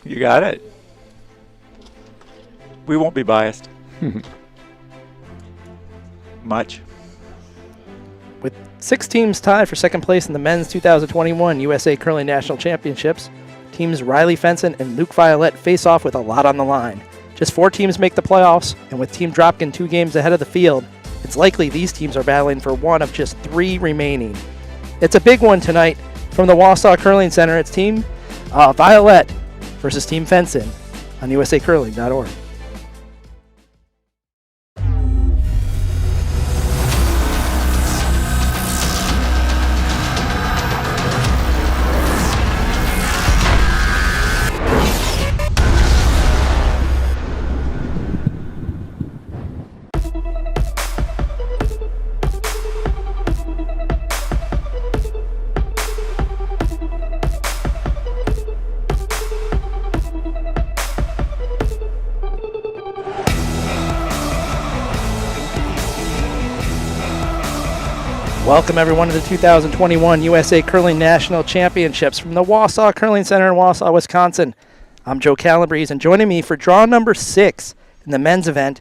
You got it. We won't be biased. Much. With 6 teams tied for second place in the men's 2021 USA Curling National Championships, teams Riley Fenson and Luke Violette face off with a lot on the line. Just 4 teams make the playoffs, and with Team Dropkin 2 games ahead of the field, it's likely these teams are battling for one of just 3 remaining. It's a big one tonight. From the Wausau Curling Center, it's Team Violette versus Team Fenson on usacurling.org. Welcome everyone to the 2021 USA Curling National Championships from the Wausau Curling Center in Wausau, Wisconsin. I'm Joe Calabrese, and joining me for draw number 6 in the men's event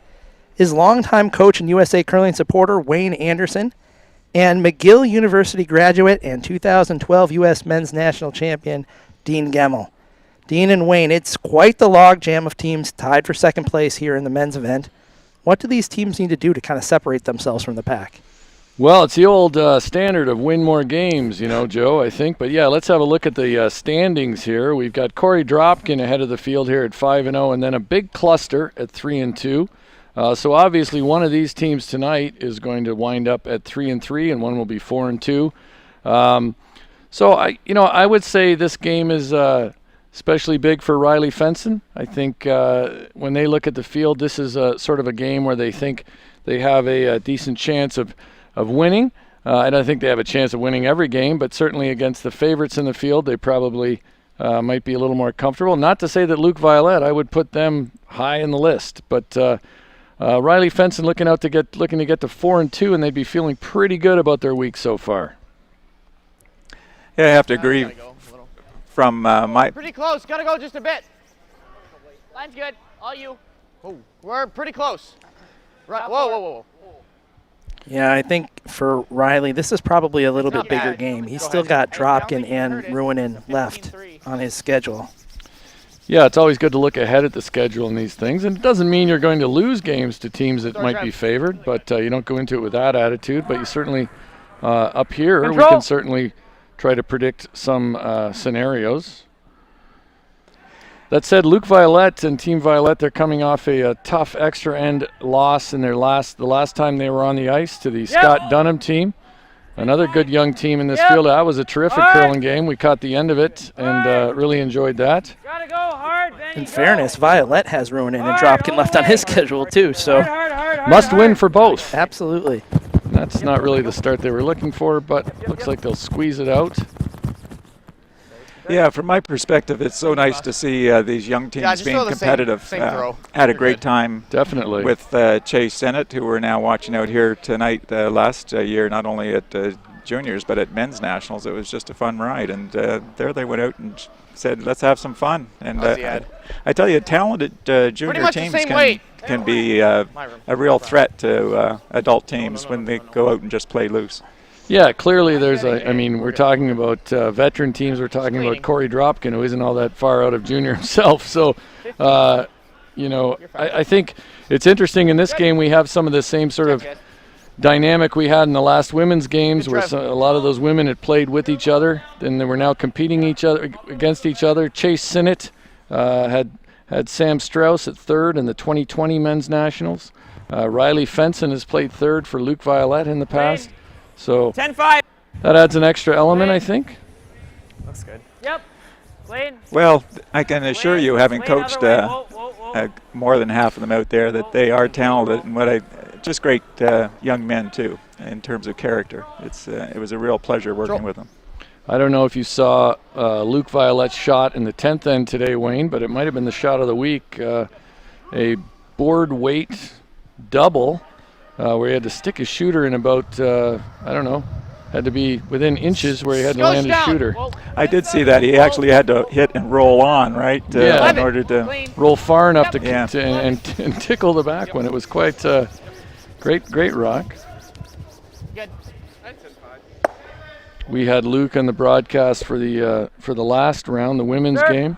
is longtime coach and USA Curling supporter Wayne Anderson and McGill University graduate and 2012 U.S. Men's National Champion Dean Gemmel. Dean and Wayne, it's quite the logjam of teams tied for second place here in the men's event. What do these teams need to do to kind of separate themselves from the pack? Well, it's the old standard of win more games, Joe, I think. But, yeah, let's have a look at the standings here. We've got Corey Dropkin ahead of the field here at 5-0, and then a big cluster at 3-2. So, obviously, one of these teams tonight is going to wind up at 3-3, and one will be 4-2. So, I would say this game is especially big for Riley Fenson. I think when they look at the field, this is sort of a game where they think they have a decent chance of winning. And I think they have a chance of winning every game, but certainly against the favorites in the field, they probably might be a little more comfortable. Not to say that Luke Violette, I would put them high in the list, but Riley Fenson looking to get to 4-2, and they'd be feeling pretty good about their week so far. Yeah, I have to agree. From my pretty close. Gotta go just a bit. Line's good. All you. Oh, we're pretty close. Right. Whoa. Yeah, I think for Riley, this is probably a little bit bigger game. He's still got Dropkin and Ruohonen left on his schedule. Yeah, it's always good to look ahead at the schedule in these things. And it doesn't mean you're going to lose games to teams that might be favored, but you don't go into it with that attitude. But you certainly, up here, we can certainly try to predict some scenarios. That said, Luke Violette and Team Violette, they're coming off a tough extra end loss in the last time they were on the ice to the Scott Dunham team. Another good young team in this field. That was a terrific curling game. We caught the end of it and really enjoyed that. Gotta go hard, in fairness, Violette has Ruohonen and Dropkin left on his schedule too, so must win for both. Absolutely. That's not really the start they were looking for, but looks like they'll squeeze it out. Yeah, from my perspective, it's so nice to see these young teams being competitive. Had a great time definitely with Chase Sennett, who we're now watching out here tonight. Last year, not only at juniors, but at men's nationals. It was just a fun ride. And there they went out and said, let's have some fun. And I tell you, talented junior teams can be a real threat to adult teams when they go out and just play loose. Yeah, clearly there's we're talking about veteran teams. We're talking about Corey Dropkin, who isn't all that far out of junior himself. So, I think it's interesting in this game we have some of the same sort of dynamic we had in the last women's games where a lot of those women had played with each other. Then they were now competing against each other. Chase Sennett had Sam Strauss at third in the 2020 men's nationals. Riley Fenson has played third for Luke Violette in the past. So 10-5. That adds an extra element, I think. Looks good. Yep. Lane. Well, I can assure you, having coached more than half of them out there, that they are talented and just great young men too, in terms of character. It was a real pleasure working with them. I don't know if you saw Luke Violette's shot in the 10th end today, Wayne, but it might have been the shot of the week. A board weight double. Where he had to stick his shooter in about, Had to be within inches where he had to Goes land his down. shooter. Whoa. I did see that. He actually had to hit and roll on, right? Yeah. In order to. Clean. Roll far enough to, Yeah. and tickle the back one. It was quite great rock. Good. We had Luke on the broadcast for the last round, the women's game.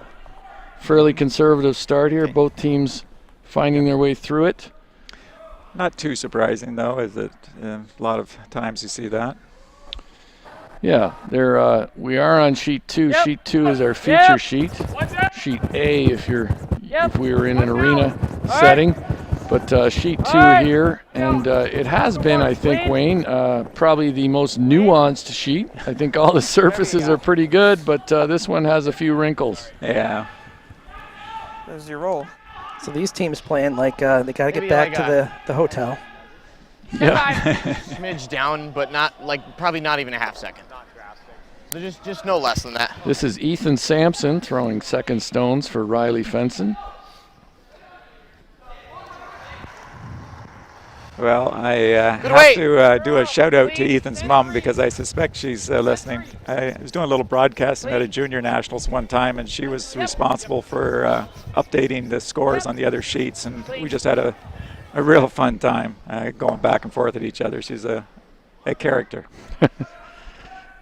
Fairly conservative start here. Both teams finding their way through it. Not too surprising, though, is it? A lot of times you see that. Yeah, we are on sheet 2. Yep. Sheet 2 is our feature Yep. sheet. What's that? Sheet A if we were in an Watch arena out. All setting. But sheet 2 All right. here, and it has been, I think, Wayne, probably the most nuanced sheet. I think all the surfaces are pretty good, but this one has a few wrinkles. Yeah. There's your roll. So these teams playing like they got to get Maybe back like to the hotel. Yeah. Smidge down, but probably not even a half second. So just no less than that. This is Ethan Sampson throwing second stones for Riley Fenson. Well, I have weight. to do a shout out to Ethan's mom because I suspect she's listening. I was doing a little broadcasting at a junior nationals one time, and she was responsible for updating the scores on the other sheets, and we just had a real fun time going back and forth at each other. She's a character.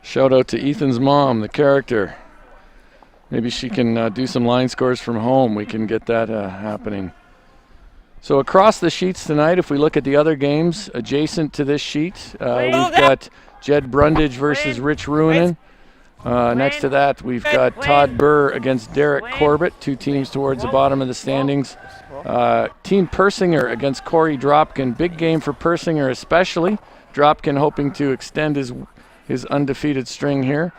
Shout out to Ethan's mom, the character. Maybe she can do some line scores from home. We can get that happening. So across the sheets tonight, if we look at the other games adjacent to this sheet, we've got Jed Brundidge versus Rich Ruohonen. Next to that, we've got Todd Burr against Derek Corbett, two teams towards the bottom of the standings. Team Persinger against Corey Dropkin. Big game for Persinger especially. Dropkin hoping to extend his undefeated string here.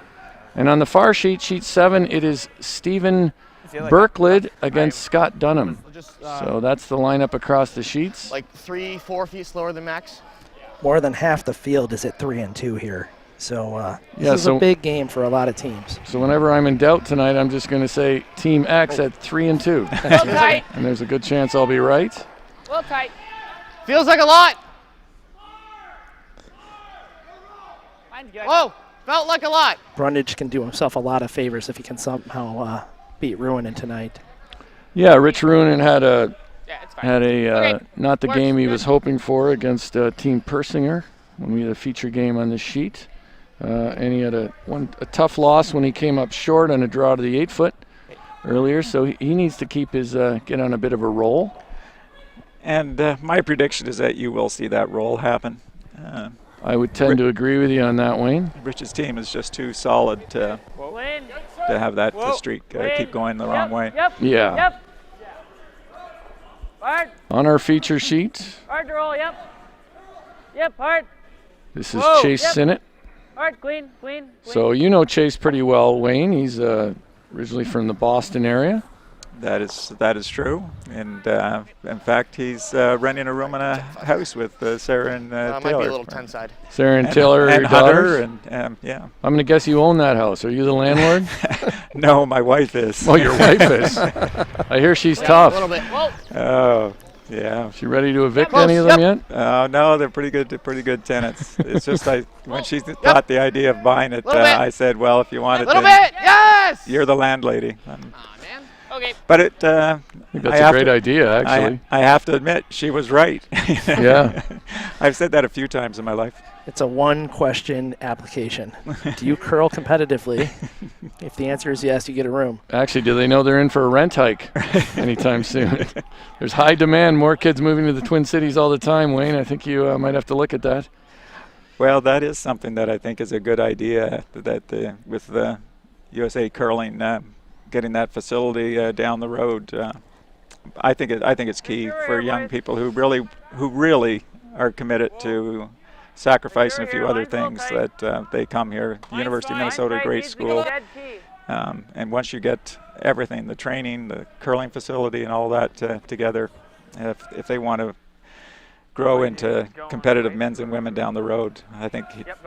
And on the far sheet, sheet 7, it is Stephen Berklid against Scott Dunham. So that's the lineup across the sheets. Like 3-4 feet slower than Max. More than half the field is at 3-2 here. So this Yeah, is so- a big game for a lot of teams. So whenever I'm in doubt tonight, I'm just going to say Team X at 3-2. Little tight. And there's a good chance I'll be right. Little tight. Feels like a lot. Mine's good. Whoa, felt like a lot. Brundidge can do himself a lot of favors if he can somehow beat Ruohonen tonight. Yeah, Rich Ruohonen had Yeah, it's fine. a Okay. not the Works. game he Good. was hoping for against Team Persinger when we had a feature game on the sheet. And he had a tough loss when he came up short on a draw to the 8-foot earlier. So he needs to keep his get on a bit of a roll. And my prediction is that you will see that roll happen. I would tend to agree with you on that, Wayne. Rich's team is just too solid to Win. have that streak keep going the wrong way. Yep. Yeah. Yep. Hard. On our feature sheet, Hard to roll. Yep. Yep. Hard. this is Whoa. Chase Yep. Sinnott. Hard. Clean. Clean. So you know Chase pretty well, Wayne. He's originally from the Boston area. That is true. And in fact, he's renting a room in a house with Sarah and Might Taylor. be a little 10 side. Sarah and Taylor are and your Hunter daughters? and yeah. I'm going to guess you own that house. Are you the landlord? No, my wife is. Oh, your wife is. I hear she's A tough. little bit. Whoa. Oh, yeah. She ready to evict Close. any of them yet? No, they're pretty good tenants. It's just when she thought the idea of buying it, Little bit. I said, well, if you want it, Little then bit. Yes. you're the landlady. Aw, man. Okay. But it. I think that's I a great idea, I, actually. I have to admit, she was right. Yeah. I've said that a few times in my life. It's a one-question application. Do you curl competitively? If the answer is yes, you get a room. Actually, do they know they're in for a rent hike anytime soon? There's high demand, more kids moving to the Twin Cities all the time, Wayne. I think you might have to look at that. Well, that is something that I think is a good idea. That with the USA Curling getting that facility down the road, I think it's key for young people who really are committed to sacrificing a few other things that they come here. University of Minnesota, great school, and once you get everything, the training, the curling facility, and all that together, if they want to grow into competitive men's and women down the road, I think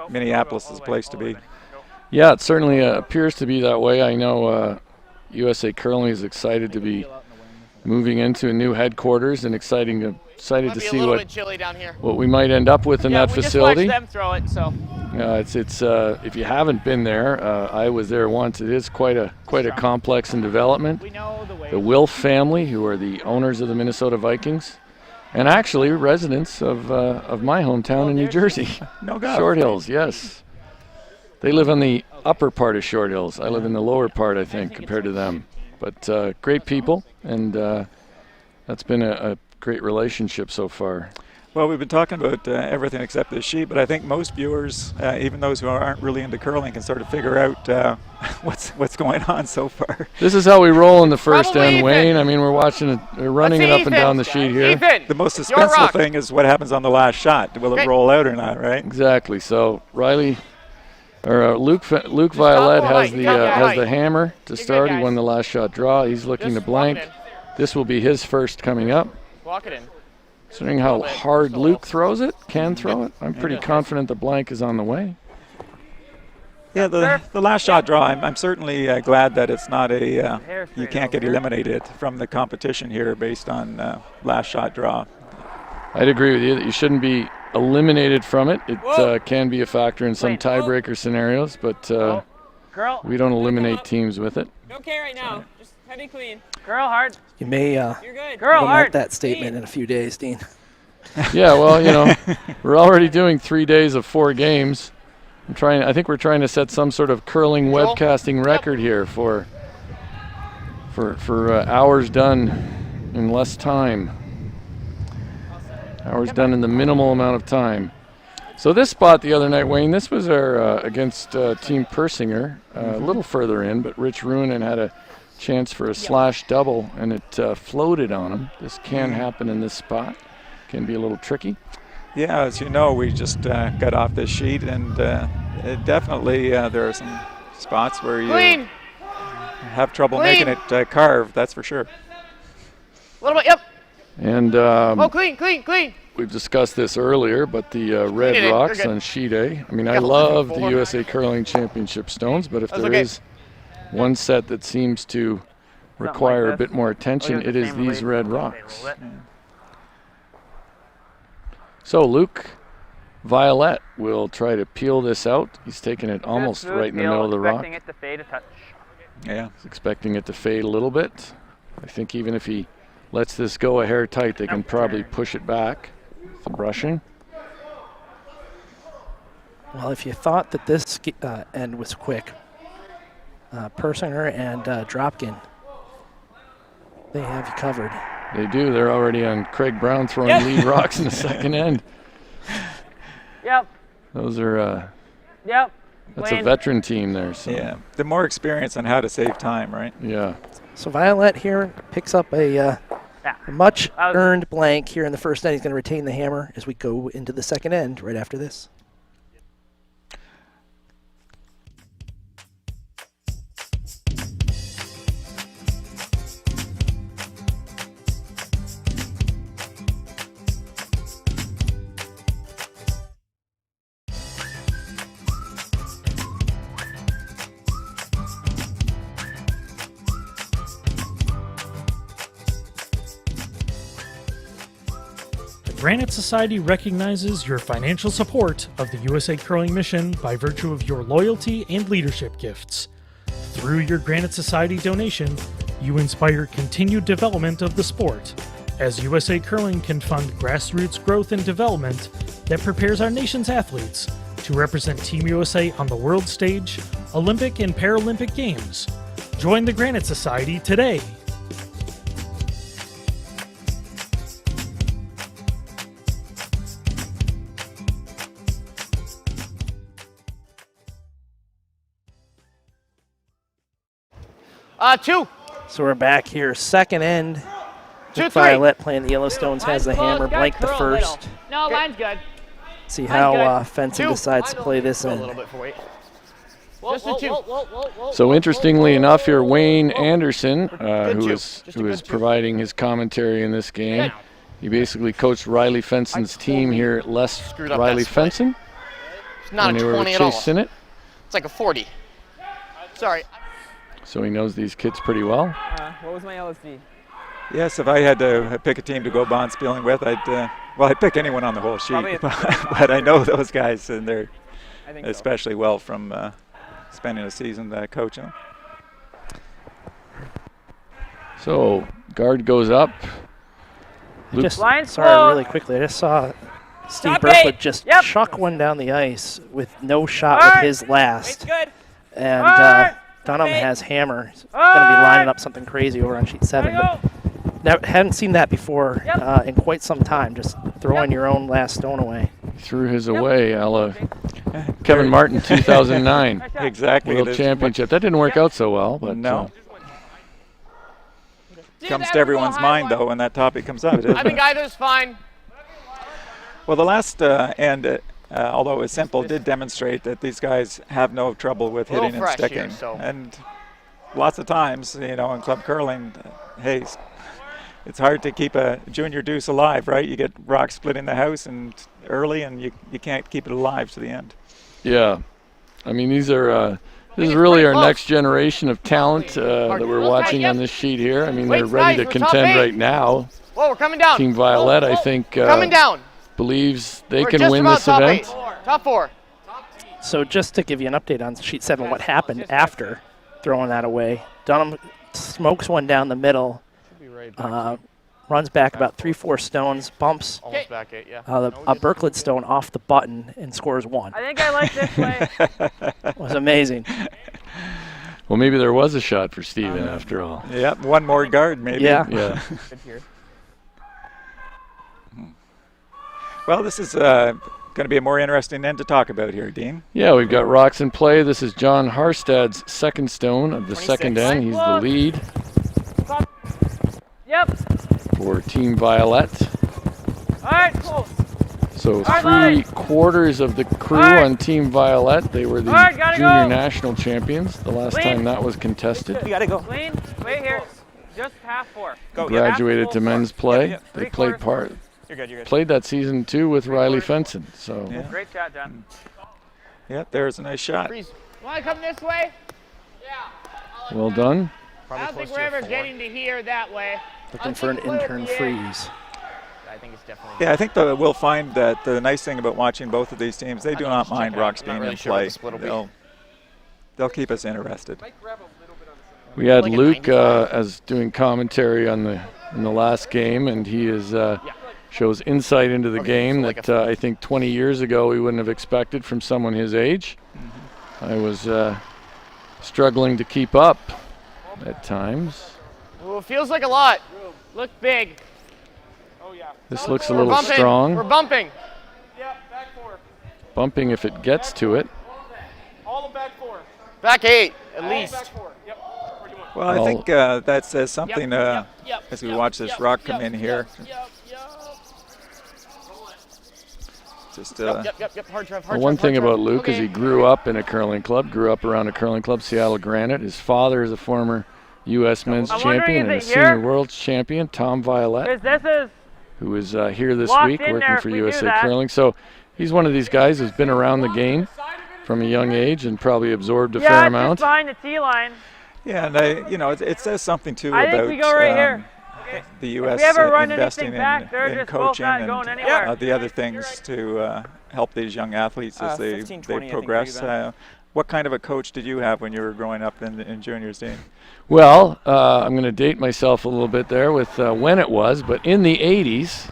Minneapolis is a place to be. Yeah, it certainly appears to be that way. I know USA Curling is excited to be moving into a new headquarters and excited to Might be see a little bit chilly down here. what we might end up with in Yeah, that we facility. just watched them throw it, so. It's if you haven't been there, I was there once. It is quite a complex in development. The Wilf family, who are the owners of the Minnesota Vikings, and actually residents of my hometown in New Jersey. No doubt. Short Hills, yes. They live on the upper part of Short Hills. I live in the lower part, I think, compared to them. But great people, and that's been a great relationship so far. Well, we've been talking about everything except this sheet, but I think most viewers, even those who aren't really into curling, can sort of figure out what's going on so far. This is how we roll in the first Probably end, Ethan. Wayne. I mean, we're watching it, we're running it up and down the sheet here. Ethan, The most you're suspenseful rocked. thing is what happens on the last shot. Will it Great. roll out or not, right? Exactly. So Luke Violette has the hammer to good, start. He guys. won the last shot draw. He's looking Just to blank. walk it This will be his first coming up. Walk it in. Considering how hard Luke throws it, can throw it, I'm pretty confident the blank is on the way. Yeah, the last shot draw, I'm certainly glad that it's not you can't get eliminated from the competition here based on last shot draw. I'd agree with you that you shouldn't be eliminated from it. It can be a factor in some tiebreaker scenarios, but Girl. we don't eliminate teams with it. Okay right now. Just heavy clean. Girl hard. You may You're good. Girl lament hard. that statement in a few days, Dean. Yeah, well, we're already doing 3 days of 4 games. I think we're trying to set some sort of curling Joel? webcasting record here for hours done in less time. Hours done in the minimal amount of time. So this spot the other night, Wayne, this was our against Team Persinger, a little further in, but Rich Ruohonen had a chance for a slash double, and it floated on him. This can happen in this spot. Can be a little tricky. Yeah, as you know, we just got off this sheet, and definitely there are some spots where you Clean. have trouble Clean. making it carve, that's for sure. A little bit. Yep. And Clean. we've discussed this earlier, but the You're red good. rocks You're good. on sheet A. I mean, I Yeah, love the 4. USA Curling Championship stones, but if That's there okay. is one set that seems to require a bit more attention, it is these red rocks. So Luke Violette will try to peel this out. He's taking it almost right in the middle of the rock. It to fade a touch. Yeah. He's expecting it to fade a little bit. I think even if he lets this go a hair tight, they can probably push it back with the brushing. Well, if you thought that this end was quick, Persinger and Dropkin, they have you covered. They do. They're already on Craig Brown throwing lead rocks in the second end. Yep. Those are Yep. that's a veteran team there. So Yeah, the more experience on how to save time, right? yeah. So Violette here picks up a much-earned blank here in the first end. He's going to retain the hammer as we go into the second end right after this. Granite Society recognizes your financial support of the USA Curling Mission by virtue of your loyalty and leadership gifts. Through your Granite Society donation, you inspire continued development of the sport, as USA Curling can fund grassroots growth and development that prepares our nation's athletes to represent Team USA on the world stage, Olympic and Paralympic Games. Join the Granite Society today. Two. So we're back here, second end. Two, Luke three. Violette playing the Yellowstones has the Mine's hammer, close. blank the Gotta curl a first. little. No, mine's good. See Mine's how good. Fenson Two. decides to play this Go a in. little bit for weight. Just a two. So interestingly enough, here Wayne Anderson, who two. is Just a good two. providing his commentary in this game. He basically coached Riley Fenson's team here at Les Screwed up Riley that split. Fenson It's not when a they were 20 at all. chasing it. It's like a 40. Sorry. So he knows these kids pretty well. What was my LSD? Yes, if I had to pick a team to go bonspieling with, I'd pick anyone on the whole sheet. Probably but I know those guys, and they're I think so. especially well from spending a season coaching. So guard goes up. Luke, Just Line sorry, close. really quickly. I just saw Steve Stop Berkwood it. just Yep. chuck one down the ice with no shot Alright. with his last. It's good. And Alright. Dunham Okay. has hammer. He's going to be lining up something crazy over on sheet 7. Gotta But hadn't seen that before Yep. in quite some time. Just throwing your own last stone away. threw his away, a la Kevin Martin 2009 Exactly. World it is Championship. That didn't work out so well, but No. Did Comes that to ever everyone's go mind, highlight? though, when that topic comes up. Isn't I think it? either's fine. Well, the last end, although it was simple, did demonstrate that these guys have no trouble with A little hitting and fresh sticking. here, so. And lots of times, in club curling, hey, it's hard to keep a junior deuce alive, right? You get rock splitting the house and early, and you can't keep it alive to the end. yeah. I mean, these are this is it's really pretty our close. next generation of talent that we're watching on this sheet here. I mean, they're Wait's ready nice, to we're top contend 8. right now. Whoa, we're coming down. Team Whoa, Violette, I whoa. think, Coming down. believes they We're can just win about this top event. 8. Top 4. So just to give you an update on sheet 7, what happened after throwing that away. Dunham smokes one down the middle, runs back about 3-4 stones, bumps Almost back 8, yeah. a Berklet stone off the button and scores 1. I think I like this way. It was amazing. Well, maybe there was a shot for Steven after all. Yep, one more guard maybe. Yeah. Yeah. Good here. Well, this is going to be a more interesting end to talk about here, Dean. Yeah, we've got rocks in play. This is John Harstad's second stone of the 26. second end. He's the lead Yep. for Team Violette. All right, close. So Alright, 3/4 of the crew Alright. on Team Violette. They were the Alright, gotta junior go. national champions the last Lean. time that was contested. You gotta go. Clean. Wait here. Just half 4. Go. Graduated to men's play. Yep. They played 3/4. You're good. You're good. played that season too with Riley Fenson. So Yeah. Great shot, John. Yep, there's a nice shot. Freeze. Want to come this way? well done. I don't think we're ever getting to here that way. Looking for an intern freeze. I think it's definitely. Yeah, I think we'll find that the nice thing about watching both of these teams, they do not mind rocks being in play. They'll keep us interested. We had Like a Luke 95. as doing commentary in the last game, and he shows insight into the game so like that I think 20 years ago we wouldn't have expected from someone his age. I was struggling to keep up at times. Ooh, it feels like a lot. Look big. This looks a We're little bumping. We're strong. bumping. Bumping if it gets to it. Back 8, at least. Well, I Well- think that says something Yep, as we watch this rock come in here. Just Yep. Hard drive. Well, one thing about Luke is he grew up in a curling club, grew up around a curling club, Seattle Granite. His father is a former U.S. men's I'm wondering, champion and a is it here? senior world champion, Tom Violette, Because this is who is here this Locked week in working there if for we do USA that. Curling. So he's one of these guys who's been around the game from a young age and probably absorbed a fair it's amount. just behind the T line. yeah, and it says something too I about think we go right here. the U.S. we ever run investing anything back, they're in just both coaching not and going anywhere. the other things to help these young athletes as 15, 20, I they think, progress. for you, What kind of a coach did you have when you were growing up in juniors, Dean? Well, I'm going to date myself a little bit there with when it was, but in the 80s,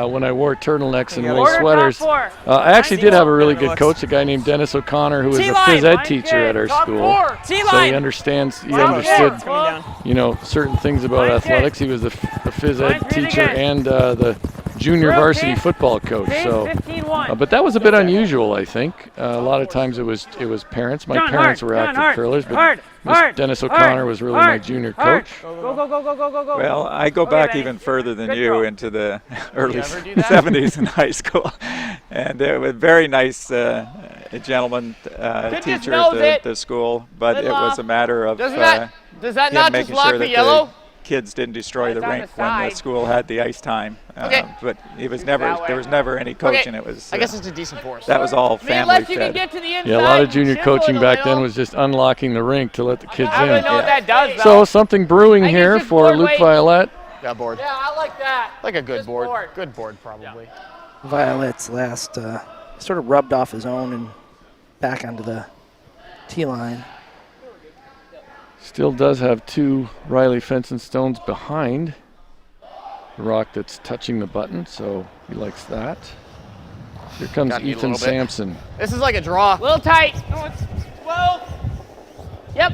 when I wore turturnecks and wool Order top sweaters, 4. I actually did have a really good coach, a guy named Dennis O'Connor, who was a phys ed Line teacher kid, at our top school. 4. So he understood, certain things about Line kid. athletics. He was the phys ed Line three teacher again. and the junior Real varsity team. football coach. Team So, 15-1. but that was a bit unusual, I think. A lot of times it was parents. My John, parents hard, were John, active hard, curlers, but hard, hard, Dennis hard, O'Connor was really my hard, junior hard. coach. Go. Well, I go Okay, back Benny. even further than Good you throw. into the early ever do that? 70s in high school, and it was a very nice gentleman just teacher knows at it. the school, but Good it was law. a matter of Does him that not just making lock sure the that yellow? the kids didn't destroy the It's on the rink when the side. school had the ice time. Okay. But he was That never way. there was never any coaching. It was I guess it's a decent force. that was all I mean, family unless you can fed. get to the inside. Yeah, a lot of junior and chisel coaching it a back then little. was just unlocking the rink to let the kids I don't really in. know what that does, though. So something brewing I guess here it's for board Luke weight. Violette. Yeah, board. Yeah, I like that. Like a good Just board. board. Good board, probably. Violet's last sort of rubbed off his own and back onto the tee line. Still does have 2 Riley Fenson stones behind the rock that's touching the button, so he likes that. Here comes Gotta need a Ethan little bit. Sampson. This is like a draw. A little tight. No, it's whoa. Yep.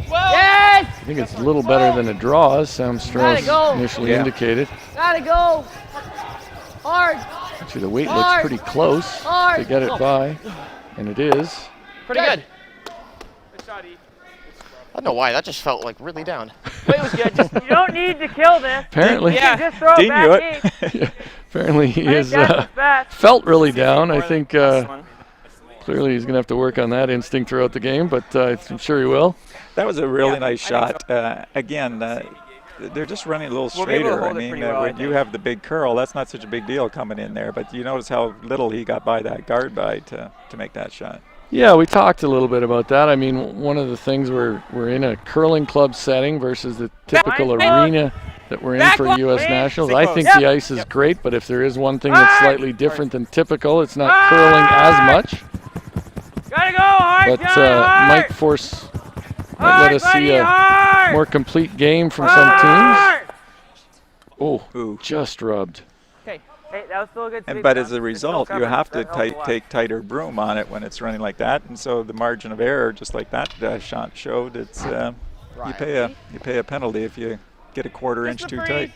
Whoa. I Yes. think it's a little better than a draw, as Sam Strauss Gotta go. initially Yeah. indicated. Gotta go. Hard. Actually, the weight looks Hard. pretty close Hard. to get it by, and it is. Pretty good. Good shot, E. I don't know why. That just felt like really down. Weight was good. Just, you don't need to kill this. Apparently, Yeah. Just throw Dean it back knew eight. it. apparently he I think is that's his best. felt really down. I think This one. clearly he's going to have to work on that instinct throughout the game, but I'm sure he will. That was a really nice I think shot. Again, they're just running a little We'll be able to straighter. I hold it mean, pretty well, I when you think. have the big curl, that's not such a big deal coming in there. But you notice how little he got by that guard by to make that shot. Yeah, we talked a little bit about that. I mean, one of the things we're in a curling club setting versus the typical Back arena that we're in Back for one, U.S. please. Nationals. Stay I close. think Yep. the ice is great, but if there is one thing Hard. that's slightly different than typical, it's not curling as Hard. much. Gotta go hard, But Johnny, hard. might Hard, let us see buddy, a hard. more complete game from some teams. Hard. Oh, Ooh. just rubbed. Okay, hey, that was still a good And sweep, but John. as a It's result, still you covered. have to That helped a lot. take tighter broom on it when it's running like that, and so the margin of error, just like that shot showed, it's you pay a penalty if you get a quarter inch Just too the tight. freeze.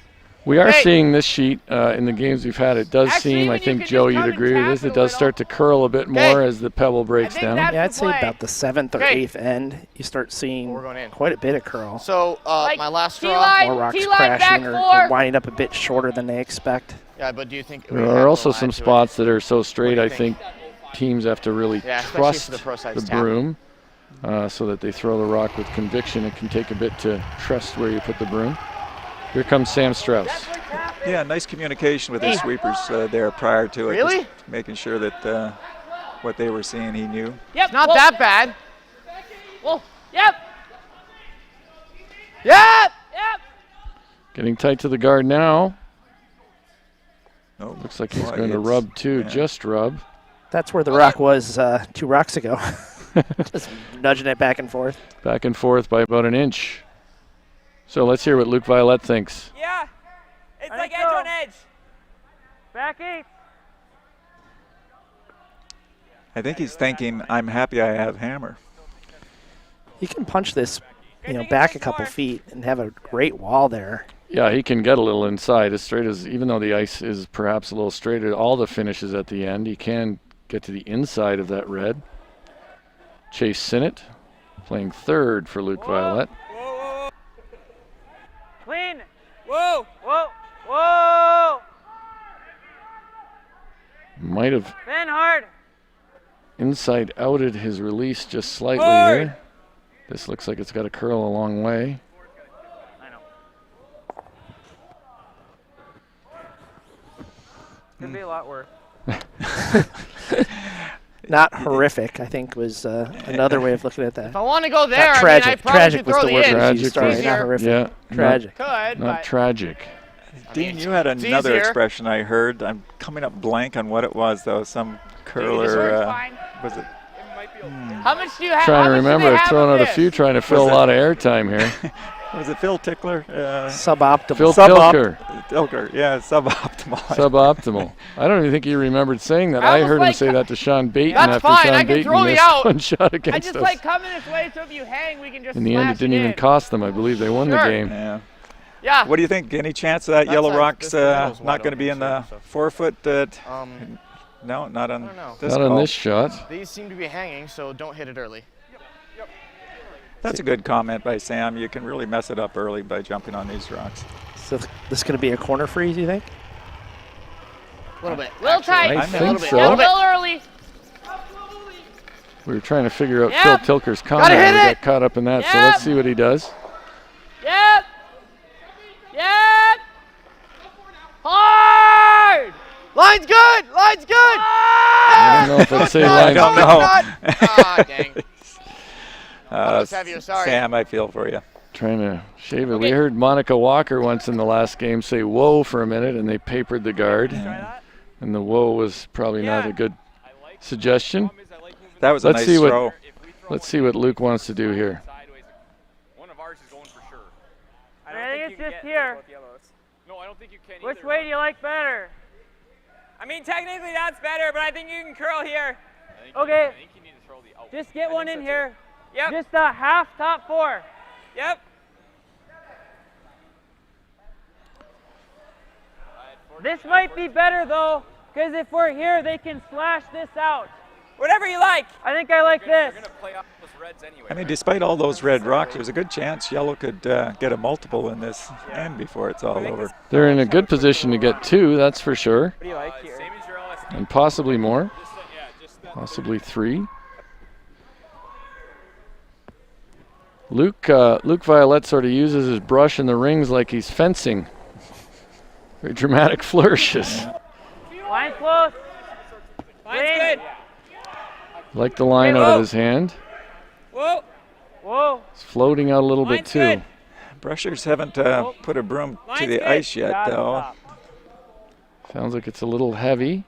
We are Hey. seeing this sheet in the games we've had. It does Actually, seem, I even you think, could Joe, just you'd come and agree with tap this, it it a does little. start to curl a bit Okay. more as the pebble breaks think down. that's Yeah, I'd the say play. about the 7th or Okay. 8th end, you start seeing We're going in. quite a bit of curl. So Like, my last draw. T-line, More rocks T-line back crashing or four. winding up a bit shorter than they expect. Yeah, but do you think we There have are to also add some to it? spots that are so straight, do you I think teams have to really Yeah, especially trust for the pro size the tap. broom so that they throw the rock with conviction. It can take a bit to trust where you put the broom. Here comes Sam Strauss. Yeah, nice communication with his sweepers there prior to it. Really? Just making sure that what they were seeing, he knew. Yep. It's not whoa, that bad. Whoa. Yep. Yeah. Yep. Getting tight to the guard now. Oh, Looks like he's boy, going to it's- rub too, yeah. just rub. That's where the rock was 2 rocks ago. Just nudging it back and forth. Back and forth by about an inch. So let's hear what Luke Violette thinks. Yeah. It's I like think edge so. on edge. Back eight. I think he's thinking, I'm happy I have hammer. You can punch this, Good thing back it's a couple more. feet and have a great wall there. Yeah, he can get a little inside as straight as, even though the ice is perhaps a little straighter, all the finishes at the end, he can get to the inside of that red. Chase Sinnott playing third for Luke Violette. Whoa, whoa, whoa. Clean. Whoa. Whoa. Whoa. Might have Bend hard. inside outed his release just slightly Hard. here. This looks like it's got to curl a long way. I know. Could be a lot worse. Not horrific, I think, was another way of looking at that. If I want to go there, Not I tragic. mean, I probably Tragic could was throw the the word in. that you used, sorry, Easier. not horrific. Yeah, Tragic. Could, not but tragic. Dean, you had another easier. expression I heard. I'm coming up blank on what it was, though. Some It's curler, fine. was it? How much do you have? Trying how to much do remember, they I've have thrown of out a this? few trying to fill a Was it- lot of airtime here. Was it Phil Tickler? Suboptimal. Phil Subop- Tilker, Tilker, yeah, suboptimal. suboptimal. I don't even think he remembered saying that. I I almost heard him like- say that to Sean Baton That's after fine, Sean I can Baton throw you missed out. one shot I against just us. like coming this way, so if you hang, we can just. In the end, it slash didn't even in. cost them. I believe they won the Sure. game. Yeah. yeah. What do you think? Any chance of that That's yellow like- rock's this middle's not wide going to be open, in the so- 4 foot? I No, not on don't know. this Not on call. this shot. These seem to be hanging, so don't hit it early. That's a good comment by Sam. You can really mess it up early by jumping on these rocks. So this going to be a corner freeze, you think? A little bit. Little actually. tight. I I think think so. Yeah, a little early. We were trying to figure out Yep. Phil Tilker's comment. hit We it. got caught up in that, so Yep. let's see what he does. Yep. Yep. Hard. Line's good. Line's good. I don't know if I'd say No, line. don't no, know. it's not. Ah, dang. Uh, heavier, sorry. Sam, I feel for you. Trying to shave it. We heard Monica Walker once in the last game say "whoa" for a minute, and they papered the guard. And the "whoa" was probably not Yeah. a good suggestion. That was a Let's nice see what- throw. Let's see what Luke wants to do here. One of ours is going for sure. I think it's just here. No, I don't think you can. Which either. way do you like better? I mean, technically that's better, but I think you can curl here. Okay. I think you need to throw the out. Just get one in here. Yep. Just a half top 4. Yep. This might be better though, because if we're here, they can slash this out. Whatever you like. I think I like You're this. gonna play off those reds anyway. I mean, despite all those red rocks, there's a good chance yellow could get a multiple in this end before it's all over. They're in a good position to get 2, that's for sure, What do you like here? Same as your LSD. and possibly more, Just that. possibly 3. Luke Violette sort of uses his brush in the rings like he's fencing. Very dramatic flourishes. Line close. Mine's good. Like the line Hey, out whoa. of his hand. Whoa. Whoa. It's floating out a little bit Mine's too. good. Brushers haven't put a broom to Mine's the good. ice yet, Gotta though. stop. Sounds like it's a little heavy.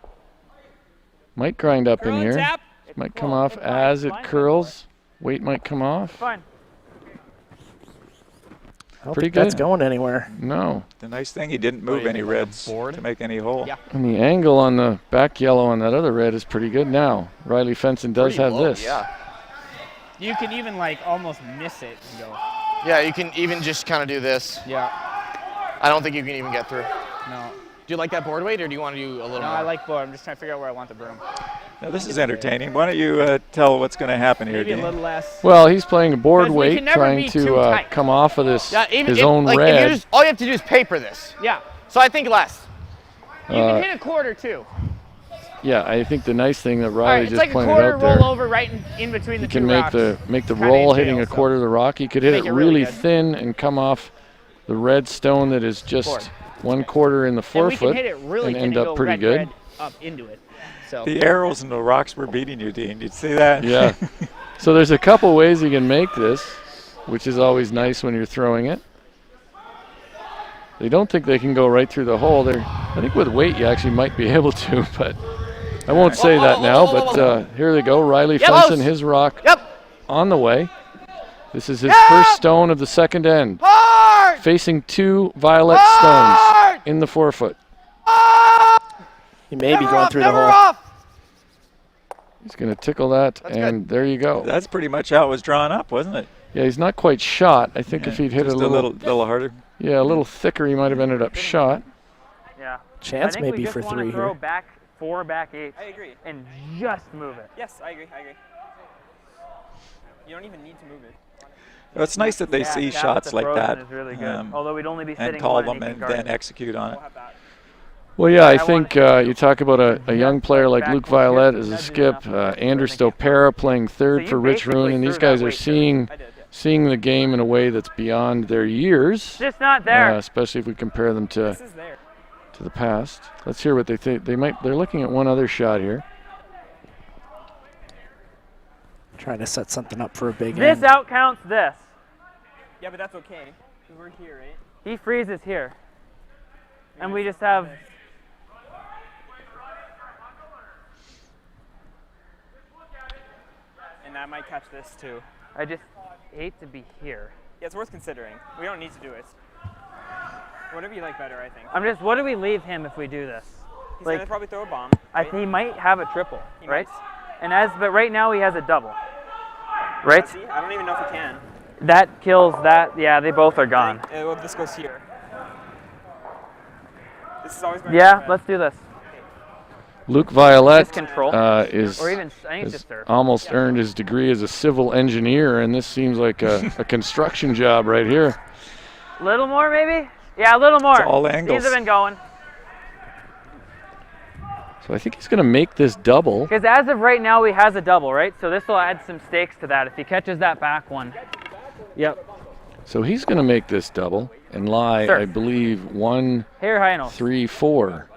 Might grind up Curl in and here. tap. Might come Well, off it's fine, as it's it fine, it's curls. Weight might come off. Fine. I don't Pretty think that's good. going anywhere. No. The nice thing, he didn't move you any think, like a reds board? to make any hole. Yeah. And the angle on the back yellow on that other red is pretty good now. Riley Fenson does Pretty have low, this. Yeah. You can even like almost miss it and go. Yeah, you can even just kind of do this. Yeah. I don't think you can even get through. No. Do you like that board weight, or do you want to do a little No, more? I like board. I'm just trying to figure out where I want the broom. Now, this is entertaining. Why don't you tell what's going to happen here, Maybe a Dean? little less. Well, he's playing a board Because we weight, can never trying be too to tight. come off of this Yeah, even his if, own like, if red. you just, all you have to do is paper this. Yeah. So I think less. You Uh, can hit a quarter too. Yeah, I think the nice thing that All Riley right, it's just like a pointed quarter out there, roll over right in between the he two can make rocks. the Kinda roll in hitting jail, a so quarter of the rock. He could hit make it it really really good. thin and come off the red stone that is just Board. 1/4 in the And we can forefoot hit it really and thin end and up go pretty red, good. red up into it. So The arrows and the rocks were beating you, Dean. You'd see that? Yeah. So there's a couple ways you can make this, which is always nice when you're throwing it. They don't think they can go right through the hole. I think with weight you actually might be able to, but I won't say that now. But here they go. Riley Yeah, Fenson, close. his rock Yep. on the way. This is his first stone of the second end, Hard! facing 2 violet Hard! stones in the forefoot. He may be Never going off, through the never hole. off. He's going to tickle that, That's and there you go. That's pretty much how it was drawn up, wasn't it? Yeah, he's not quite shot. I think if he'd hit Just it a little harder. yeah, a little thicker, he might have ended up shot. Yeah. Chance I think maybe we just for wanna 3 throw here. back 4, back 8, I agree. and just move it. Yes, I agree. You don't even need to move it. Well, it's nice that they Yeah, see Tabitha shots like Frozen that is really good. Although we'd only be sitting and call one them he can and guard then it. execute on it. We'll have that. Well, yeah, I I think wanna- you talk about a young player like back Luke one here, Violette as a that'd be skip, enough. Andrew I think Stopera playing third So for you Rich basically Roon, and these threw that guys are weight, didn't seeing I did, yeah. seeing the game in a way that's beyond their years, Just not there. especially if we compare them to This is there. the past. Let's hear what they think. They're looking at one other shot here. Trying to set something up for a big This end. out counts this. Yeah, but that's okay. 'Cause we're here, right? He freezes here. And we just have. And I might catch this too. I just hate to be here. Yeah, it's worth considering. We don't need to do it. Whatever you like better, I think. I'm just. What do we leave him if we do this? He's Like, gonna probably throw a bomb. I right? think he might have a triple, He right? might. But right now he has a double. Right? See? I don't even know if he can. That kills that. Yeah, they both are I gone. think, well, this goes here. This is always going Yeah, to let's do this. Luke Violette Just control. is Or even, I think it's has just serve. almost earned his degree as a civil engineer, and this seems like a construction job right here. A little more, maybe? Yeah, a little more. It's all angles. These have been going. So I think he's going to make this double. Because as of right now, he has a double, right? So this will add some stakes to that if he catches that back one. Yep. So he's going to make this double and lie, Sure. I believe, 1, Here, high enough. 3, 4.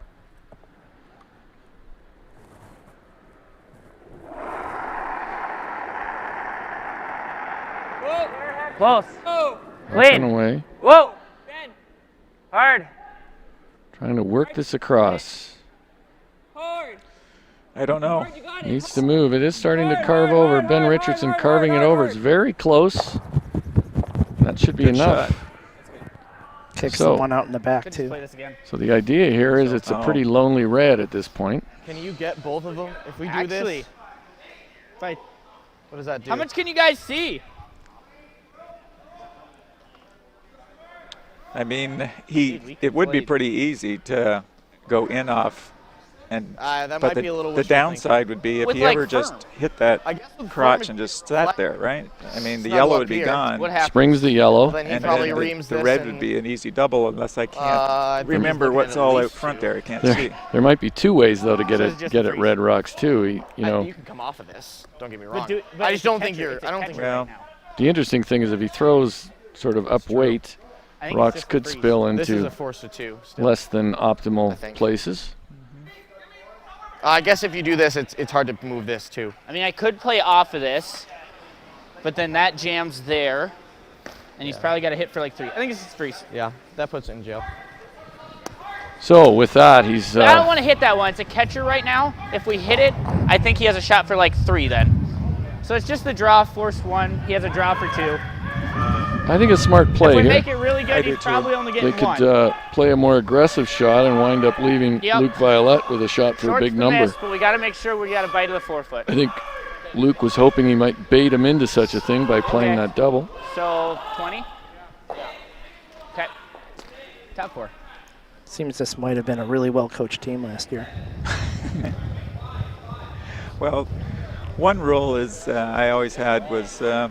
Close. Oh, Backing Clean. away, Whoa. Ben, Hard. trying to work this across. hard. I don't know. Needs to move. It is starting to carve over. Ben Richardson carving it over. It's very close. That should be Good enough. shot. Kicks So- the one out in the back, Could just too. play this again. So the idea here is it's a pretty lonely red at this point. Can you get both of them if we do Actually, this? if I, What does that do? how much can you guys see? I mean, it would be pretty easy to go in off, and that but might be a little the wishful downside would be if With, he like, ever firm. just hit that I guess with crotch firm, and just black- sat there, right? I mean, the snuggle yellow up would be here. gone. What happens? Springs the yellow. Then he And probably then reams the this red and, would be an easy double unless I I can't think he's remember looking what's at all least out front two. there. I can't see. There might be two ways though to get Says it just get the it three. red rocks too. You know, you can come off of this. Don't get me But wrong. but I it's just a don't think catcher, you're. it's a I don't catcher think. Well, right now. the interesting thing is if he throws sort of up weight, I think it's rocks just could the freeze. spill This is into a force to 2. Still. less than I optimal think. places. I guess if you do this, it's hard to move this too. I mean, I could play off of this, but then that jams there, and he's probably got a hit for like 3. I think it's just freeze. Yeah, that puts it in jail. So with that, he's But I don't want to hit that one. It's a catcher right now. If we hit it, I think he has a shot for like 3 then. So it's just the draw, force 1. He has a draw for 2. I think a smart If play we here. make it really I good, do he's too. probably only They getting could 1. play a more aggressive shot and wind up leaving Yep. Luke Violette with a shot for Short's a big the number. miss, but we got to make sure we got a bite of the forefoot. I think Luke was hoping he might bait him into such a thing by playing Okay. that double. So 20. Okay. Top 4. Seems this might have been a really well-coached team last year. Well, one rule is I always had was Well,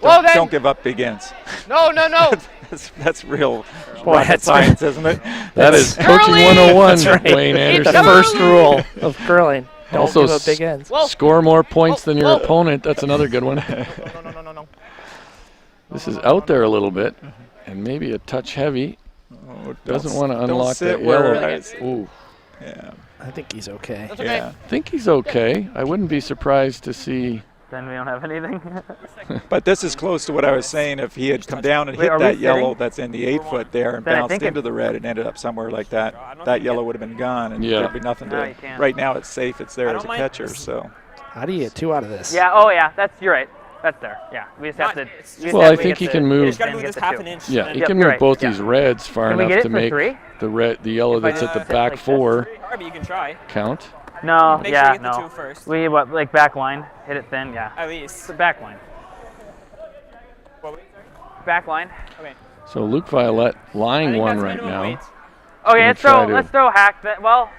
don't, then- don't give up big ends. No, no, no. That's real Boy, rocket that's science, isn't it? That is coaching Curling! 101, That's right. Wayne The Anderson. first rule of curling. Don't Also give up big ends. Whoa. Score more points than your Whoa. opponent. That's another good one. No. This is out there a little bit, and maybe a touch heavy. Oh, Doesn't don't- want to don't unlock sit that where yellow. I s- Ooh, Yeah, I think he's okay. That's okay. yeah. I think he's okay. I wouldn't be surprised to see. Then we don't have anything. But this is close to what I was saying. If he had come down and Wait, hit are we that yellow sitting? that's in the 8-foot there and Then I bounced think into the red and ended up somewhere like that, that yellow would have been gone and Yeah. there'd be nothing No, to. you can't. Right now it's safe. It's there as a catcher. So How do you get 2 out of this? Yeah, oh yeah, you're right. That's there. Yeah, we just have to. It's we just Well, have I to think get he can the- move- hit Just gotta and move get this the half 2. an inch. Yeah, and he Yep, can you're move right, both yeah. these reds far Can we enough get it to for make 3? the yellow If I that's at the just- back like this. 4 It's hard, but you can try. count. No, Make sure yeah, you get the no. 2 first. We what like back line, hit it thin, yeah. At least. The back line. What was Back line. Okay. So Luke Violette I lying think one that's right minimum now. weight. Okay, Gonna let's try throw to- let's throw hack that. Well,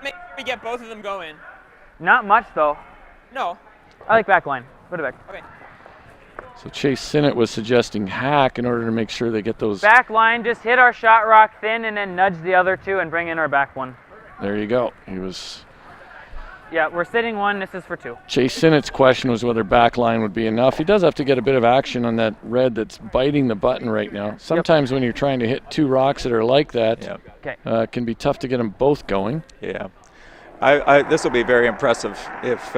Make sure we get both of them going. not much though. No. I like back line. Put it back. Okay. So Chase Sinnott was suggesting hack in order to make sure they get those. Back line, just hit our shot rock thin and then nudge the other 2 and bring in our back one. There you go. He was. Yeah, we're sitting 1. This is for 2. Chase Sinnott's question was whether back line would be enough. He does have to get a bit of action on that red that's biting the button right now. Sometimes when you're trying to hit 2 rocks that are like that, yeah, Okay. it can be tough to get them both going. yeah. This will be very impressive if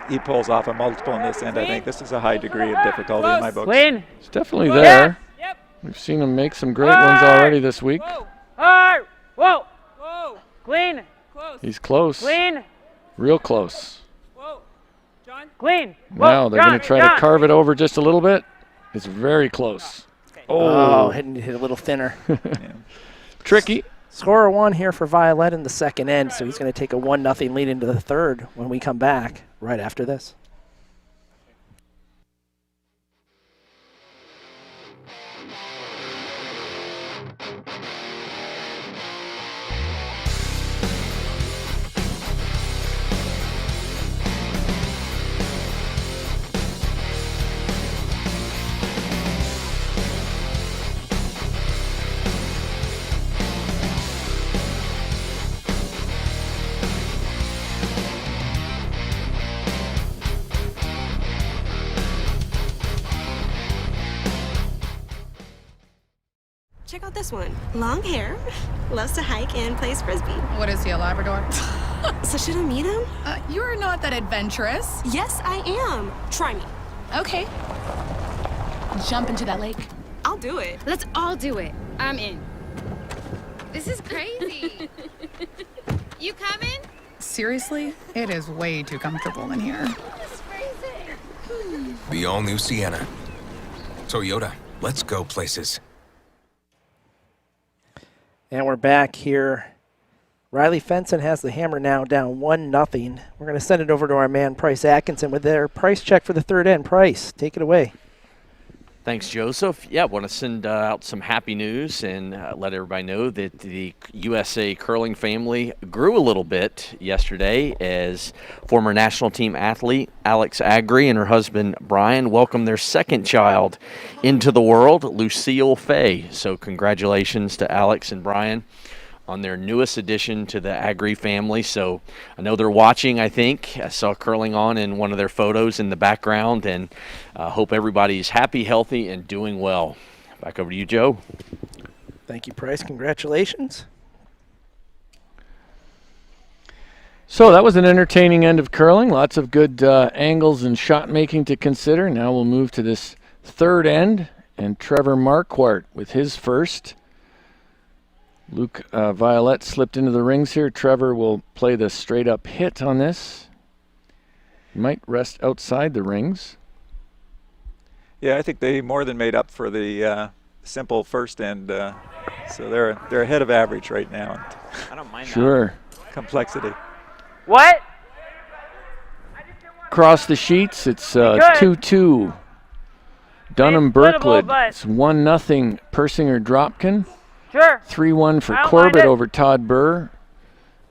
he pulls off a multiple in this end. I think this is a high degree of difficulty in my books. Clean. It's definitely there. Yep. We've seen him make some great ones already this week. Whoa. Hard. Whoa. Whoa. Clean. Close. He's close. Clean. Real close. Whoa. John. Clean. Whoa, Now they're going John, to try John. to carve it over just a little bit. It's very close. Oh, hit a little thinner. Tricky. Score 1 here for Violette in the second end, so he's going to take a 1-0 lead into the third when we come back right after this. Check out this one. Long hair, loves to hike and plays frisbee. What is he, a Labrador? So should I meet him? You're not that adventurous. Yes, I am. Try me. Okay. Jump into that lake. I'll do it. Let's all do it. I'm in. This is crazy. You coming? seriously, it is way too comfortable in here. The all-new Sienna. Toyota, let's go places. And we're back here. Riley Fenson has the hammer now, down 1-0. We're going to send it over to our man Price Atkinson with their price check for the third end. Price, take it away. Thanks, Joseph. Yeah, want to send out some happy news and let everybody know that the USA curling family grew a little bit yesterday as former national team athlete Alex Agri and her husband Brian welcomed their second child into the world, Lucille Fay. So congratulations to Alex and Brian on their newest addition to the Agri family. So I know they're watching, I think. I saw curling on in one of their photos in the background, and hope everybody's happy, healthy, and doing well. Back over to you, Joe. Thank you, Price. Congratulations. So that was an entertaining end of curling. Lots of good angles and shot making to consider. Now we'll move to this third end, and Trevor Marquardt with his first. Luke Violette slipped into the rings here. Trevor will play the straight-up hit on this. Might rest outside the rings. Yeah, I think they more than made up for the simple first end. So they're ahead of average right now. I don't mind sure. That. Complexity. What? Across the sheets, it's 2-2. Dunham Berklet. It's 1-0 Persinger Dropkin. Sure. 3-1 for Corbett over Todd Burr.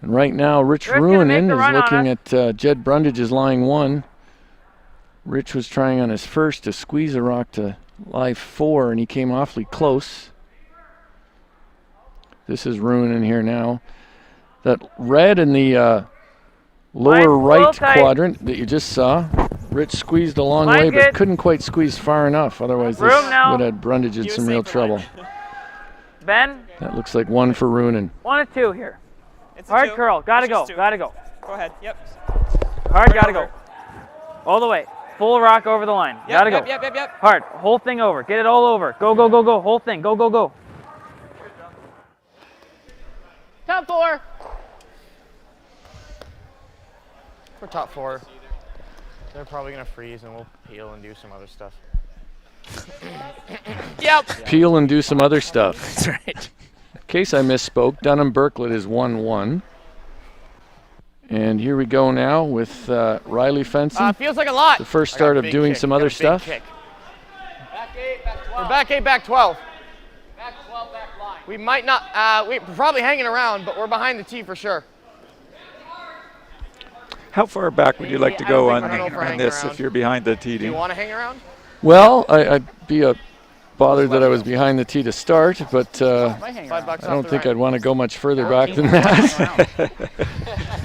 And right now, Rich Ruohonen is looking at Jed Brundidge's line 1. Rich was trying on his first to squeeze a rock to live 4, and he came awfully close. This is Ruohonen here now. That red in the lower right quadrant that you just saw, Rich squeezed a long way, but couldn't quite squeeze far enough. Otherwise, this would have Brundidge in some real trouble. Ben? That looks like 1 for Ruohonen. 1 and 2 here. It's hard 2. curl. Gotta go. Go ahead. Yep. Hard, gotta go. All the way. Full rock over the line. Yep, Gotta go. Yep. Hard. Whole thing over. Get it all over. Go, go, go, go. Whole thing. Go, go, go. Top 4. For top 4, they're probably going to freeze and we'll peel and do some other stuff. Yep. Peel and do some other stuff. That's right. In case I misspoke, Dunham Berklet is 1-1. And here we go now with Riley Fenson. Feels like a lot. The first start of doing some other stuff. Back 8, back 12. We're back 8, back 12. Back 12, back line. We might not, we're probably hanging around, but we're behind the tee for sure. How far back would you like to go on this around. if you're behind the tee? Do you want to hang around? Well, I'd be bothered that I was behind the tee to start, but I don't think I'd want to go much further back than that.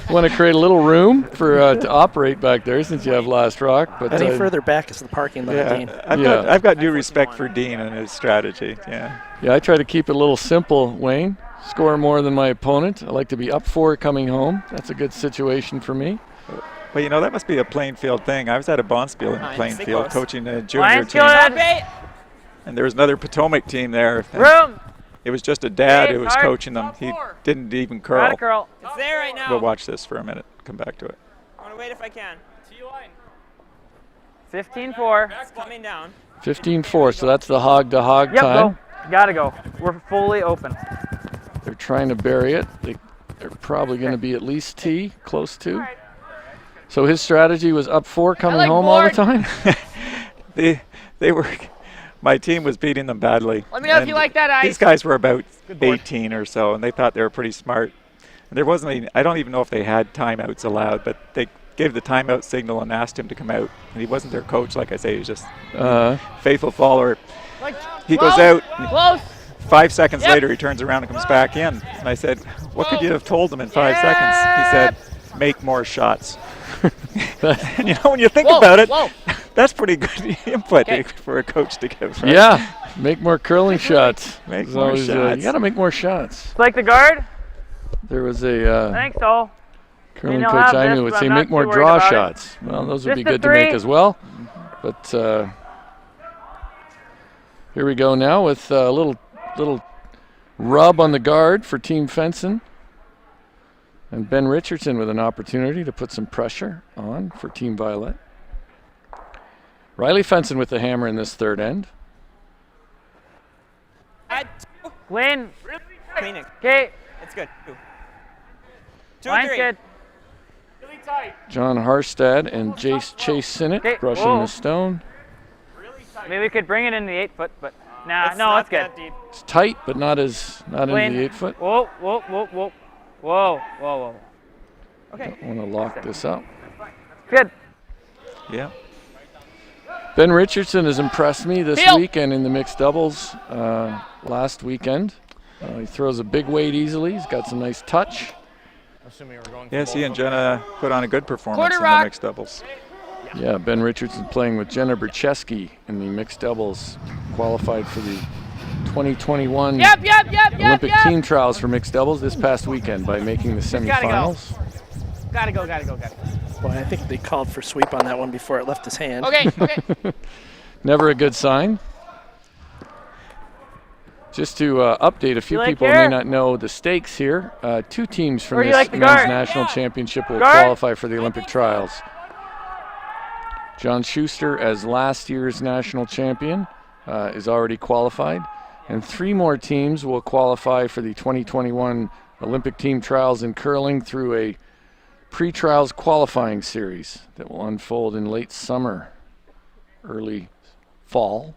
Want to create a little room for to operate back there since you have last rock. But any further back is the parking lot, Dean. I've got due respect for Dean and his strategy. Yeah, I try to keep it a little simple, Wayne. Score more than my opponent. I like to be up 4 coming home. That's a good situation for me. Well, you know, that must be a Plainfield thing. I was at a Bonspiel in Plainfield coaching a junior Lions team. good. And there was another Potomac team there. Room. It was just a dad who was coaching them. He didn't even curl. Gotta curl. It's there right now. We'll watch this for a minute. Come back to it. I'm going to wait if I can. Tee line. 15-4. It's coming down. 15-4, so that's the hog-to-hog time. Go. Gotta go. We're fully open. They're trying to bury it. They're probably going to be at least tee, close to. So his strategy was up 4 coming home all the time? They were. My team was beating them badly. Let me know if you like that ice. These guys were about 18 or so, and they thought they were pretty smart. And there wasn't. I don't even know if they had timeouts allowed, but they gave the timeout signal and asked him to come out. And he wasn't their coach, like I say. He was just faithful follower. He goes out. Close. 5 seconds later, he turns around and comes back in. And I said, "What could you have told them in 5 seconds?" He said, "Make more shots." And you know, when you think about it, that's pretty good input for a coach to give. Right? Yeah, make more curling shots. Make more shots. You got to make more shots. Like the guard? There was a thanks, all. curling coach I knew would say make more draw shots. Well, those would be good to make as well. But here we go now with a little rub on the guard for Team Fenson. And Ben Richardson with an opportunity to put some pressure on for Team Violette. Riley Fenson with the hammer in this third end. Lynn. Cleaning. Okay. It's good. 2. 2 Line's 3. good. Really tight. John Harstad and Chase Sinnott brushing the stone. Maybe we could bring it in the 8-foot, but nah, It's no, not it's good. that deep. It's tight, but not in the 8-foot. Whoa, whoa, whoa, whoa. Whoa, whoa, whoa. Okay. I want to lock this up. Good. Yeah. Ben Richardson has impressed me this Field. weekend in the mixed doubles last weekend. He throws a big weight easily. He's got some nice touch. Assuming we're going. Yes, he and Jenna put on a good performance Quarter in rock. the mixed doubles. Yeah, Ben Richardson playing with Jenna Bercheski in the mixed doubles, qualified for the 2021 Yep. Olympic team trials for mixed doubles this past weekend by making the gotta go. semifinals. Gotta go. Boy, I think they called for sweep on that one before it left his hand. Okay. Never a good sign. Just to update, a few You like people here? may not know the stakes here. 2 teams from Or do you this like the men's guard? national championship will Guard? qualify for the Olympic trials. John Schuster, as last year's national champion, is already qualified. And 3 more teams will qualify for the 2021 Olympic team trials in curling through a pre-trials qualifying series that will unfold in late summer, early fall.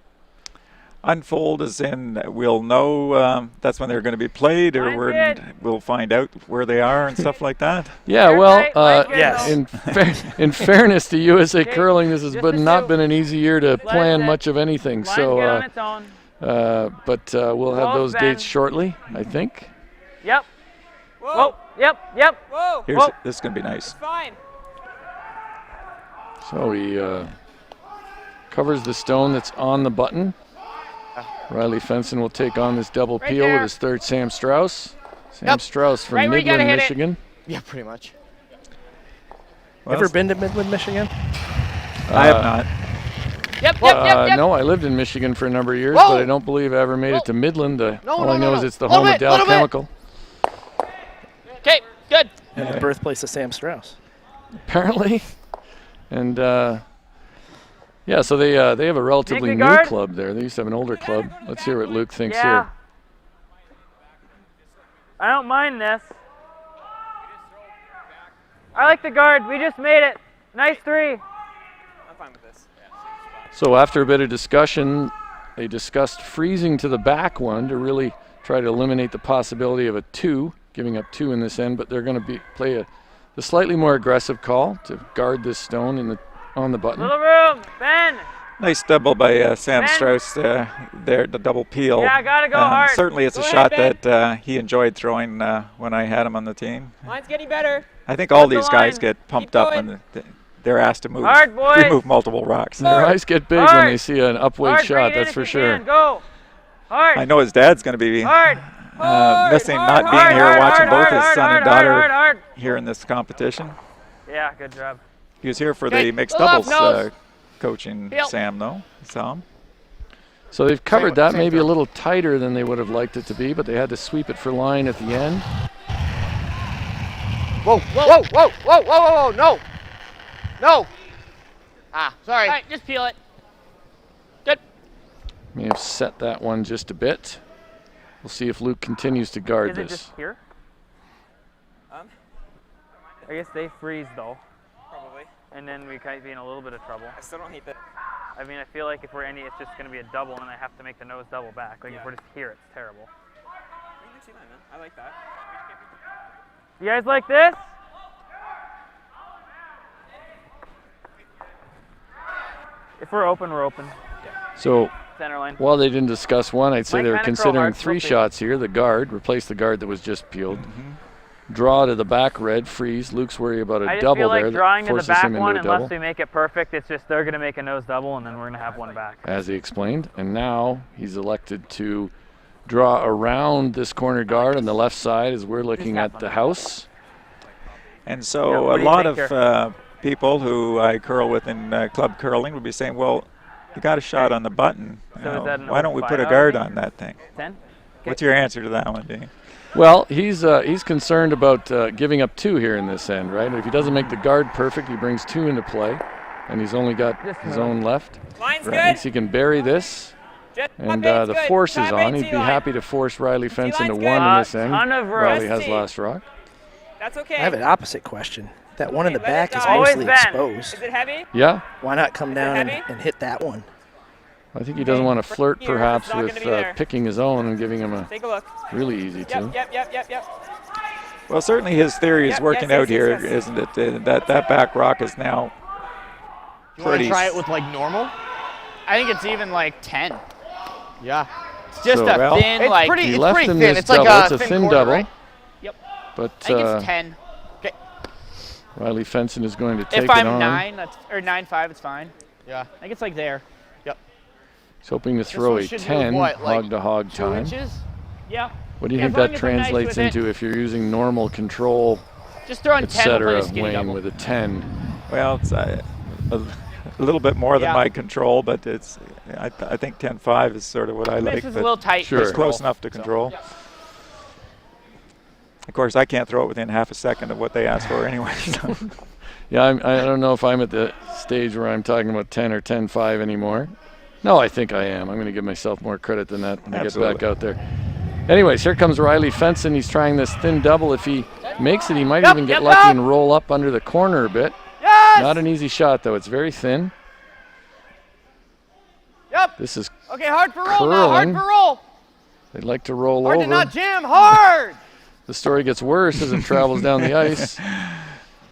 Unfold as in we'll know that's when they're going to be played, or we'll find out where they are and stuff like that. Yeah, well, Yes. in fairness to USA Curling, this has Just not been an easy year to plan much of anything. Line's So, good on its own. but we'll have Whoa, those Ben. dates shortly, I think. Yep. Whoa. Whoa. Yep. Whoa. This is going to be nice. It's fine. So he covers the stone that's on the button. Riley Fenson will take on this double Right peel there. with his third Sam Strauss. Sam Yep. Strauss from Right where you gotta Midland, hit it. Michigan. Yeah, pretty much. Well, Ever been to Midland, Michigan? I have not. Yep. No, I lived in Michigan for a number of years, Whoa. but I don't believe I ever made it to Midland. All I know is it's the Little home of bit, Dow little bit. Chemical. Okay, good. And the birthplace of Sam Strauss. Apparently. And yeah, so they have a relatively Big new guard? club there. They used to have an older club. Let's hear what Luke thinks Yeah. here. I don't mind this. I like the guard. We just made it. Nice 3. I'm fine with this. So after a bit of discussion, they discussed freezing to the back one to really try to eliminate the possibility of a 2, giving up 2 in this end, but they're going to play the slightly more aggressive call to guard this stone on the button. Little room. Ben. Nice double by Sam Ben. Strauss there, the double peel. Yeah, gotta go hard. Certainly it's Go a ahead, shot Ben. that he enjoyed throwing when I had him on the team. Mine's getting better. I think all the these guys line. get pumped Keep up going. when they're asked to move, Hard, boys. remove multiple rocks. Their eyes get big when Hard. they see an upweight Hard, bring shot, it in that's if for you sure. can. Go. Hard. I know his dad's going to be Hard. missing hard, not being hard, here hard, watching both his hard, son hard, and daughter hard, hard. here in this competition. Yeah, good job. He was here for Okay, the mixed little off doubles nose. coaching Field. Sam, though. I saw him. So they've covered that maybe a little tighter than they would have liked it to be, but they had to sweep it for line at the end. Whoa. No. No. Ah, sorry. All right, just peel it. Good. May have set that one just a bit. We'll see if Luke continues to guard Is it this. just here? I guess they freeze though, Probably. and then we might be in a little bit of trouble. I still don't hate that. I mean, I feel like if we're any, it's just going to be a double, and I have to make the nose double back. Like if we're just here, it's terrible. I like that. You guys like this? If we're open, we're open. So Center line. while they didn't discuss one, I'd say Might they were kinda curl considering hard, 3 we'll see. shots here. The guard, replace the guard that was just peeled. Draw to the back red, freeze. Luke's worried about a I just double feel like there that drawing to the forces back him into one, a unless double, we make it perfect, it's just they're going to make a nose double, and then we're going to have one back. as he explained. And now he's elected to draw around this corner guard on the left side as we're looking have at the fun. house. And Yeah, so what a do you lot think of here? people who I curl with in club curling would be saying, well, you got a shot on the button. So is that an why don't we put a 0.5 guard out? on that thing? 10? What's your answer to that one, Dean? Well, he's concerned about giving up 2 here in this end, right? If he doesn't make the guard perfect, he brings 2 into play, and he's only got his own left. Line's good. Thinks he can bury this, and the force is on. He'd be happy to force Riley Fenson to 1 in this end. Ton of room. Riley has last rock. That's okay. I have an opposite question. That one in the Okay, let back it is die. mostly Always bend. exposed. Is it heavy? Yeah, Why not come down and, heavy? and hit that one? I think he doesn't want to flirt Here, perhaps it's not with gonna be there. picking his own and giving him a Take a look. really easy 2. Yep. Well, certainly his theory is Yep, working yes, out here, yes. isn't it? That back rock is now You want to pretty. try it with like normal? I think it's even like 10. Yeah. It's just So, a well- thin, It's like. pretty. He It's left pretty him thin. this It's like double. a It's a thin quarter, double. right? Yep. But I think it's 10. Riley Fenson is going to take If it I'm on. 9, or 9.5, it's fine. Yeah. I think it's like there. He's hoping to throw one a should move 10 what, like hog to hog 2 time. inches? Yeah. What do you Yeah, think as long that as I'm nice translates with it. into if you're using normal control, Just throwing 10 will play etc. a skinny Wayne double. with a 10? Well, it's a little bit more than Yeah. my control, but it's. I think 10-5 is sort of what I like. This is a but little tight. Sure. it's close enough to control. Of course, I can't throw it within half a second of what they asked for anyway. So. Yeah, I don't know if I'm at the stage where I'm talking about 10 or 10-5 anymore. No, I think I am. I'm going to give myself more credit than that when I get back out there. Anyways, here comes Riley Fenson. He's trying this thin double. If he makes it, he might even get lucky and roll up under the corner a bit. Yes! Not an easy shot, though. It's very thin. Yep. This is Okay, hard for roll now. Hard curling. for roll. They'd like to roll Hard over. to not jam. Hard. The story gets worse as it travels down the ice.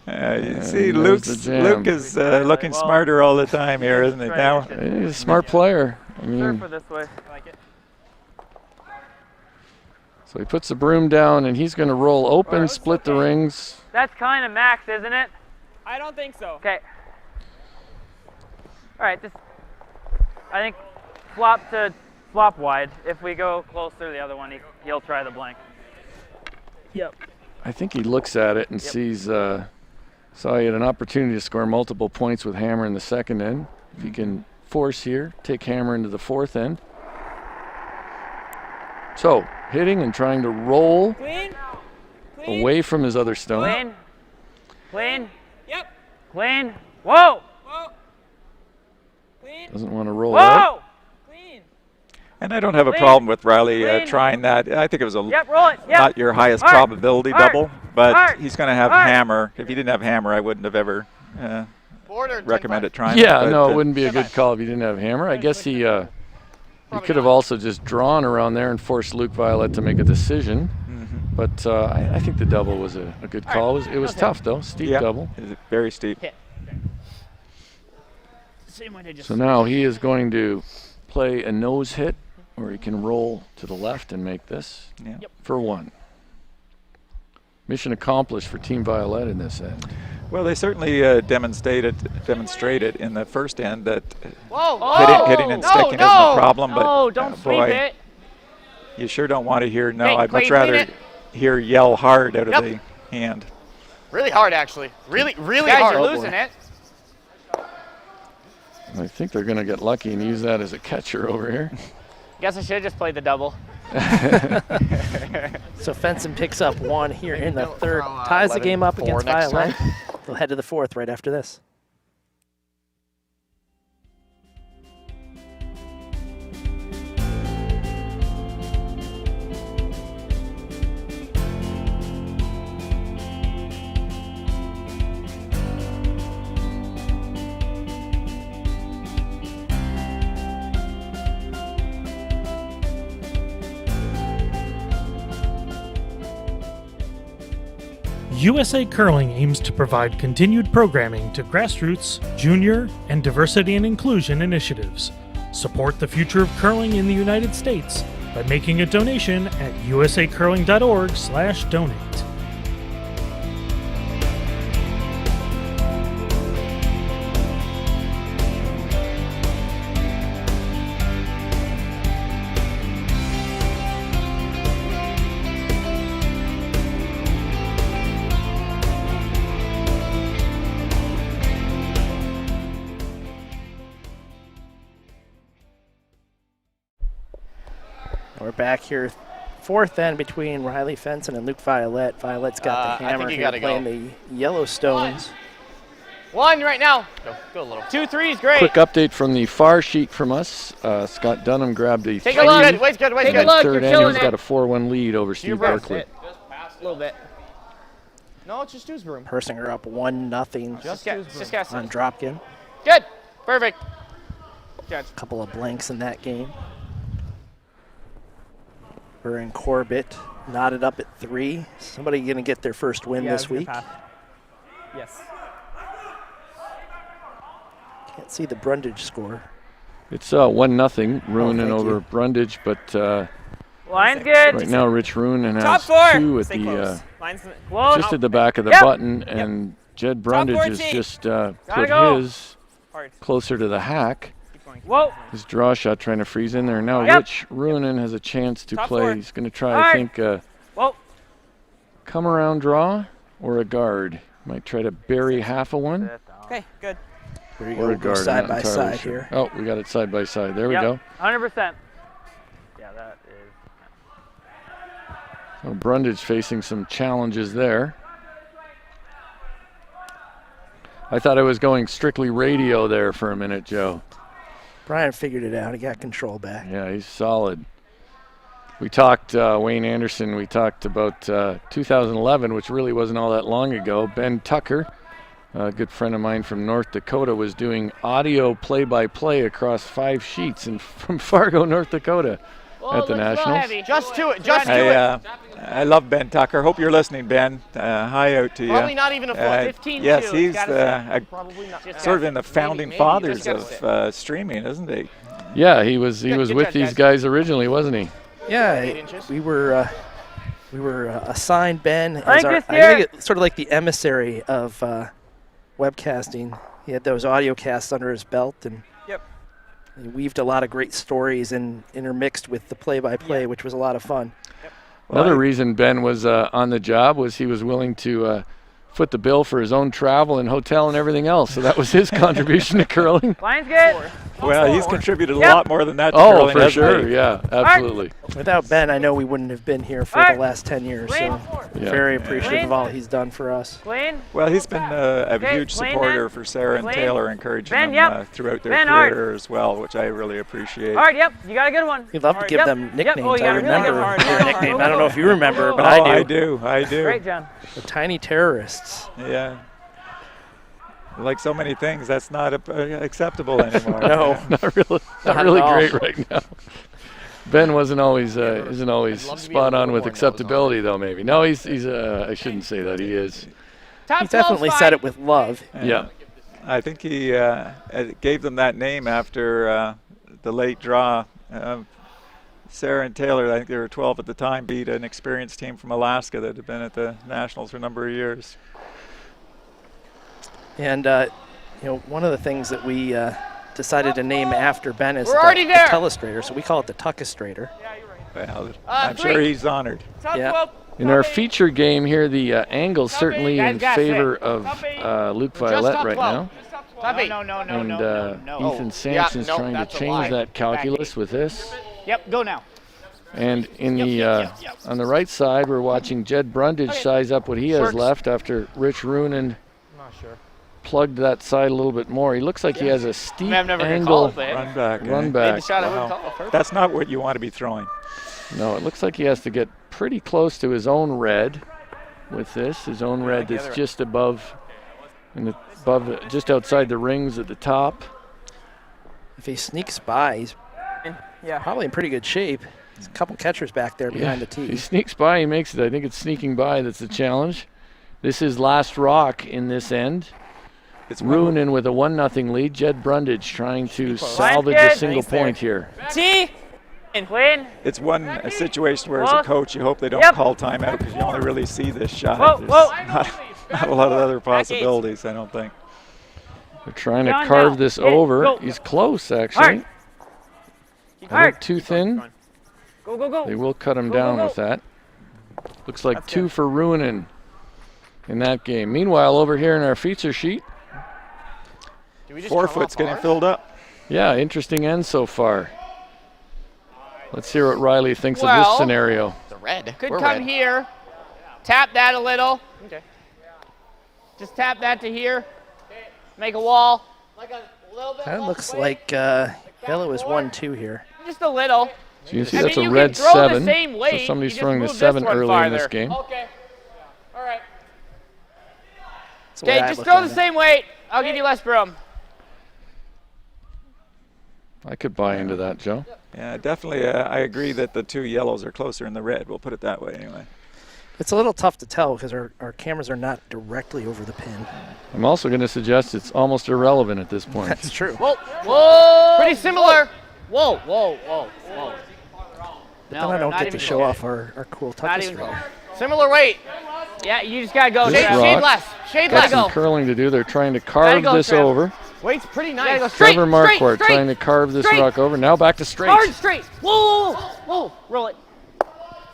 You see, there's the jam. Luke is looking smarter all the time here, isn't he? Now, He's a smart player. I mean, For this way. I like it. so he puts the broom down and he's going to roll open, split the rings. That's kind of max, isn't it? I don't think so. Okay. All right, just I think flop wide. If we go closer, the other one, he'll try the blank. Yep. I think he looks at it and sees, saw he had an opportunity to score multiple points with Hammer in the second end. If he can force here, take Hammer into the fourth end. So, hitting and trying to roll Clean. Clean. away from his other stone. Clean. Clean. Yep. Clean. Whoa. Whoa. Clean. Doesn't want to roll out. Whoa. Clean. and I don't have a Clean. problem with Riley Clean. trying that. I think it was a Yep, roll it. Yep. not your highest Hard. probability Hard. double, but Hard. he's going to have Hard. Hammer. If he didn't have Hammer, I wouldn't have ever Border. recommended trying Yeah, it. no, but, it wouldn't be a good call if he didn't have Hammer. I guess he could have also just drawn around there and forced Luke Violette to make a decision. Mhm. But I think the double was a good call. It was tough, though. Steep Yeah, double. it's very steep. Same way they just. So now he is going to play a nose hit, or he can roll to the left and make this Yeah. for one. Mission accomplished for Team Violette in this end. Well, they certainly demonstrated in the first end that Whoa. hitting and No, sticking isn't no. a problem. But No, don't sweep boy, it. you sure don't want to hear no. Hey, I'd much clean rather it. hear yell hard out of Yep. the hand. Really hard, actually. Really Guys, hard. you're losing it. I think they're going to get lucky and use that as a catcher over here. Guess I should have just played the double. So Fenson picks up one here in the Don't third, throw, ties the 11 game up four against next Violette. time. They'll head to the fourth right after this. USA Curling aims to provide continued programming to grassroots, junior, and diversity and inclusion initiatives. Support the future of curling in the United States by making a donation at usacurling.org/donate. We're back here, fourth end between Riley Fenson and Luke Violette. Violette's got the I hammer think you here gotta playing go. the Yellowstones. One right now. Go a little. 2 3s, great. Quick update from the far sheet from us. Scott Dunham grabbed a Take 3. a look. Wade's good. Take a And look. third You're end, killing he's got it. a 4-1 lead over Steve Barkley. A little bit. No, it's just Dewsbury. Persinger up 1-0 Just on Dropkin. Good. Perfect. Good. A couple of blanks in that game. We're in Corbett, knotted up at 3. Somebody going to get their first win this week. Yes. Can't see the Brundidge score. It's 1-0, Ruohonen thank over you. Brundidge, but Line's good. right now Rich Ruohonen Top has 4. 2 at Stay the close. Line's Close. just at the back of the Yep. button, and Jed Brundidge has 14. just put go. his hard. closer to the hack. Keep going. Whoa. His draw shot trying to freeze in there. Now Yep. Rich Ruohonen has a chance to Top play. 4. He's going to try, All I right. think, Whoa. come around draw or a guard. Might try to bury half a one Okay, good. Here we or go, a guard. I'm side not by entirely side sure. here. Oh, we got it side by side. There we Yep. go. 100%. Yeah, that is. So Brundidge facing some challenges there. I thought I was going strictly radio there for a minute, Joe. Brian figured it out. He got control back. Yeah, he's solid. We talked, Wayne Anderson, we talked about 2011, which really wasn't all that long ago. Ben Tucker, a good friend of mine from North Dakota, was doing audio play-by-play across 5 sheets from Fargo, North Dakota at the Nationals. Just to it. Just to Hey, it. I love Ben Tucker. Hope you're listening, Ben. Hi out to you. Probably not even a foot. 15 Yes, too, he's gotta Probably not. sort of in the founding maybe. fathers Just gotta of streaming, isn't he? Yeah, he was Good with job, these guys. guys originally, wasn't he? Yeah, 8 inches. we were assigned Ben as Thank our, you, I Stuart. think it's sort of like the emissary of webcasting. He had those audio casts under his belt, and Yep. he weaved a lot of great stories and intermixed with the play-by-play, which was a lot of fun. Another reason Ben was on the job was he was willing to foot the bill for his own travel and hotel and everything else. So that was his contribution to curling. Line's good. Well, he's contributed a Yep. lot more than that to Oh, curling, for hasn't sure. he? Yeah, absolutely. Without Ben, I know we wouldn't have been here for Alright. the last 10 years. Clean. So Yeah. very appreciative Clean. of all he's done for us. Clean. Well, he's been a Okay, huge clean supporter then. for Sarah and Clean. Taylor, encouraging Ben, them yep. throughout their Ben, hard. career as well, which I really appreciate. All right, yep. You got a good one. We love to give Yep. them Yep. nicknames. Oh, you I got a really good remember one. your nickname. I don't know if you remember, but Oh, I do. I do. Great, John. The Tiny Terrorists. Yeah. Like so many things, that's not acceptable anymore. No. Not really, Not not really at all. great right now. Ben wasn't always isn't always I'd love to be spot a on little with more acceptability though. Maybe no, he's I shouldn't say that he is. Top He definitely 12's said fine. it with love. Yeah. I think he gave them that name after the late draw. Sarah and Taylor, I think they were 12 at the time, beat an experienced team from Alaska that had been at the Nationals for a number of years. And, one of the things that we decided to name after Ben is We're already the there. telestrator, so we call it the Tuckastrator. Well, I'm three. sure he's honored. Top Yeah. 12. In our feature game here, the angle's certainly Guys in got favor it. of Luke Just Violette top right 12. now. Top 8. No, no, no, And no, no. Ethan yeah, Sampson's no, trying to that's a change lie. that calculus with this. Yep, go now. And in on the right side, we're watching Jed Brundidge size up what he has Works. left after Rich Ruohonen I'm not sure. plugged that side a little bit more. He looks like he has a steep I've never angle called it. Run back. run eh? Made back. the shot I Wow. would call. Perfect. That's not what you want to be throwing. No, it looks like he has to get pretty close to his own red with this. His own red the that's other- just above, just outside the rings at the top. If he sneaks by, he's Yeah. probably in pretty good shape. There's a couple catchers back there behind the If he tee. sneaks by, he makes it. I think it's sneaking by that's the challenge. This is last rock in this end. It's Ruohonen with a 1-0 lead. Jed Brundidge trying to close. salvage Line's a good. single Nice there. point here. T. And clean. It's one situation where, as a Close. coach, you hope they don't Yep. call timeout because you only really see this shot. Whoa, There's whoa. Not a lot of other possibilities, I don't think. They're trying to Down carve now. this Hit. over. Go. He's close, actually. Hard. I think too thin. Go, go, go. They will cut him Go, go, down go. with that. Looks like 2 for Ruohonen in that game. Meanwhile, over here in our feature sheet, Do we just 4 come foot's off getting hard? filled up. yeah, interesting end so far. Let's hear what Riley thinks of Well- this scenario. The red. Could We're come red. here. Tap that a little. Okay. Just tap that to here. Make a wall. Like a little bit. Kind of looks like yellow is 1-2 here. Just a little. So you can see I that's mean, a you red can throw the 7. same So weight, somebody's you just throwing the move this 7 one early in this farther. game. Okay. All right. That's the way Okay, I just look throw at the it. same weight. I'll give you less room. I could buy into that, Joe. Yeah, definitely. I agree that the 2 yellows are closer in the red. We'll put it that way anyway. It's a little tough to tell because our cameras are not directly over the pin. I'm also going to suggest it's almost irrelevant at this point. That's true. Whoa, whoa. Pretty similar. Whoa, whoa, whoa, whoa. But then I don't get to show off our cool touches. Even similar weight. Yeah, you just gotta go. This Shade rock less. Shade got less. some curling to do. They're trying to carve go, this Trev. over. Weight's pretty Gotta nice. go straight, Trevor straight, Marquardt straight, trying to carve this straight. rock over. Now back to straight. Hard straight. Whoa, whoa, whoa. Roll it.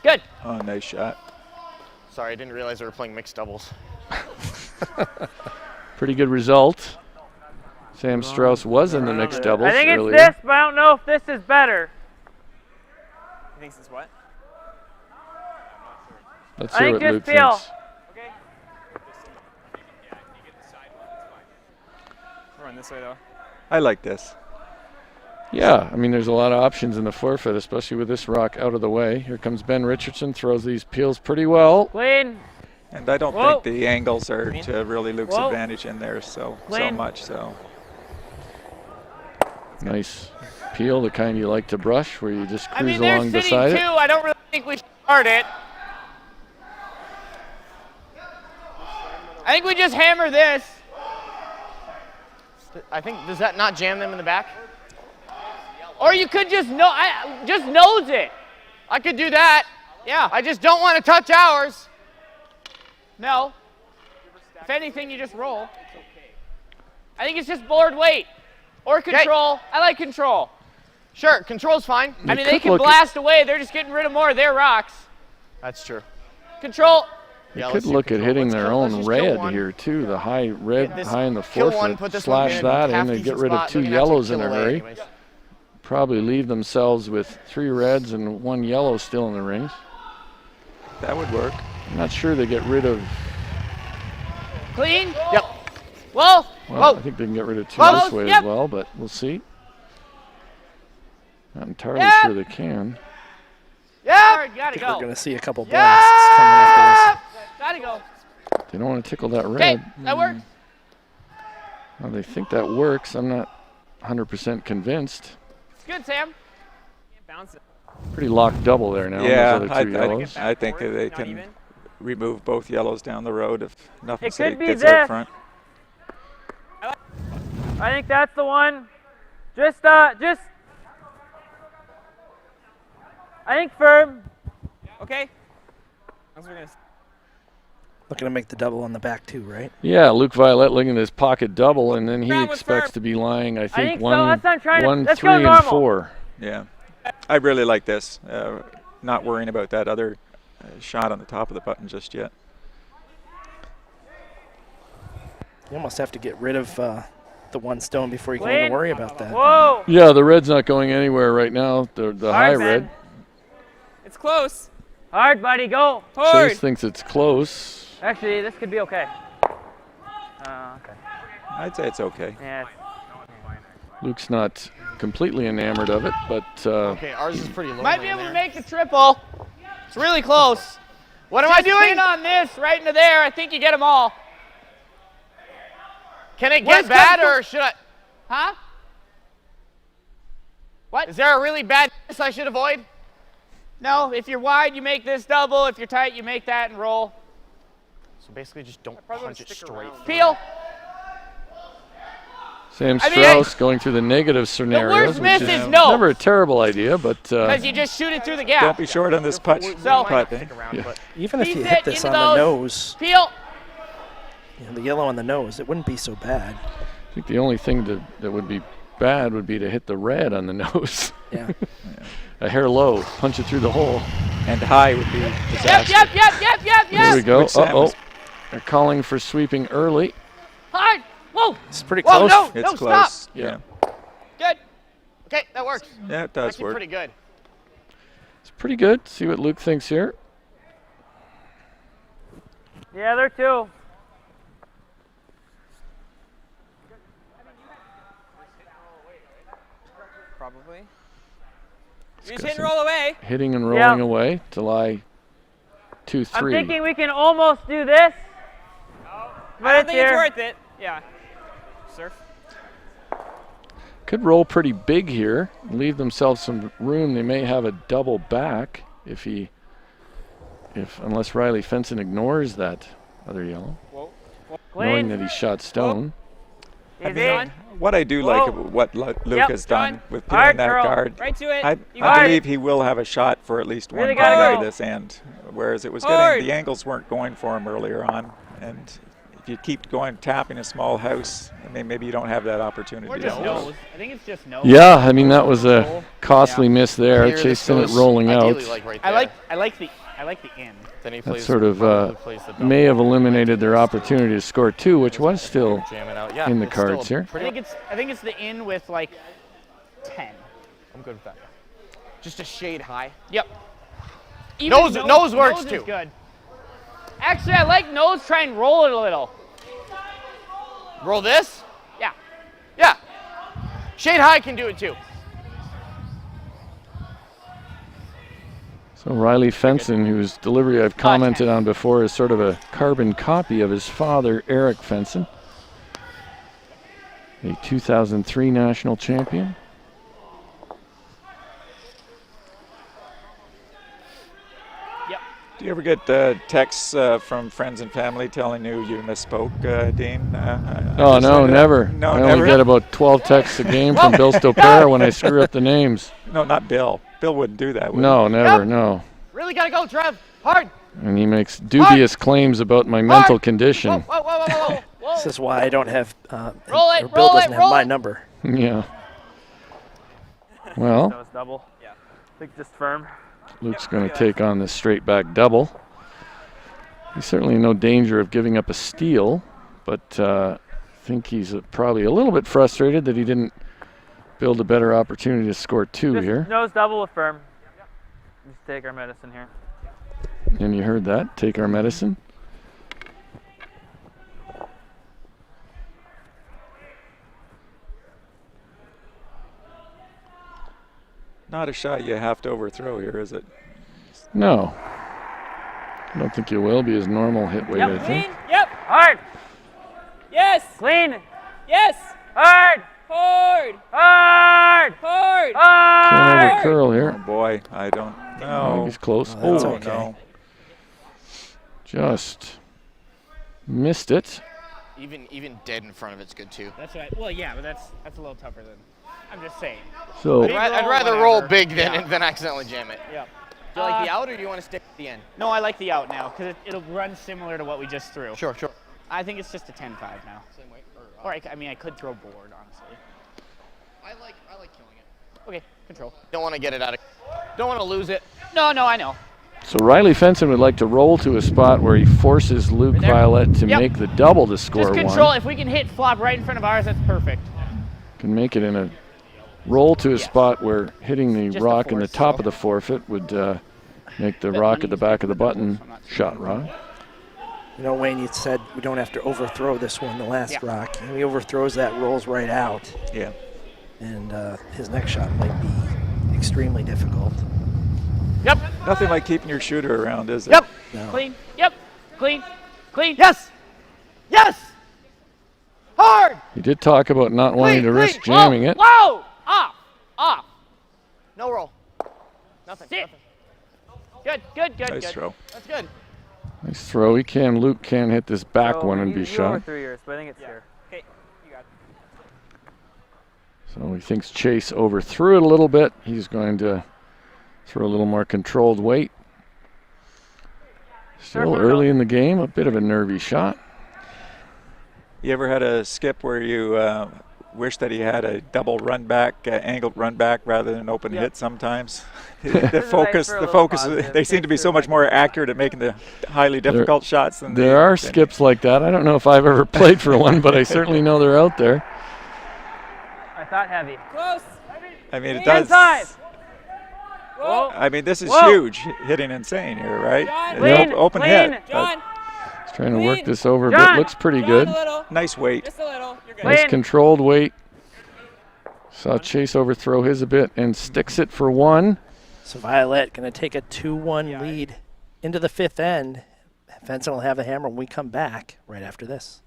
Good. Oh, nice shot. Sorry, I didn't realize we were playing mixed doubles. Pretty good result. Sam Strauss was in the mixed doubles I think it's earlier. this, but I don't know if this is better. You think it's what? Let's I hear think what Luke just feel. thinks. Okay. We're on this way though. I like this. Yeah, I mean, there's a lot of options in the forfeit, especially with this rock out of the way. Here comes Ben Richardson, throws these peels pretty well. Clean. And I don't Whoa. think the angles are to really Luke's Whoa. advantage in there so Clean. much. So Nice peel, the kind you like to brush, where you just I cruise mean, they're along sitting beside 2. it. I don't really think we should start it. I think we just hammer this. I think, does that not jam them in the back? Or you could just just nose it. I could do that. Yeah. I just don't want to touch ours. No. If anything, you just roll. I think it's just board weight. Or control. I like control. Sure, control's fine. I mean, they can blast away. They're just getting rid of more of their rocks. That's true. Control. You Yeah, could let's do look at control. hitting Let's their kill- let's own just kill red one. here too. The high red, Get this- high in the kill forfeit. one, put this one Slash in, that half in and get decent rid of spot. 2 They're gonna have to yellows in kill a away hurry. anyways. Probably leave themselves with 3 reds and 1 yellow still in the rings. that would work. I'm not sure they get rid of. Clean. Yep. Whoa. Well, I think they can get rid of 2 Whoa. this way Yep. as well, but we'll see. Not entirely Yep. sure they can. Yeah. I Gotta think we're go. going to see a couple blasts coming after Gotta go. They don't want to tickle that Okay, red. that works. Well, they think that works. I'm not 100% convinced. It's good, Sam. Bounce it. Pretty locked double there now. Yeah, those other 2 yellows. I think that they Not can even? remove both yellows down the road if nothing It could be gets this. out front. I think that's the one. Just. I think firm. Okay. That's what we're gonna. Looking to make the double on the back too, right? Yeah, Luke Violette looking at his pocket double, and then he Ground was expects firm. to be lying, I think, think so. 1, That's what I'm trying to- 1 let's 3, go and normal. 4. Yeah, I really like this. Not worrying about that other shot on the top of the button just yet. You almost have to get rid of the 1 stone before you can Clean. even worry about that. Whoa. Yeah, the red's not going anywhere right now, the high Hard, red. man. It's close. Hard, buddy. Go. Hard. Chase thinks it's close. Actually, this could be okay. Okay. I'd say it's okay. Yeah. Luke's not completely enamored of it, but Okay, ours is pretty low. Might be able to make the triple. It's really close. What am I doing? Spin on this right into there. I think you get them all. Can it Where's get bad Fenson? or should I? Huh? What? Is there a really bad miss I should avoid? No, if you're wide, you make this double. If you're tight, you make that and roll. So basically just don't probably punch it stick straight. around. Peel. Sam I mean, Strauss going through the negative scenarios, worst miss which is no. never a terrible idea, but Because you just shoot it through the gap. Don't be short on this putt. So- putt, eh? Stick around, Yeah. but Even if Piece you it hit this into on the those. nose, Peel. the yellow on the nose, it wouldn't be so bad. I think the only thing that would be bad would be to hit the red on the nose. Yeah. A hair low, punch it through the hole. And high would be Yep, disaster. yep. There we go. Which Sam Uh-oh. was- They're calling for sweeping early. Hard. Whoa. It's pretty Whoa, close. no. It's Stop. close. Yeah. Good. okay, that works. Yeah, it does Actually work. pretty good. It's pretty good. See what Luke thinks here. Yeah, there too. Probably. Let's You just go hit and some roll away. Hitting and rolling away to lie 2-3. I'm thinking we can almost do this. But I don't it's think here. it's worth it. Yeah. Surf. Could roll pretty big here, leave themselves some room. They may have a double back unless Riley Fenson ignores that other yellow, knowing that he shot stone. I mean, what I do like about what Luke has done with peeling Hard that curl. guard, Right to it. I believe he will have a shot for at least one Really coming gotta out go. of this end, whereas it was Hard. the angles weren't going for him earlier on, and if you keep going tapping a small house, I mean, maybe you don't have that opportunity. Or just down nose. low. I think it's just nose. Yeah, I mean that was a costly miss there. Here, this Chasing it goes rolling out. ideally, like, right I there. like the in. Then he That plays sort of probably plays the double. may have eliminated their opportunity to score 2, which was still Jam it out. Yeah, in the it's still cards here. I think it's the in with like 10. I'm good with that. Just a shade high. Yep. Even Nose works is too. Good. Actually, I like nose. Try and roll it a little. Roll this? Yeah. Yeah. Shade high can do it too. So Riley Fenson, whose delivery I've commented on before, is sort of a carbon copy of his father, Eric Fenson, a 2003 national champion. Do you ever get texts from friends and family telling you misspoke, Dean? Oh, no, never. No, I never. only get about 12 texts a game from Bill Stopera when I screw up the names. No, not Bill. Bill wouldn't do that, would No, he? never, no. Really gotta go, Trev. Hard. And he makes dubious claims about my mental condition. Whoa, whoa, whoa, whoa, whoa. Whoa. This is why I don't have, Roll it, or Bill roll doesn't it, have roll my it. number. Yeah. Well, Nose double. Yeah. I think just firm. Luke's going to take on this straight back double. He's certainly in no danger of giving up a steal, but I think he's probably a little bit frustrated that he didn't build a better opportunity to score 2 Just here. nose double with firm. Just take our medicine here. And you heard that. Take our medicine. Not a shot you have to overthrow here, is it? No. I don't think you will be his normal hit weight, I think. Clean. Yep. Hard. Yes. Clean. Yes. Hard. Hard. Hard. Hard. Can't Hard. overcurl Oh here. boy, I don't Oh, know. he's close. Oh, that's Oh, okay. no. just missed it. Even dead in front of it's good too. That's right. Well, yeah, but that's a little tougher than. I'm just saying. So I'd rather roll big than accidentally jam it. Yeah. Do you like the out or do you want to stick at the end? No, I like the out now because it'll run similar to what we just threw. Sure. I think it's just a 10-5 now. Same way. Or I mean, I could throw board, honestly. I like killing it. Okay, control. Don't want to get it out of. Don't want to lose it. No, I know. So Riley Fenson would like to roll to a spot where he forces Luke Right there. Violette to Yep. make the double to score Just control. one. If we can hit flop right in front of ours, that's perfect. Can make it in a roll to a spot where hitting the Just rock the in the force, top so. of the forfeit would make the Bet rock money at the is back of the good for button doubles, I'm not shot sure. rock. You know, Wayne, you said we don't have to overthrow this one, the last Yeah. rock. And he overthrows that, rolls right out. Yeah. And his next shot might be extremely difficult. Yep. Nothing like keeping your shooter around, is it? Yep. No. Clean. Yep. Clean. Yes. Yes. Hard. He did talk about not wanting to risk Whoa, jamming it. Whoa! Off. No roll. Nothing. Sit. Nothing. Good. Nice throw. That's good. Nice throw. Luke can hit this back So one and be you shot. overthrew yours, but I think it's here. Okay, you got it. So he thinks Chase overthrew it a little bit. He's going to throw a little more controlled weight. Still early in the game, a bit of a nervy shot. You ever had a skip where you wish that he had a double run back, angled run back rather than an open hit sometimes? the focus, they seem to be so much more accurate at making the highly difficult shots than There are skips like that. I don't know if I've ever played for one, but I certainly know they're out there. I thought heavy. Close. I mean, it 10-5. does. I mean, this is Whoa. huge, hitting insane here, right? John, It's open clean. hit. John. He's trying to work this over a bit. John. Looks pretty good. Nice weight. Just a little. You're good. Nice Clean. controlled weight. Saw Chase overthrow his a bit and sticks it for 1. So Violette going to take a 2-1 lead into the 5th end. Fenson will have the hammer when we come back right after this.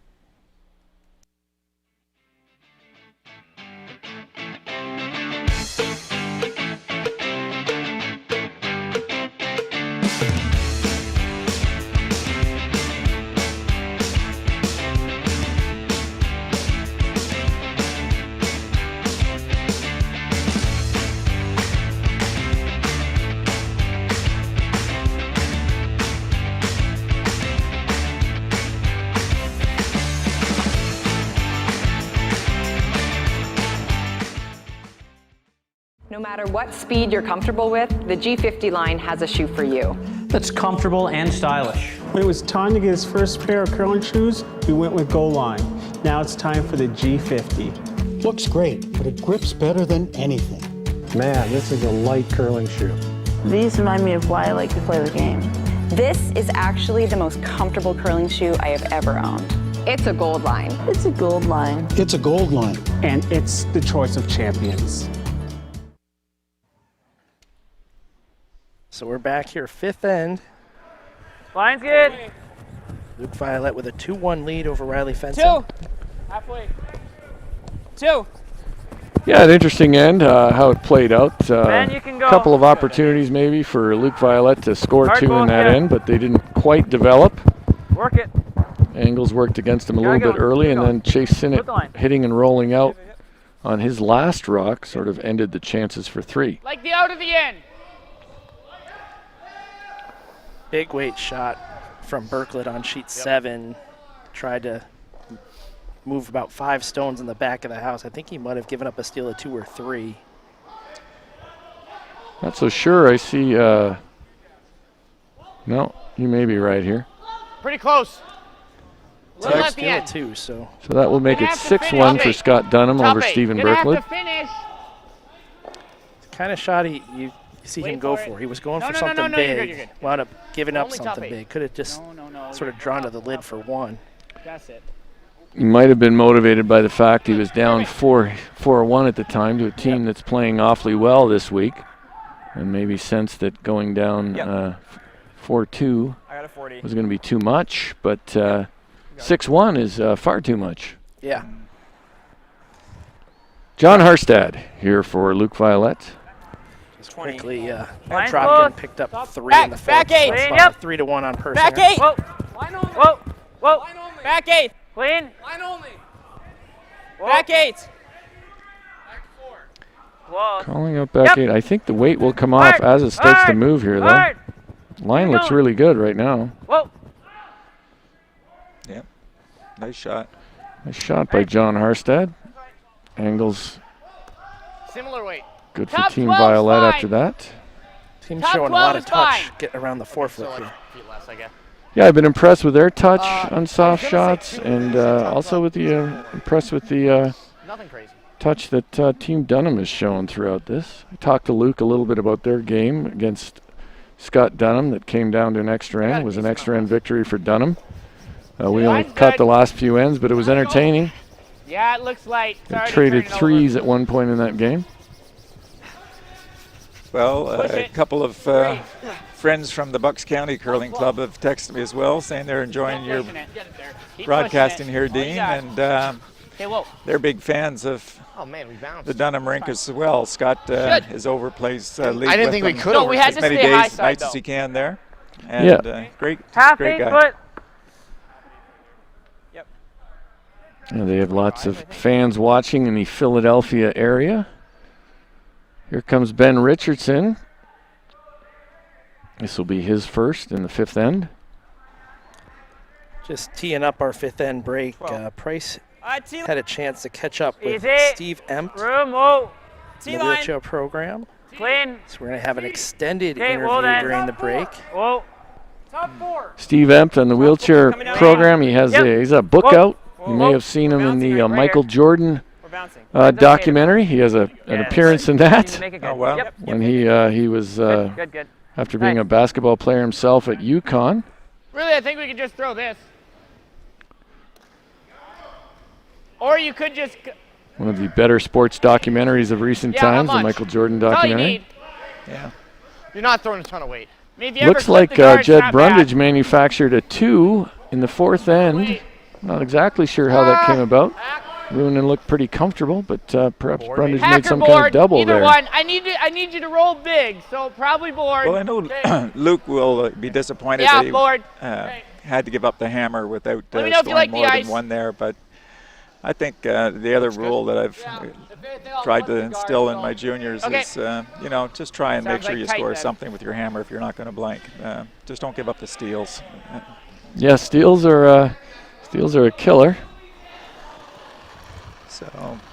No matter what speed you're comfortable with, the G50 line has a shoe for you. That's comfortable and stylish. When it was time to get his first pair of curling shoes, we went with Goal Line. Now it's time for the G50. Looks great, but it grips better than anything. Man, this is a light curling shoe. These remind me of why I like to play the game. This is actually the most comfortable curling shoe I have ever owned. It's a Gold Line. It's a Gold Line. It's a Gold Line. And it's the choice of champions. So we're back here, 5th end. Line's good. Luke Violette with a 2-1 lead over Riley Fenson. 2. Halfway. 2. Yeah, an interesting end, how it played out. Ben, you can go. A couple of opportunities maybe for Luke Violette to score Hard 2 ball, in that yeah. end, but they didn't quite develop. Work it. Angles worked against him a little Gotta bit go. early, Keep and going. then Chase Put the line. Sinnott hitting and rolling out on his last rock sort of ended the chances for 3. Like the out of the end. Big weight shot from Berklet on sheet 7. Tried to move about 5 stones in the back of the house. I think he might have given up a steal of 2 or 3. Not so sure. I see. No, you may be right here. Pretty close. Little It's at the steal end. 2, so So that will make it Gonna have to 6-1 finish. for Scott Dunham Top over 8. Stephen Gonna have Berklet. to finish. it's the kind of shot you see Wait him go for it. for. He was going No, for no, no, something no, no, you're big. good, you're good. Wound up giving up Only top something 8. big. Could have just No. sort of drawn to the lid for 1. That's it. He might have been motivated by the fact he was down 4-1 at the time to a team that's playing awfully well this week, and maybe sensed that going down 4-2 was going to be too much, but 6-1 is far too much. Yeah. John Harstad here for Luke Violette. Just quickly, Line Dropkin close. picked up 3 Back- in the 4th. back 8. Spot, Yep. 3-1 on Persinger. Back 8. Whoa. Line only. Whoa. Whoa. Line only. Back 8. Clean. Line only. Whoa. Back 8. Back 4. Whoa. Calling up back 8. I think the weight will come off Hard. as it starts to Hard. move here, though. Hard. Line Keep looks going. really good right now. Whoa. Yep. Nice shot. Nice shot by John Harstad. Angles Similar weight. good for Top Team 12's Violette fine. after that. Team's Top showing a 12 lot of is touch fine. getting around the forefoot here. Feet less, I guess. Yeah, I've been impressed with their touch on soft gonna say shots, 2 and minutes, also with the impressed with the Nothing crazy. touch that Team Dunham has shown throughout this. I talked to Luke a little bit about their game against Scott Dunham that came down to an extra end. It was an extra end victory for Dunham. We only Line's cut good. the last few ends, but it was entertaining. Yeah, it looks light. They Sorry to traded turn it threes over. at one point in that game. Well, Push a it. couple of friends from the Bucks County Curling Club have texted me as well, saying they're enjoying your Pushing it. Keep broadcasting pushing here, it. All you Dean, got. and Hey, whoa. they're big fans of Oh man, we bounced. the Dunham rink as well. Scott is overplays league I didn't with think we them could No, we had as to many stay high days, side, nights though. as he can there. And Yeah. great Half guy. 8 foot. Yeah, they have lots of fans watching in the Philadelphia area. Here comes Ben Richardson. This will be his first in the 5th end. Just teeing up our 5th end break. Price had a chance to catch up with Easy. Steve Empt Room. Whoa. in the wheelchair program. Clean. So we're going to have an extended Okay, interview well then. during the break. Whoa. Top 4. Steve Empt on the wheelchair program. He has Yep. he's a book Whoa. out. You may have seen him in the Right Michael here. Jordan We're bouncing. documentary. He has an appearance in that. Oh, wow. Yep. When he was Good. after being Nice. a basketball player himself at UConn. Really, I think we could just throw this. Or you could just. One of the better sports documentaries of recent Yeah, how times, the much? Michael Jordan That's all you documentary. need. Yeah. You're not throwing a ton of weight. I mean, if you ever Looks flip like the guard, it's Jed not bad. Brundidge manufactured a 2 in the 4th end. Not exactly sure how that came about. Ruohonen looked pretty comfortable, but perhaps Brundidge made some kind of double either there. one. I need you to roll big, so probably board. Well, I know Luke will be disappointed Yeah, that he board. had to give up the hammer without Let me know if you scoring like the more than ice. one there. But I think the other rule that I've tried to instill in my juniors is, just try and make Sounds sure like you tight score then. something with your hammer if you're not going to blank. Just don't give up the steals. Yeah, steals are a killer.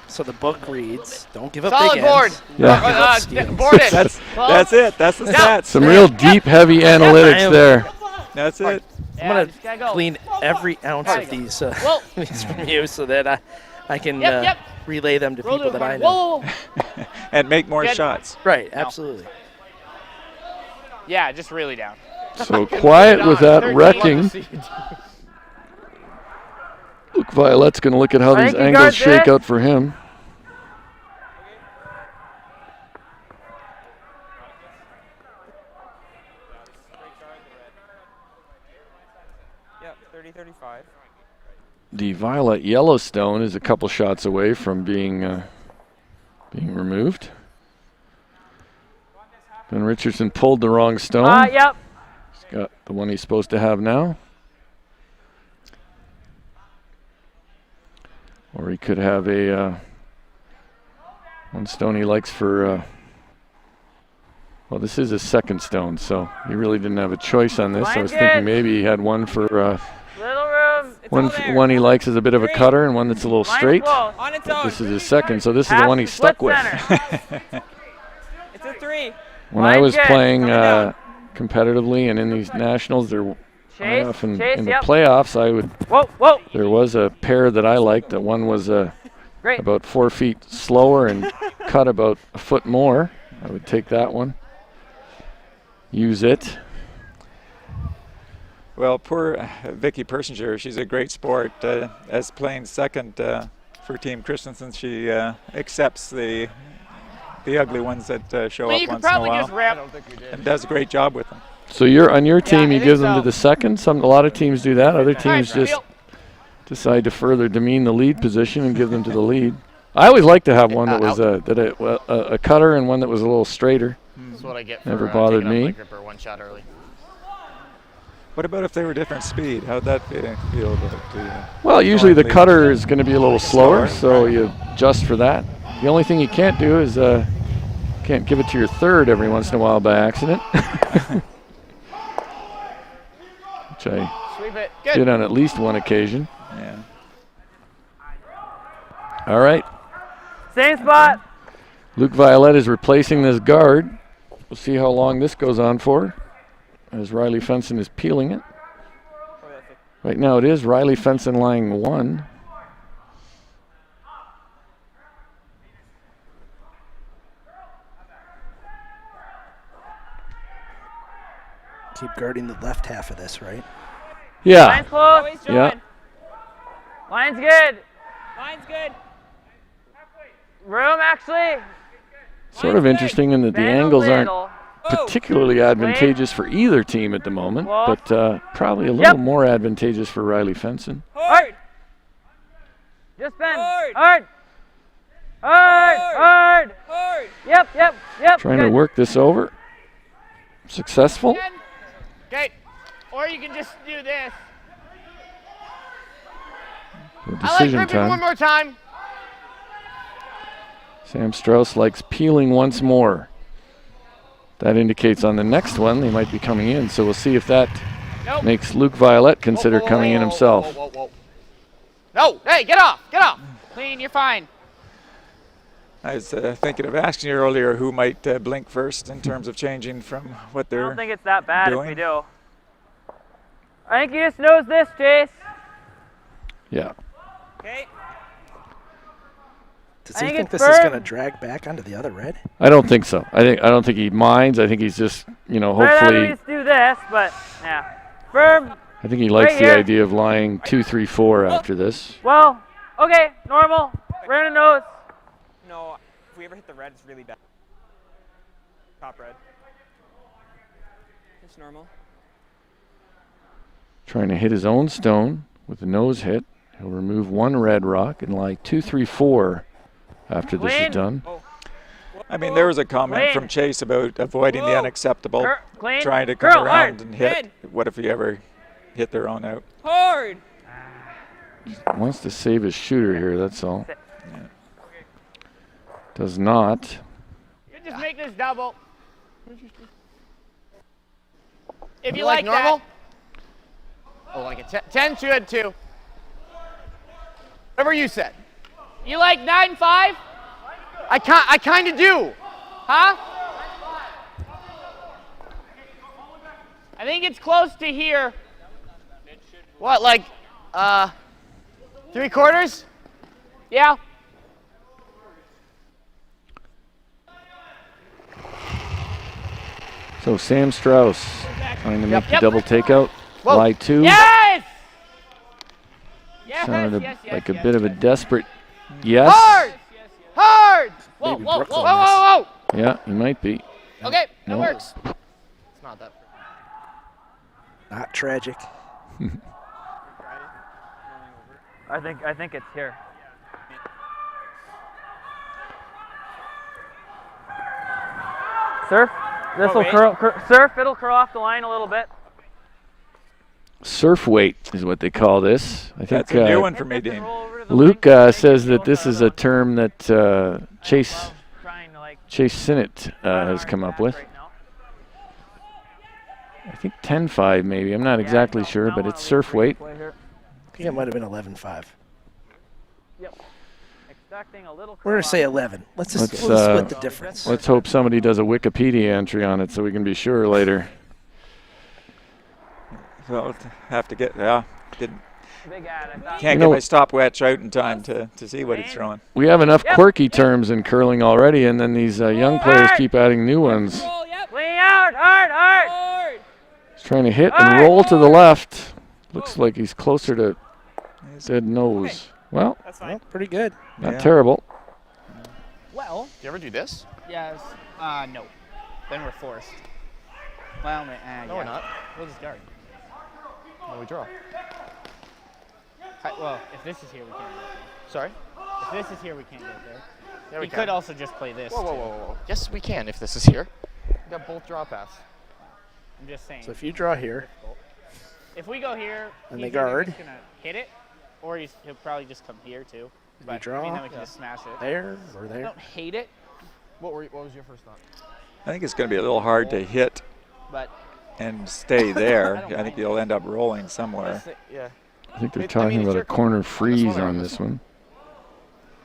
So the book reads, don't give up Solid big board. ends. Yeah. Don't give up steals. Board it. That's it. That's the stats. Some real deep, heavy analytics there. That's it. I'm going just gotta to go. clean every ounce of these these from you so that I can relay them to Roll people to that I it, know. whoa. And make more Good. shots. Right, absolutely. Yeah, just really down. So quiet with that wrecking. Luke Violette's going to look at how these angles shake out for him. Yeah, 30-35. The Violet Yellowstone is a couple shots away from being removed. Ben Richardson pulled the wrong stone. Yep. He's got the one he's supposed to have now. Or he could have a one stone he likes for. Well, this is his second stone, so he really didn't have a choice on this. I was thinking maybe he had one for Little room. one he likes as a bit of a cutter and one that's a little straight. On its But own. this is his second, so this is the Pass one to he's stuck split with. center. It's a 3. When I was Line good, playing coming down. competitively and in these nationals, Chase, often chase, in the yep. playoffs, I would. Whoa. There was a pair that I liked. That one was Great. about 4 feet slower and cut about a foot more. I would take that one. Use it. Well, poor Vicky Persinger, she's a great sport. As playing second for Team Christensen, she accepts the ugly ones that show up You could once in a probably while just wrap. and does a great job with them. So you're on your team. I You think give them so. to the second. A lot of teams do that. Other teams just Feel. decide to further demean the lead position and give them to the lead. I always like to have one that was a cutter and one that was a little straighter. That's what I get for Never bothered taking me. up my gripper one shot early. What about if they were different speed? How'd that feel? Well, usually the lead? cutter is going to be a little slower, so right. you adjust for that. The only thing you can't do is can't give it to your third every once in a while by accident. Which I Sweep it. Good. did on at least one occasion. Yeah. All right. Same spot. Luke Violette is replacing this guard. We'll see how long this goes on for as Riley Fenson is peeling it. Right now it is Riley Fenson lying 1. Keep guarding the left half of this, right? Yeah. Line's close. Yeah. Line's good. Line's good. Room actually. Sort of interesting in that the Bend a angles aren't little. particularly advantageous for either team at the moment, but probably a little more advantageous for Riley Fenson. Hard. Just bend. Hard. Hard. Yep. Trying to good. work this over. Successful. Okay. Or you can just do this. For I like decision gripping one time. more time. Sam Strauss likes peeling once more. That indicates on the next one they might be coming in, so we'll see if that makes Luke Violette consider coming in himself. No, hey, get off. Clean, you're fine. I was thinking of asking you earlier who might blink first in terms of changing from what I they're don't think it's that bad doing. if we do. I think he just knows this, Chase. Yeah. Okay. Does he think this is going to drag back onto the other red? I don't think so. I don't think he minds. I think he's just, hopefully. Let's do this, but yeah, firm. I think he likes right the here. idea of lying 2, 3, 4 after this. Well, okay, normal. Random notes. No, if we ever hit the red, it's really bad. Top red. It's normal. Trying to hit his own stone with the nose hit. He'll remove 1 red rock and lie 2, 3, 4 after this is done. I mean, there was a comment from Chase about avoiding the unacceptable, trying to come around and hit. What if he ever hit their own out? Hard. Wants to save his shooter here, that's all. Does not. You just make this double. If you like like normal? that. Oh, like a 10 should 2. Whatever you said. You like 9-5? I kind of do. Huh? I think it's close to here. What, like 3/4? Yeah. So Sam Strauss trying to make the double takeout. Lie 2. Yes! Yes, Sounded yes, like yes, a bit of a desperate yes. Hard! Hard! Whoa, Maybe whoa, Brooklyn whoa, whoa, whoa, whoa! Yeah, he might be. Okay, that No. works. It's not that. Not tragic. I think it's here. Surf. This will surf. It'll curl off the line a little bit. Surf weight is what they call this. I think That's a new one for me, Dean. Luke says that this is a term that Chase Sinnott has come up with. I think 10-5 maybe. I'm not exactly sure, but it's surf weight. I think it might have been 11-5. Yep. Expecting a little. We're going to say 11. Let's just Let's, split the difference. Let's hope somebody does a Wikipedia entry on it so we can be sure later. Well, have to get, didn't. Big ad, I thought. Can't get my stopwatch out in time to see what he's throwing. We have enough quirky terms in curling already, and then these young players keep adding new ones. Clean out, hard. He's trying to hit and roll to the left. Looks like he's closer to dead nose. Well, pretty good. Not terrible. Well. Do you ever do this? Yes. No. Then we're forced. Well, No, yeah. we're not. We'll just guard. No, we draw. Well, if this is here, we can't go there. Sorry? If this is here, we can't go there. Yeah, we He can. could also just play this. Whoa, whoa, too. whoa, whoa. Yes, we can if this is here. We got both draw paths. I'm just saying. So if you draw here, If we go here, And he's they guard. either just gonna hit it, or he'll probably just come here too. and But you draw I mean, then we can just smash it. there or I there. don't hate it, What was your first thought? I think it's going to be a little hard to hit but and stay there. I think you'll end up rolling somewhere. Yeah. I think they're talking about a corner freeze on this one.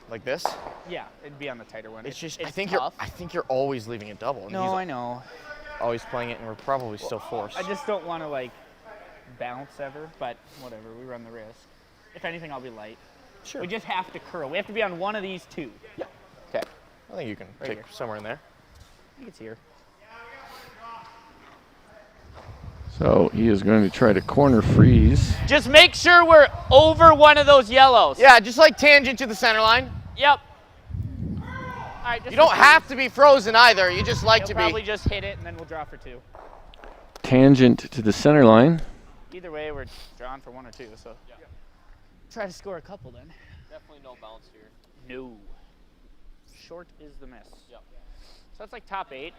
Like this? yeah, it'd be on the tighter one. It's just it's I think tough. you're always leaving it double. And No, he's I know. always playing it, and we're probably still forced. I just don't want to like bounce ever, but whatever. We run the risk. If anything, I'll be light. Sure. We just have to curl. We have to be on one of these two. Yeah. Okay. I think you can Right pick here. somewhere in there. I think it's here. So he is going to try to corner freeze. Just make sure we're over one of those yellows. Yeah, just like tangent to the center line. Yep. All right. Just You don't have to be frozen either. You just like He'll to probably be. just hit it, and then we'll draw for two. Tangent to the center line. Either way, we're drawing for one or two. So try to score a couple then. Definitely no bounce here. No. Short is the miss. Yep. So that's like top 8,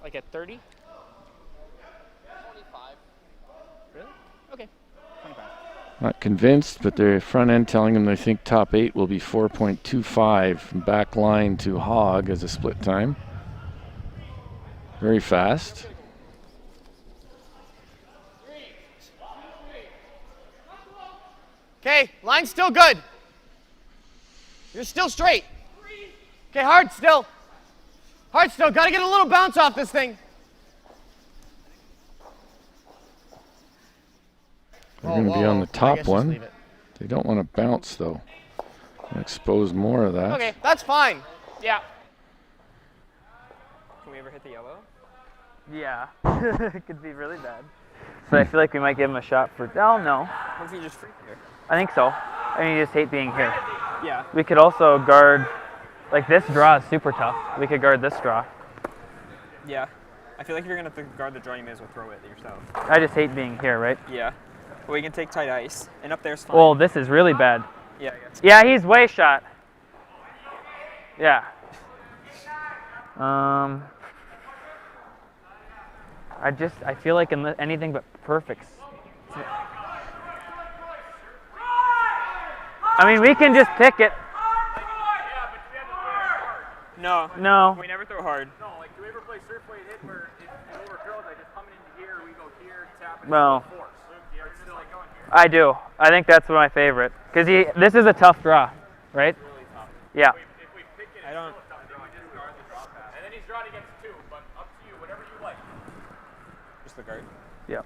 like at 30. 25. Really? Okay. 25. Not convinced, but their front end telling them they think top 8 will be 4.25 from back line to hog as a split time. Very fast. Okay, line's still good. You're still straight. Okay, hard still. Hard still. Got to get a little bounce off this thing. They're going to be on the I top guess just one. leave it. They don't want to bounce though. Expose more of that. Okay, that's fine. Yeah. Can we ever hit the yellow? Yeah. It could be really bad. So I feel like we might give him a shot for. Oh no. What if you just free here? I think so. I mean, you just hate being here. Yeah. We could also guard. Like this draw is super tough. We could guard this draw. Yeah. I feel like if you're gonna guard the draw, you may as well throw it yourself. I just hate being here, right? Yeah. Well, you can take tight ice, and up there's fine. Oh, this is really bad. Yeah, I guess. Yeah, he's way shot. Yeah. I feel like in anything but perfects. I mean, we can just pick it. No. No. We never throw hard. No, like, do we ever play surf weight hit where it overcurls, like just coming into here, we go here, tap, and No. force? I do. I think that's my favorite. Because this is a tough draw, right? Really tough. Yeah. If we pick it, I don't. Just guard the draw pass. And then he's drawing against 2, but up to you, whatever you like. Just the guard? Yeah.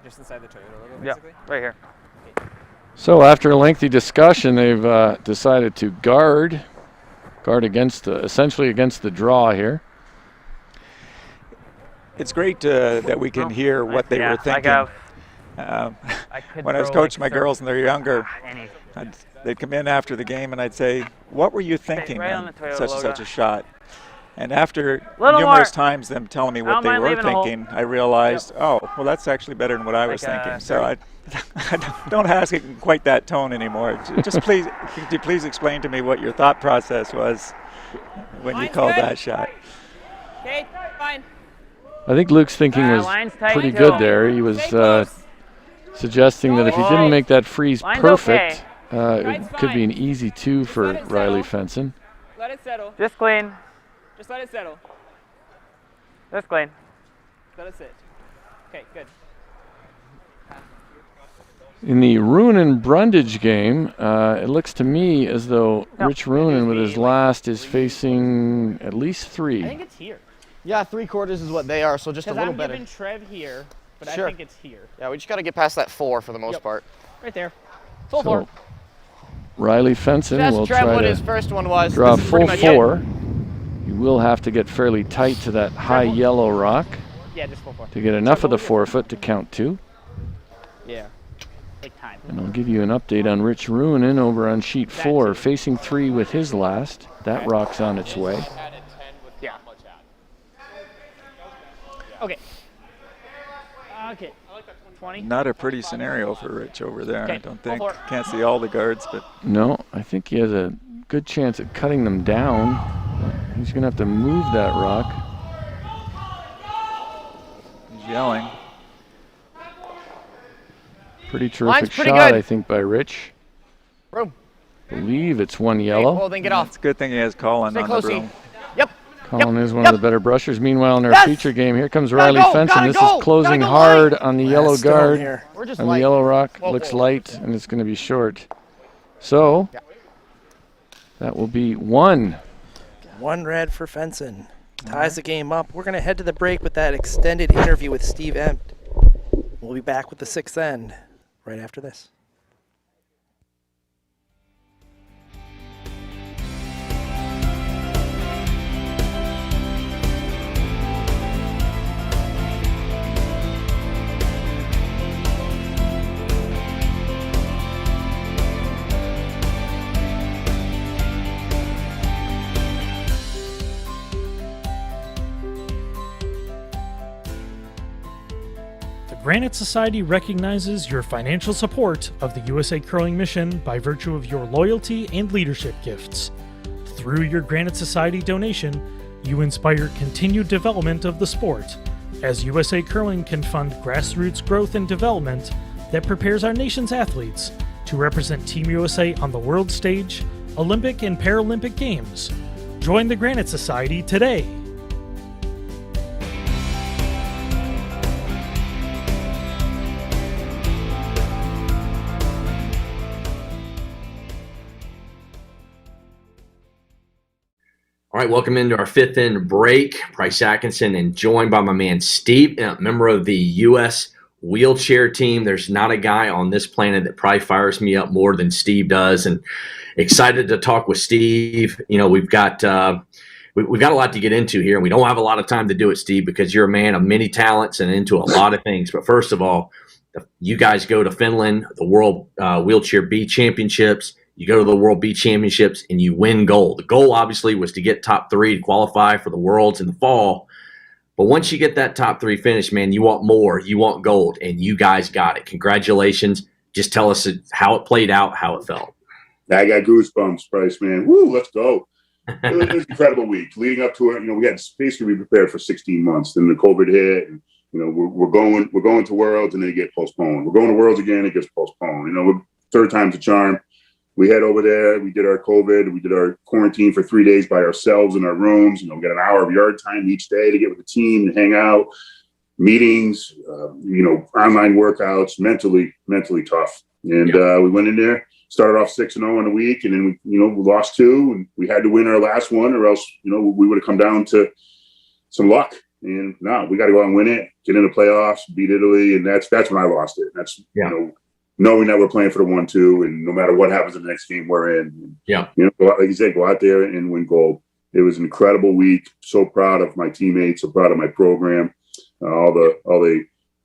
Just inside the Toyota logo, Yeah, basically? right here. So after a lengthy discussion, they've decided to guard against essentially against the draw here. It's great that we can hear what they were thinking. When I was coaching my girls and they're younger, they'd come in after the game and I'd say, "What were you thinking on such and such a shot?" And after numerous times them telling me what they were thinking, I realized, oh, well, that's actually better than what I was thinking. So I don't ask it in quite that tone anymore. Just please, could you please explain to me what your thought process was when you called that shot? Okay, fine. I think Luke's thinking was pretty good there. He was suggesting that if he didn't make that freeze perfect, it could be an easy 2 for Riley Fenson. Let it settle. Just clean. Just let it settle. Just clean. Let it sit. Okay, good. In the Ruohonen Brundidge game, it looks to me as though Rich Ruohonen with his last is facing at least 3. I think it's here. Yeah, 3/4 is what they are, so just a little better. I'm giving Trev here, but Sure. I think it's here. Yeah, we just got to get past that 4 for the most part. Right there. Full 4. Riley Fenson That's will Trev try what to his first one was. draw This is pretty full much 4. You will have to get fairly tight to that high yellow rock Yeah, just full 4. to get enough of the forefoot to count 2. Yeah. Take time. And I'll give you an update on Rich Ruohonen over on sheet 4, facing 3 with his last. That rock's on its way. Yeah. Okay. Okay. 20. Not a pretty scenario for Rich over there, Okay, I don't think. go for it. Can't see all the guards, but No, I think he has a good chance at cutting them down. He's going to have to move that rock. he's yelling. Pretty Line's terrific pretty shot, good. I think, by Rich. Room. Believe it's 1 yellow. Well, then get off. It's a good thing he has Colin Stay on close, the broom. Yep. Colin is one of the better brushers. Meanwhile, in our Yes! feature game, here comes Gotta Riley go, Fenson. gotta This go, is closing gotta go hard light. on the yellow Still guard. here. We're just On the light. yellow rock, Whoa, looks whoa. light, and it's going to be short. So, that will be 1. 1 red for Fenson. Ties the game up. We're going to head to the break with that extended interview with Steve Empt. We'll be back with the 6th end right after this. Granite Society recognizes your financial support of the USA Curling Mission by virtue of your loyalty and leadership gifts. Through your Granite Society donation, you inspire continued development of the sport, as USA Curling can fund grassroots growth and development that prepares our nation's athletes to represent Team USA on the world stage, Olympic and Paralympic Games. Join the Granite Society today. All right, welcome into our 5th end break. Bryce Atkinson and joined by my man Steve, member of the U.S. wheelchair team. There's not a guy on this planet that probably fires me up more than Steve does. And excited to talk with Steve. You know, we've got a lot to get into here, and we don't have a lot of time to do it, Steve, because you're a man of many talents and into a lot of things. But first of all, you guys go to Finland, the World Wheelchair B Championships. You go to the World B Championships and you win gold. The goal obviously was to get top 3 to qualify for the Worlds in the fall. But once you get that top 3 finish, man, you want more. You want gold, and you guys got it. Congratulations. Just tell us how it played out, how it felt. I got goosebumps, Bryce, man. Woo, let's go. It was an incredible week. Leading up to it, you know, we had basically be prepared for 16 months. Then the COVID hit, and you know, we're going to Worlds, and they get postponed. We're going to Worlds again, it gets postponed. You know, third time's a charm. We head over there. We did our COVID. We did our quarantine for 3 days by ourselves in our rooms. You know, we got an hour of yard time each day to get with the team, to hang out, meetings, you know, online workouts, mentally tough. And we went in there, started off 6-0 in a week, and then we lost 2, and we had to win our last one, or else, you know, we would have come down to some luck. And no, we got to go out and win it, get into the playoffs, beat Italy, and that's when I lost it. That's you know, knowing that we're playing for the 1-2, and no matter what happens in the next game we're in. Yeah. You know, like you said, go out there and win gold. It was an incredible week. So proud of my teammates, so proud of my program, all the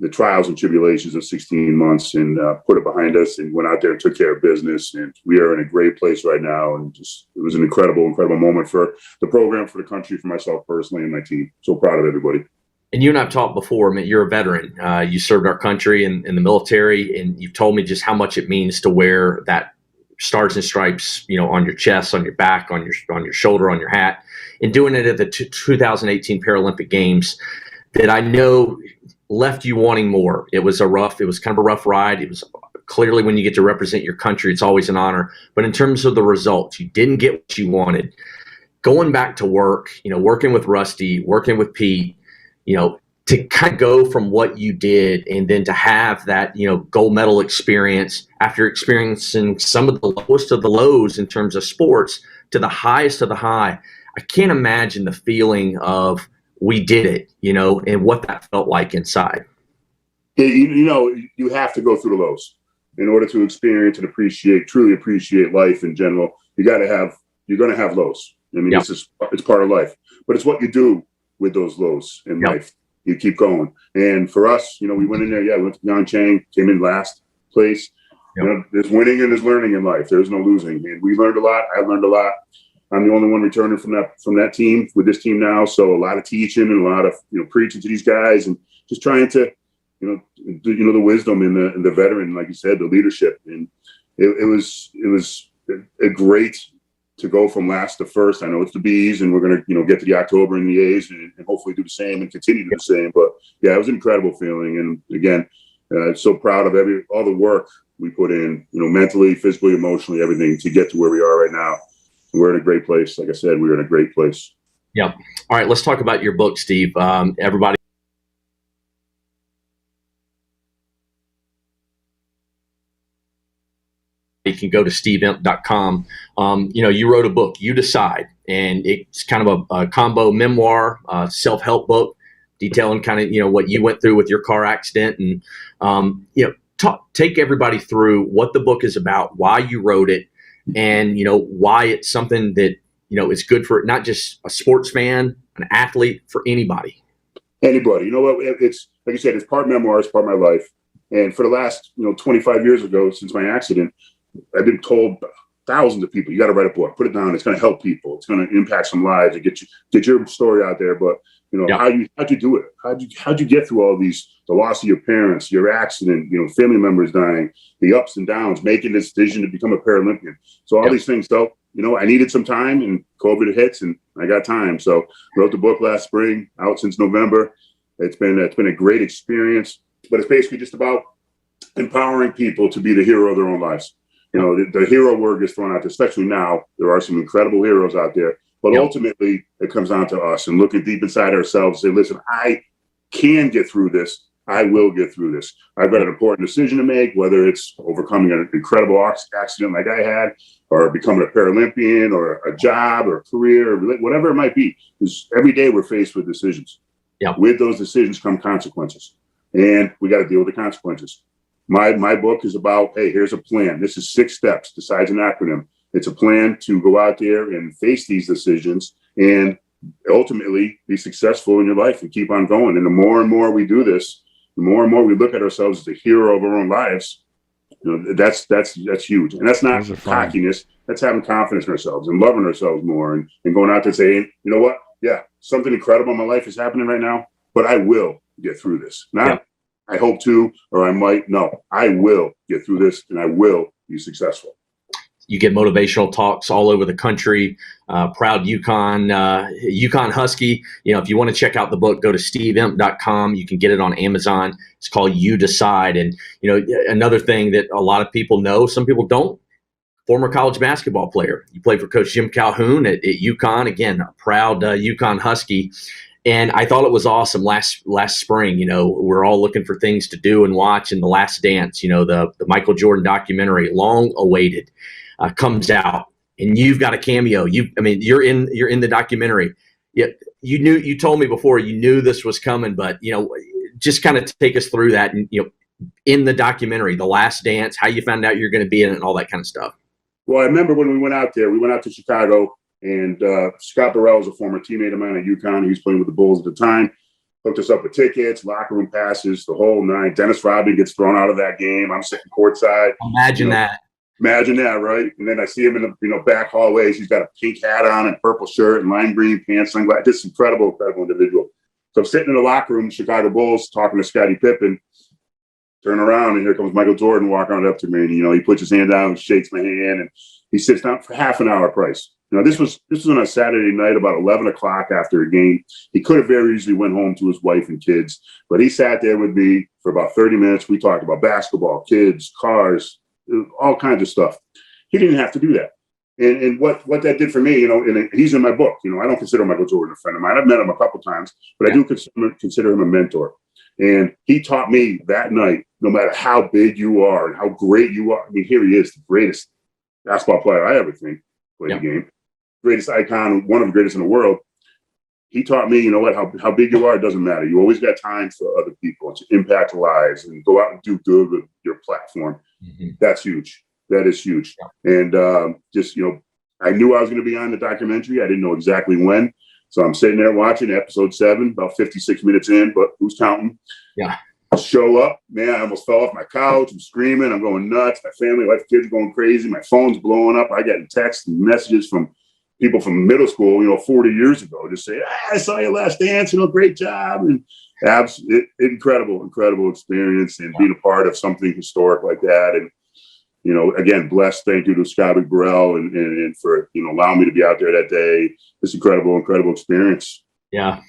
trials and tribulations of 16 months, and put it behind us and went out there and took care of business. And we are in a great place right now. And just, it was an incredible moment for the program, for the country, for myself personally, and my team. So proud of everybody. And you and I've talked before. I mean, you're a veteran. You served our country in the military, and you've told me just how much it means to wear that stars and stripes, you know, on your chest, on your back, on your shoulder, on your hat, and doing it at the 2018 Paralympic Games. That I know left you wanting more. It was kind of a rough ride. It was clearly, when you get to represent your country, it's always an honor. But in terms of the results, you didn't get what you wanted. Going back to work, you know, working with Rusty, working with Pete, you know, to kind of go from what you did and then to have that, you know, gold medal experience after experiencing some of the lowest of the lows in terms of sports to the highest of the high. I can't imagine the feeling of we did it, you know, and what that felt like inside. You know, you have to go through the lows in order to experience and truly appreciate life in general. You're going to have lows. I mean, it's part of life, but it's what you do with those lows in life. You keep going. And for us, you know, we went in there. We went to Pyeongchang, came in last place. You know, there's winning and there's learning in life. There's no losing. And we learned a lot. I learned a lot. I'm the only one returning from that team with this team now. So a lot of teaching and a lot of, you know, preaching to these guys and just trying to, you know, the wisdom in the veteran, like you said, the leadership. And it was a great to go from last to first. I know it's the B's, and we're going to, you know, get to the October and the A's and hopefully do the same and continue to do the same. But yeah, it was an incredible feeling. And again, so proud of all the work we put in, you know, mentally, physically, emotionally, everything to get to where we are right now. We're in a great place. Like I said, we're in a great place. Yeah. All right. Let's talk about your book, Steve. Everybody. You can go to steveimp.com. You know, you wrote a book, You Decide, and it's kind of a combo memoir, self-help book detailing kind of, you know, what you went through with your car accident, and, you know, take everybody through what the book is about, why you wrote it, and, you know, why it's something that, you know, is good for not just a sports fan, an athlete, for anybody. Anybody. You know what? It's, like you said, it's part memoir, it's part of my life. And for the last, you know, 25 years ago, since my accident, I've been told thousands of people, you got to write a book, put it down. It's going to help people. It's going to impact some lives and get your story out there. But, you know, how'd you do it? How'd you get through all these, the loss of your parents, your accident, you know, family members dying, the ups and downs, making this decision to become a Paralympian. So all these things. So, you know, I needed some time, and COVID hits, and I got time. So wrote the book last spring, out since November. It's been a great experience, but it's basically just about empowering people to be the hero of their own lives. You know, the hero word gets thrown out there, especially now. There are some incredible heroes out there, but ultimately it comes down to us and looking deep inside ourselves and say, listen, I can get through this. I will get through this. I've got an important decision to make, whether it's overcoming an incredible accident like I had, or becoming a Paralympian, or a job, or a career, or whatever it might be. Because every day we're faced with decisions. With those decisions come consequences. and we got to deal with the consequences. My book is about, hey, here's a plan. This is 6 steps. Besides an acronym, it's a plan to go out there and face these decisions and ultimately be successful in your life and keep on going. And the more and more we do this, the more and more we look at ourselves as the hero of our own lives. That's huge. And that's not cockiness. That's having confidence in ourselves and loving ourselves more and going out there saying, you know what? Yeah, something incredible in my life is happening right now, but I will get through this. Not I hope to, or I might. No, I will get through this and I will be successful. You get motivational talks all over the country. Proud Yukon Husky. If you want to check out the book, go to steveimp.com. You can get it on Amazon. It's called You Decide. And, another thing that a lot of people know, some people don't, former college basketball player. You played for Coach Jim Calhoun at Yukon. Again, a proud Yukon Husky. And I thought it was awesome last spring. We're all looking for things to do and watch. And The Last Dance, the Michael Jordan documentary, long awaited. Comes out, and you've got a cameo. You're in the documentary. You told me before you knew this was coming, but just kind of take us through that. And in the documentary, The Last Dance, how you found out you're going to be in it, and all that kind of stuff. Well, I remember when we went out there. We went out to Chicago, and Scott Burrell was a former teammate of mine at UConn. He was playing with the Bulls at the time. Hooked us up with tickets, locker room passes, the whole nine. Dennis Rodman gets thrown out of that game. I'm sitting courtside. Imagine that. Imagine that, right? And then I see him in the back hallways. He's got a pink hat on and purple shirt and lime green pants. Sunglasses. This incredible individual. So I'm sitting in the locker room, Chicago Bulls, talking to Scottie Pippen. Turn around, and here comes Michael Jordan walking on up to me. And he puts his hand down, shakes my hand, and he sits down for half an hour. Price. This was on a Saturday night, about 11 o'clock after a game. He could have very easily went home to his wife and kids, but he sat there with me for about 30 minutes. We talked about basketball, kids, cars, all kinds of stuff. He didn't have to do that. And what that did for me, and he's in my book. I don't consider Michael Jordan a friend of mine. I've met him a couple times, but I do consider him a mentor. And he taught me that night, no matter how big you are and how great you are. Here he is, the greatest basketball player I ever think played the game. Greatest icon, one of the greatest in the world. He taught me, how big you are, it doesn't matter. You always got time for other people to impact lives and go out and do good with your platform. Mm-hmm. That's huge. That is huge. And I knew I was going to be on the documentary. I didn't know exactly when. So I'm sitting there watching episode 7, about 56 minutes in, but who's counting? Yeah. Show up, man, I almost fell off my couch. I'm screaming. I'm going nuts. My family, wife, kids are going crazy. My phone's blowing up. I get texts and messages from people from middle school, 40 years ago, just say, I saw your Last Dance, great job. And incredible experience and being a part of something historic like that. And, again, blessed. Thank you to Scott Burrell and for, allowing me to be out there that day. It's incredible experience. Yeah.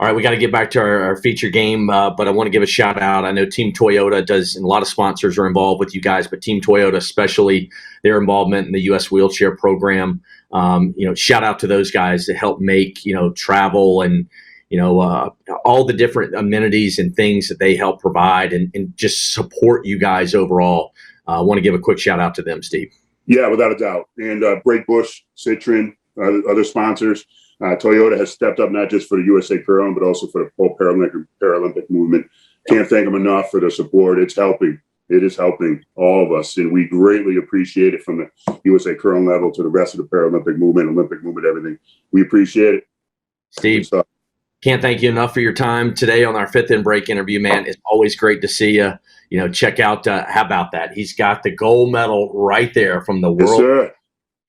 All right, we got to get back to our feature game, but I want to give a shout out. I know Team Toyota does, and a lot of sponsors are involved with you guys, but Team Toyota, especially their involvement in the U.S. wheelchair program. Shout out to those guys that help make, travel and, all the different amenities and things that they help provide and just support you guys overall. I want to give a quick shout out to them, Steve. Yeah, without a doubt. And Brake Bush, Citron, other sponsors. Toyota has stepped up not just for the USA Curling, but also for the whole Paralympic movement. Can't thank them enough for their support. It's helping. It is helping all of us, and we greatly appreciate it from the USA Curling level to the rest of the Paralympic movement, Olympic movement, everything. We appreciate it. Steve, can't thank you enough for your time today on our Fifth and Break interview, man. It's always great to see you. Check out, how about that? He's got the gold medal right there from the World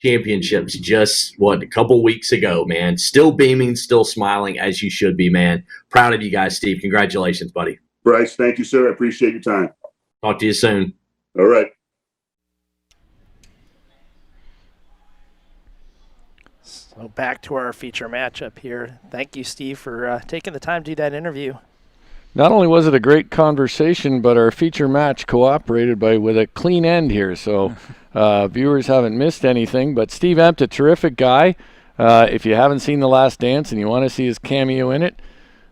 Championships just, a couple weeks ago, man. Still beaming, still smiling, as you should be, man. Proud of you guys, Steve. Congratulations, buddy. Bryce, thank you, sir. I appreciate your time. Talk to you soon. All right. So back to our feature matchup here. Thank you, Steve, for taking the time to do that interview. Not only was it a great conversation, but our feature match cooperated with a clean end here. So viewers haven't missed anything. But Steve Empt, a terrific guy. If you haven't seen The Last Dance and you want to see his cameo in it,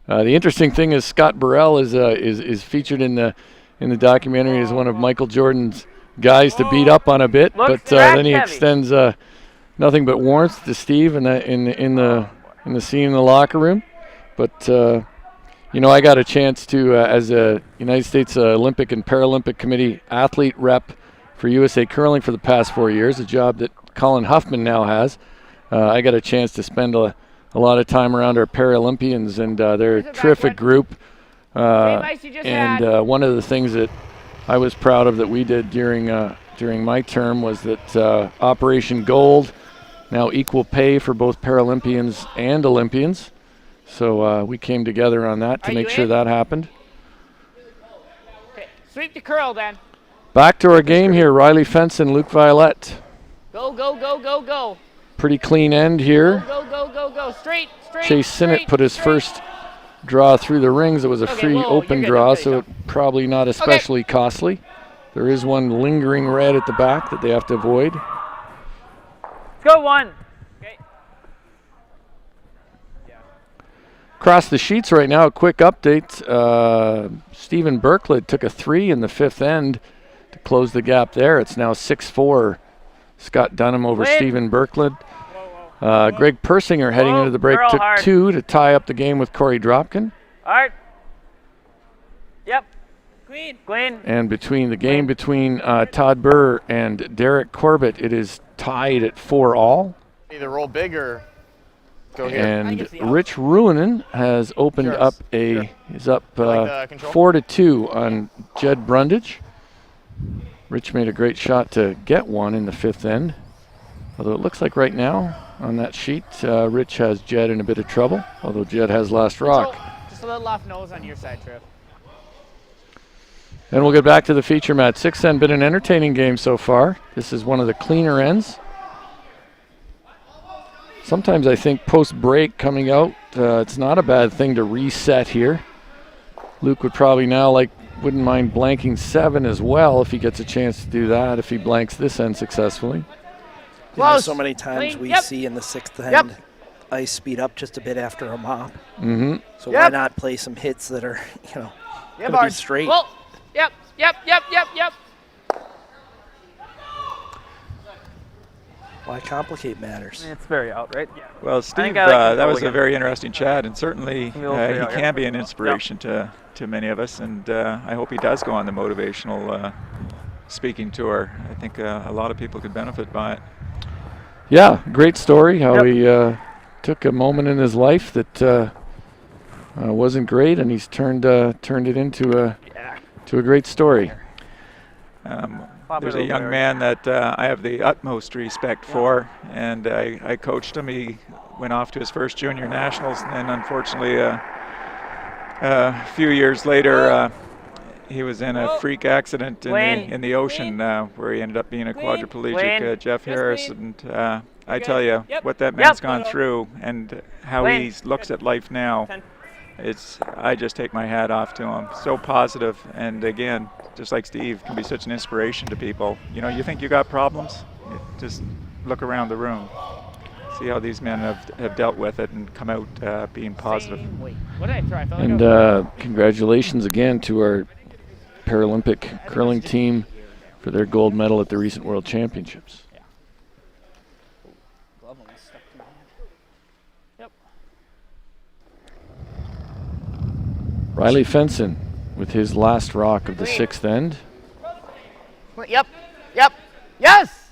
the interesting thing is Scott Burrell is featured in the documentary as one of Michael Jordan's guys to beat up on a bit. But then he extends nothing but warmth to Steve in the scene in the locker room. But You know, I got a chance to, as a United States Olympic and Paralympic Committee athlete rep for USA Curling for the past 4 years, a job that Colin Huffman now has. I got a chance to spend a lot of time around our Paralympians, and they're a terrific group. And one of the things that I was proud of that we did during my term was that Operation Gold, now equal pay for both Paralympians and Olympians. So we came together on that to make sure that happened. Okay. Sweep to curl then. Back to our game here, Riley Fenson, Luke Violette. Go, go, go, go, go. Pretty clean end here. Go, go, go, go, go. Straight, straight, Chase Sinnott put his first draw through the rings. It was a free open draw, so it probably not especially costly. There is one lingering red at the back that they have to avoid. Let's go 1. Across the sheets right now, a quick update. Stephen Berklid took a 3 in the 5th end to close the gap there. It's now 6-4. Scott Dunham over Stephen Berklid. Greg Persinger heading into the break took 2 to tie up the game with Corey Dropkin. Hard. Yep. Clean. Clean. And between the game between Todd Burr and Derek Corbett, it is tied at 4-all. Either roll big or go here. And Rich Ruohonen has opened up is up 4-2 on Jed Brundidge. Rich made a great shot to get one in the 5th end. Although it looks like right now on that sheet, Rich has Jed in a bit of trouble, although Jed has last rock. Just a little off nose on your side, Trev. And we'll get back to the feature match. 6th end, been an entertaining game so far. This is one of the cleaner ends. Sometimes I think post-break coming out, it's not a bad thing to reset here. Luke would probably now wouldn't mind blanking 7 as well if he gets a chance to do that, if he blanks this end successfully. You know, so many times we see in the 6th end ice speed up just a bit after a mop. Mm-hmm. So why not play some hits that are, gonna be straight? Well, yep. Why complicate matters? It's very out, right? Yeah. Well, Steve, that was a very interesting chat, and certainly he can be an inspiration to many of us, and I hope he does go on the motivational speaking tour. I think a lot of people could benefit by it. Yeah, great story how he took a moment in his life that wasn't great, and he's turned it into a great story. There's a young man that I have the utmost respect for, and I coached him. He went off to his first junior nationals, and then unfortunately a few years later he was in a freak accident in the ocean where he ended up being a quadriplegic, Jeff Harris. And I tell you, what that man's gone through and how he looks at life now, I just take my hat off to him. So positive, and again, just like Steve, can be such an inspiration to people. You think you got problems? Just look around the room. See how these men have dealt with it and come out being positive. And congratulations again to our Paralympic curling team for their gold medal at the recent World Championships. Riley Fenson with his last rock of the 6th end. Yep. Yes!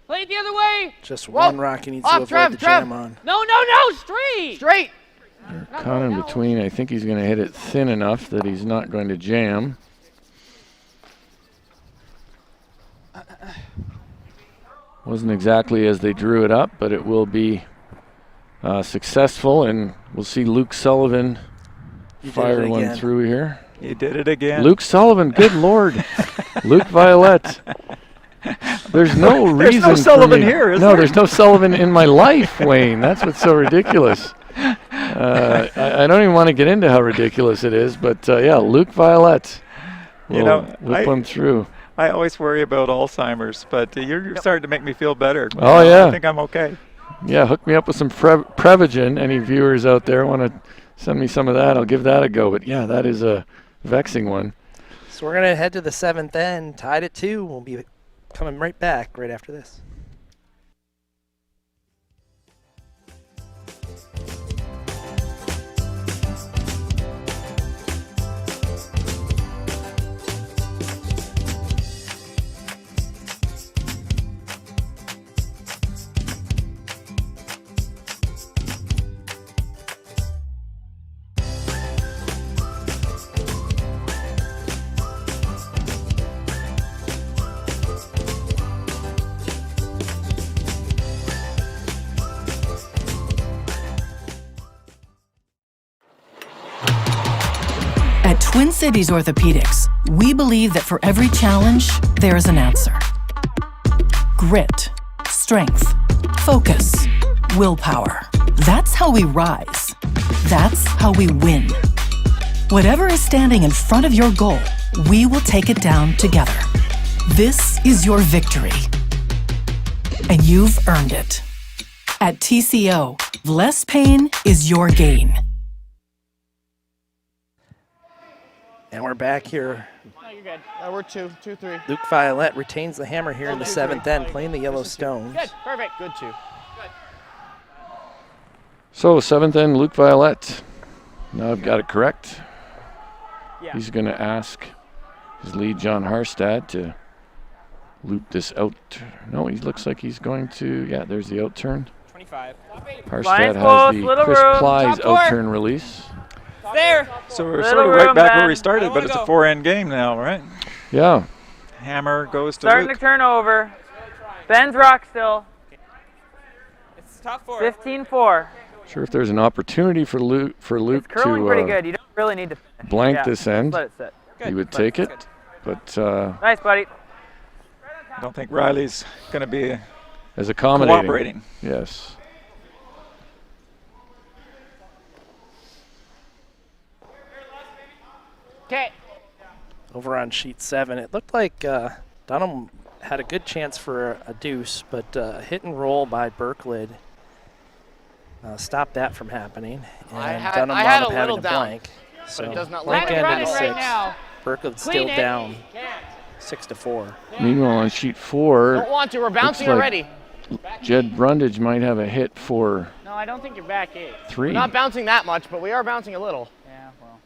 Play it the other way. Just one rock he needs to avoid the jam on. No, straight. Straight. Caught in between. I think he's going to hit it thin enough that he's not going to jam. Wasn't exactly as they drew it up, but it will be successful, and we'll see Luke Sullivan fire one through here. You did it again. Luke Sullivan, good Lord. Luke Violette. There's no reason. There's no Sullivan here, is there? No, there's no Sullivan in my life, Wayne. That's what's so ridiculous. I don't even want to get into how ridiculous it is, but yeah, Luke Violette will whip one through. I always worry about Alzheimer's, but you're starting to make me feel better. Oh, yeah. I think I'm okay. Yeah, hook me up with some Prevagen. Any viewers out there want to send me some of that, I'll give that a go. But yeah, that is a vexing one. So we're going to head to the 7th end, tied at 2. We'll be coming right back right after this. Twin Cities Orthopedics, we believe that for every challenge, there is an answer. Grit, strength, focus, willpower. That's how we rise. That's how we win. Whatever is standing in front of your goal, we will take it down together. This is your victory, and you've earned it. At TCO, less pain is your gain. And we're back here. No, you're good. We're 2-3. Luke Violette retains the hammer here in the 7th end, playing the Yellow Stones. Good, perfect. Good 2. So 7th end, Luke Violette. Now I've got it correct. Yeah. He's going to ask his lead, John Harstad, to loop this out. No, he looks like he's going to, yeah, there's the out turn. 25. Harstad has the Chris Plies out turn release. There. So we're sort of right back where we started, but it's a 4-end game now, right? Yeah. Hammer goes to Starting Luke. to turn over. Ben's rock still. It's top 4. 15-4. Sure, if there's an opportunity for Luke It's curling pretty good. You don't really need to blank this end, let it sit. he would take it. But nice, buddy. I don't think Riley's going to be as accommodating. cooperating. Yes. Okay. Over on sheet 7, it looked like Dunham had a good chance for a deuce, but a hit and roll by Berklid stopped that from happening. And Dunham wound up having to blank. So it does not blank look end into right 6. now. Berklid still down 6-4. Meanwhile, on sheet 4, Don't want to. We're bouncing like already. Jed Brundidge might have a hit for No, I don't think you're back 8. 3. We're not bouncing that much, but we are bouncing a little. Yeah, well.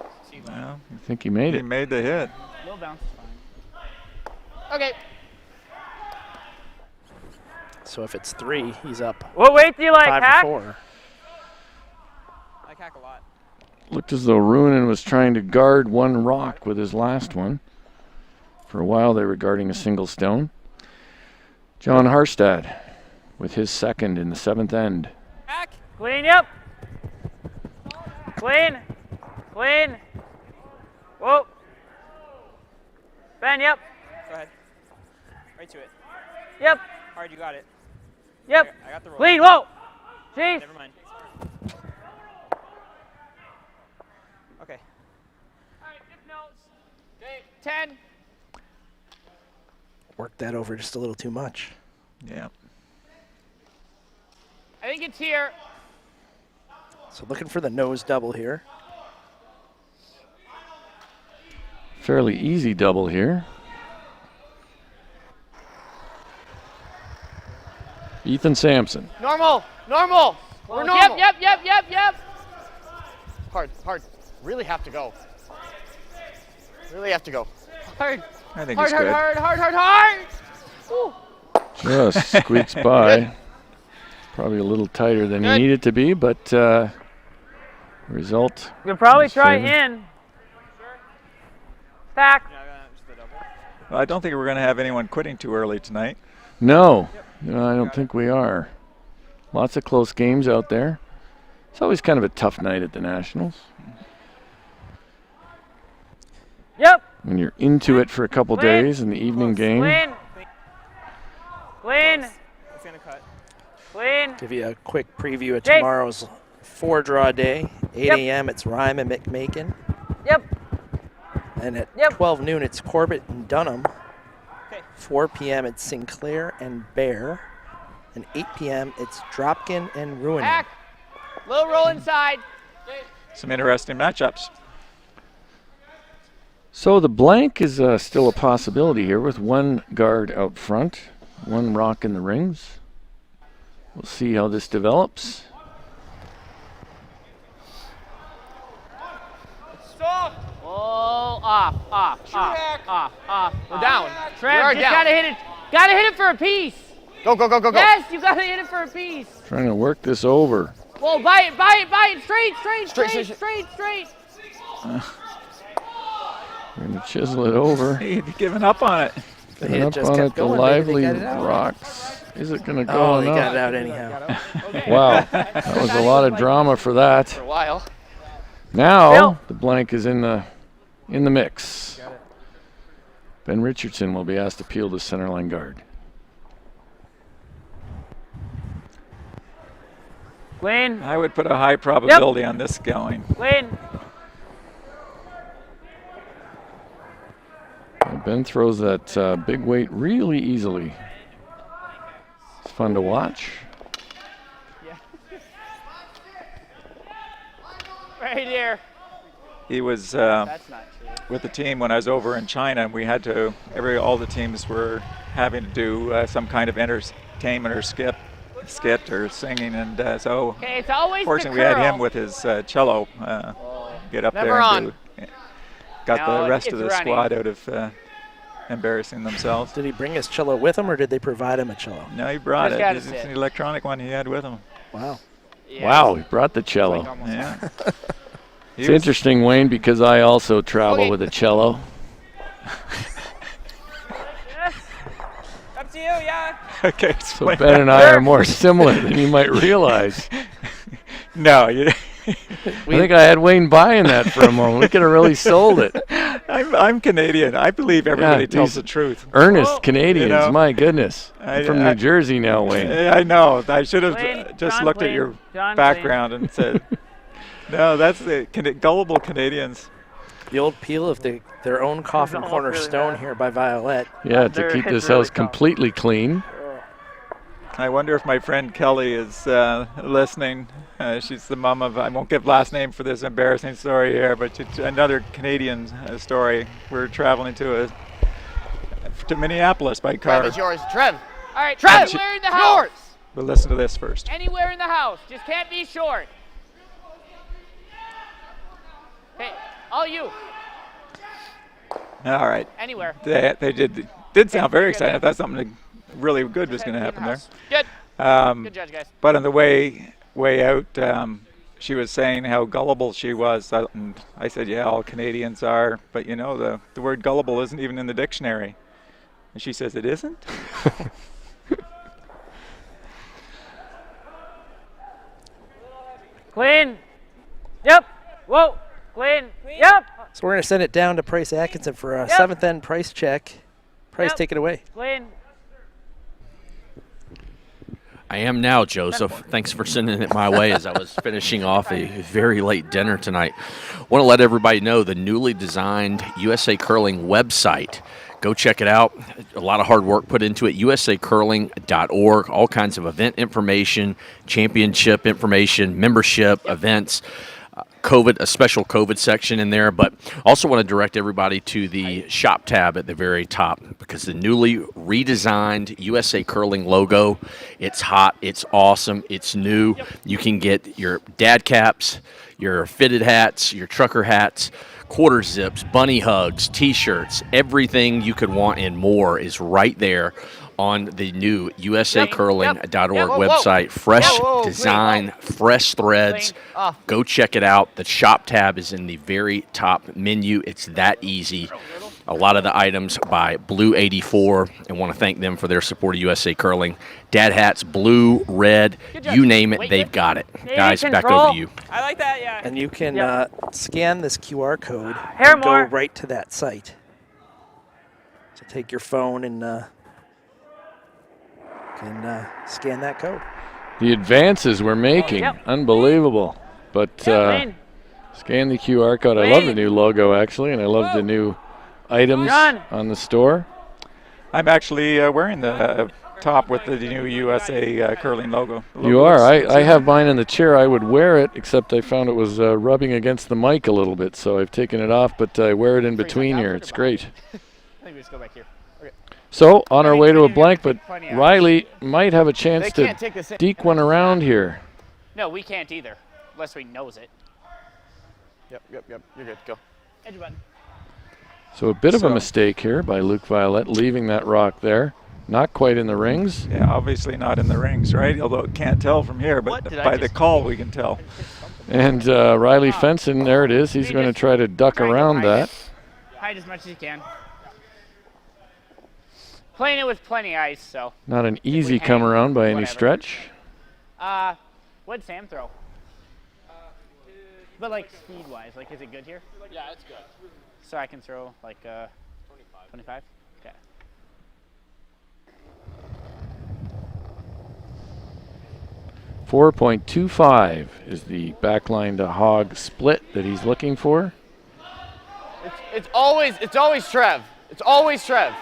Well, I think he made he it. made the hit. Little bounce is fine. Okay. So if it's 3, he's up. What weight do you like, 5 or 4. I hack a lot. Looked as though Ruohonen was trying to guard one rock with his last one. For a while, they were guarding a single stone. John Harstad with his second in the 7th end. Clean, yep. Clean. Clean. Whoa. Ben, yep. Go ahead. Right to it. Yep. Hard, you got it. Yep. I got the roll. Clean, whoa. Jeez. Never mind. Okay. All right, dip notes. Okay, 10. Worked that over just a little too much. Yeah. I think it's here. So looking for the nose double here. Fairly easy double here. Ethan Sampson. Normal. Normal. We're normal. Yep. Hard. Really have to go. Really have to go. Hard. I think Hard, it's good. hard. Woo. Just squeaks by. Probably a little tighter than he needed to be, but result. You can probably is try favored. in. Stack. Well, I don't think we're going to have anyone quitting too early tonight. No, I don't think we are. Lots of close games out there. It's always kind of a tough night at the Nationals. Yep. When you're into it for a couple Clean. days in the evening game. Clean. It's gonna cut. Clean. Give you a quick preview of Chase. tomorrow's 4-draw day. 8 Yep. a.m. it's Rhyme and McMakin. Yep. And at 12 noon it's Corbett and Dunham. 4 p.m. it's Sinclair and Bear. And 8 p.m. it's Dropkin and Ruohonen. Back. Little roll inside. Some interesting matchups. So the blank is still a possibility here with one guard out front, one rock in the rings. We'll see how this develops. Stop. Oh, off. We're down. Trev, We are just down. gotta hit it. Gotta hit it for a piece. Go. Yes, you gotta hit it for a piece. Trying to work this over. Whoa, buy it. Straight. We're going to chisel it over. He'd given up on it. Giving up on it, the lively rocks. Is it going to go Oh, he enough? got it out anyhow. Wow, that was a lot of drama for that. For a while. Now, the blank is in the in the mix. Ben Richardson will be asked to peel the centerline guard. Clean. I would put a high probability on this going. Clean. Ben throws that big weight really easily. It's fun to watch. Right here. He was That's not true. with the team when I was over in China, and we had to, all the teams were having to do some kind of entertainment or skit or singing, and so Okay, it's always fortunately the we had curl. him with his cello get up Never there on. and got No, the rest it's of the running. squad out of embarrassing themselves. Did he bring his cello with him, or did they provide him a cello? No, he brought Just it. gotta It's sit. an electronic one he had with him. Wow. Yeah, Wow, he brought the cello. Yeah. It's interesting, Wayne, because I also travel with a cello. Up to you, yeah. Okay, So explain Ben that. and I are more similar than you might realize. No, I think I had Wayne buying that for a moment. We could have really sold it. I'm Canadian. I believe everybody tells these the truth. Earnest Canadians, You know? my goodness. I'm from New Jersey now, Wayne. I know. I should have Clean. just John, looked at clean. your John, background and said, no, that's the gullible Canadians. The old peel of their own coffin almost corner really stone bad. here by Violette. Yeah, to keep this house completely clean. I wonder if my friend Kelly is listening. She's the mom of, I won't give last name for this embarrassing story here, but it's another Canadian story. We're traveling to Minneapolis by car. Trev, it's yours. Trev. All right, Trev, anywhere in the house. But listen to this first. Anywhere in the house. Just can't be short. Hey, all you. All right. Anywhere. They did sound very excited. I thought something really good was going to happen there. Good. Good judge, guys. But on the way out, she was saying how gullible she was. And I said, yeah, all Canadians are. But, you know, the word gullible isn't even in the dictionary. And she says, it isn't? Clean. Yep. Whoa. Clean. Yep. So we're going to send it down to Price Atkinson for a seventh end price check. Price, take it away. Clean. I am now, Joseph. Thanks for sending it my way as I was finishing off a very late dinner tonight. Want to let everybody know the newly designed USA Curling website. Go check it out. A lot of hard work put into it. usacurling.org. All kinds of event information, championship information, membership, events. A special COVID section in there, but also want to direct everybody to the shop tab at the very top because the newly redesigned USA Curling logo, it's hot, it's awesome, it's new. You can get your dad caps, your fitted hats, your trucker hats, quarter zips, bunny hugs, t-shirts, everything you could want and more is right there on the new usacurling.org website. Fresh design, fresh threads. Go check it out. The shop tab is in the very top menu. It's that easy. A lot of the items by Blue 84, and want to thank them for their support of USA Curling. Dad hats, blue, red, you name it, they've got it. Guys, back over to you. I like that, yeah. And you can scan this QR code Hair and go more. right to that site. So take your phone and scan that code. The advances we're making, unbelievable. But scan the QR code. I love the new logo, actually, and I love the new items on the store. I'm actually wearing the top with the new USA Curling logo. You are. I have mine in the chair. I would wear it, except I found it was rubbing against the mic a little bit, so I've taken it off, but I wear it in between here. It's great. I think we just go back here. Okay. So, on our way to a blank, but Riley might have a chance to deke one around here. No, we can't either, unless we nose it. Yep. You're good. Go. Edge button. So a bit of a mistake here by Luke Violette, leaving that rock there. Not quite in the rings. Yeah, obviously not in the rings, right? Although it can't tell from here, but by the call we can tell. And Riley Fenson, there it is. He's going to try to duck around that. Hide as much as you can. Playing it with plenty of ice, so. Not an easy come around by any stretch. What'd Sam throw? But like speed-wise, like is it good here? Yeah, it's good. so I can throw like 25? Okay. .25 is the backline to hog split that he's looking for. It's always Trev. It's always Trev.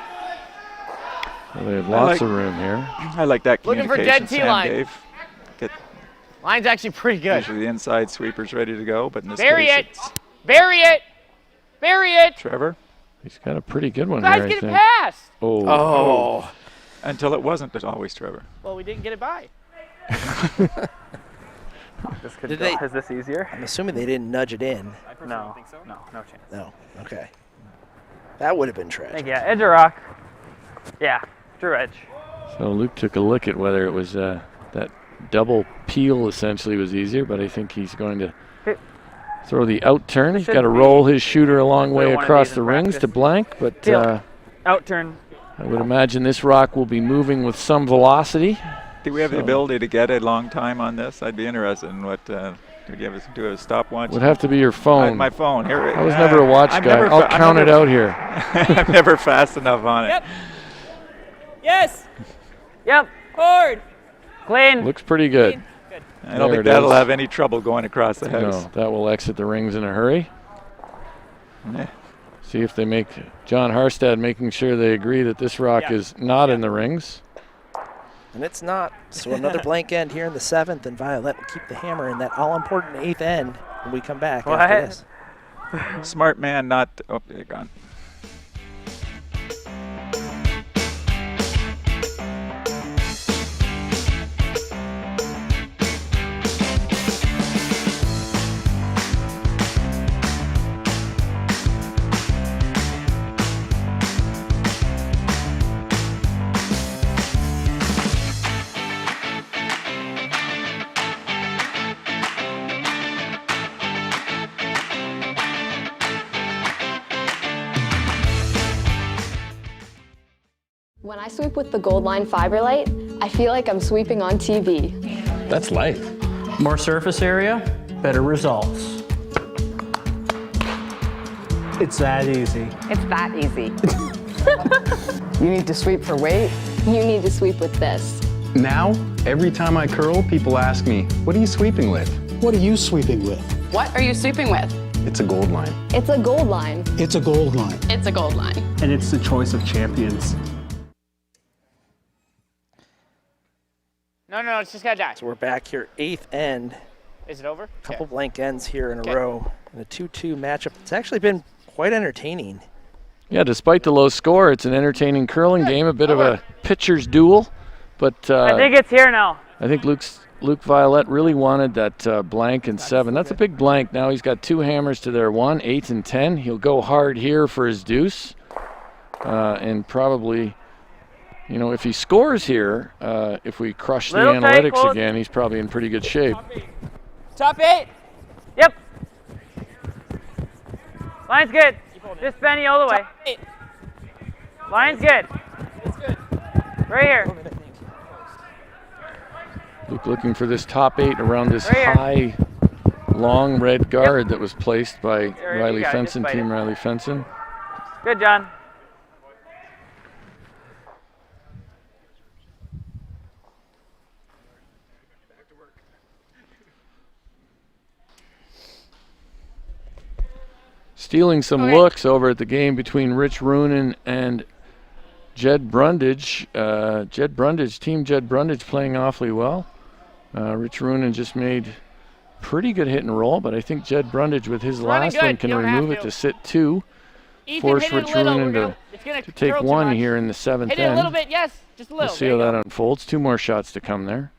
Well, they have lots of room here. I like that Looking for communication, dead T Sam, line. Dave. Get Line's actually pretty good. usually the inside sweeper's ready to go, but in this Bury case, it! Bury it! Bury it! Trevor. He's got a pretty good one Guys, here, I get it think. past! Oh. Until it wasn't always Trevor. Well, we didn't get it by. This could Did go. they- Is this easier? I'm assuming they didn't nudge it in. No. No chance. No. Okay. That would have been tragic. I think, yeah, edge of rock. Yeah, true edge. So Luke took a look at whether it was that double peel essentially was easier, but I think he's going to throw the out turn. He's got to roll his shooter a long way across the rings to blank, but out turn. I would imagine this rock will be moving with some velocity. Do we have the ability to get a long time on this? I'd be interested in what. Do we have do a stopwatch? Would have to be your phone. My phone. Here. I was never a watch guy. I'll count it out here. I'm never fast enough on it. Yep. Yes. Yep. Hard. Clean. Looks pretty good. Good. I don't think that'll have any trouble going across the house. No, that will exit the rings in a hurry. Yeah. See if they make John Harstad making sure they agree that this rock is not in the rings. And it's not. So another blank end here in the 7th, and Violette will keep the hammer in that all-important 8th end when we come back after this. Smart man, not. Oh, they're gone. When I sweep with the Gold Line Fiber Light, I feel like I'm sweeping on TV. That's life. More surface area, better results. It's that easy. It's that easy. You need to sweep for weight? You need to sweep with this. Now, every time I curl, people ask me, what are you sweeping with? What are you sweeping with? What are you sweeping with? It's a Gold Line. It's a Gold Line. It's a Gold Line. It's a Gold Line. And it's the choice of champions. No, it's just gotta die. So we're back here, 8th end. Is it over? Couple blank ends here in a row. And a 2-2 matchup. It's actually been quite entertaining. Yeah, despite the low score, it's an entertaining curling game, a bit of a pitcher's duel. But I think it's here now. I think Luke Violette really wanted that blank and 7. That's a big blank. Now he's got 2 hammers to their 1, 8 and 10. He'll go hard here for his deuce. And probably, you know, if he scores here, if we crush the analytics again, he's probably in pretty good shape. Top 8. Yep. Line's good. Just Benny all the way. Line's good. Right here. Luke looking for this top 8 around this high, long red guard that was placed by Riley Fenson, Team Riley Fenson. Good, John. Stealing some looks over at the game between Rich Ruohonen and Jed Brundidge. Team Jed Brundidge playing awfully well. Rich Ruohonen just made pretty good hit and roll, but I think Jed Brundidge with his last one can remove it to sit 2. Force Rich Ruohonen to take 1 here in the 7th Hit it a little end. bit, yes, just a little. We'll see how that unfolds. 2 more shots to come there.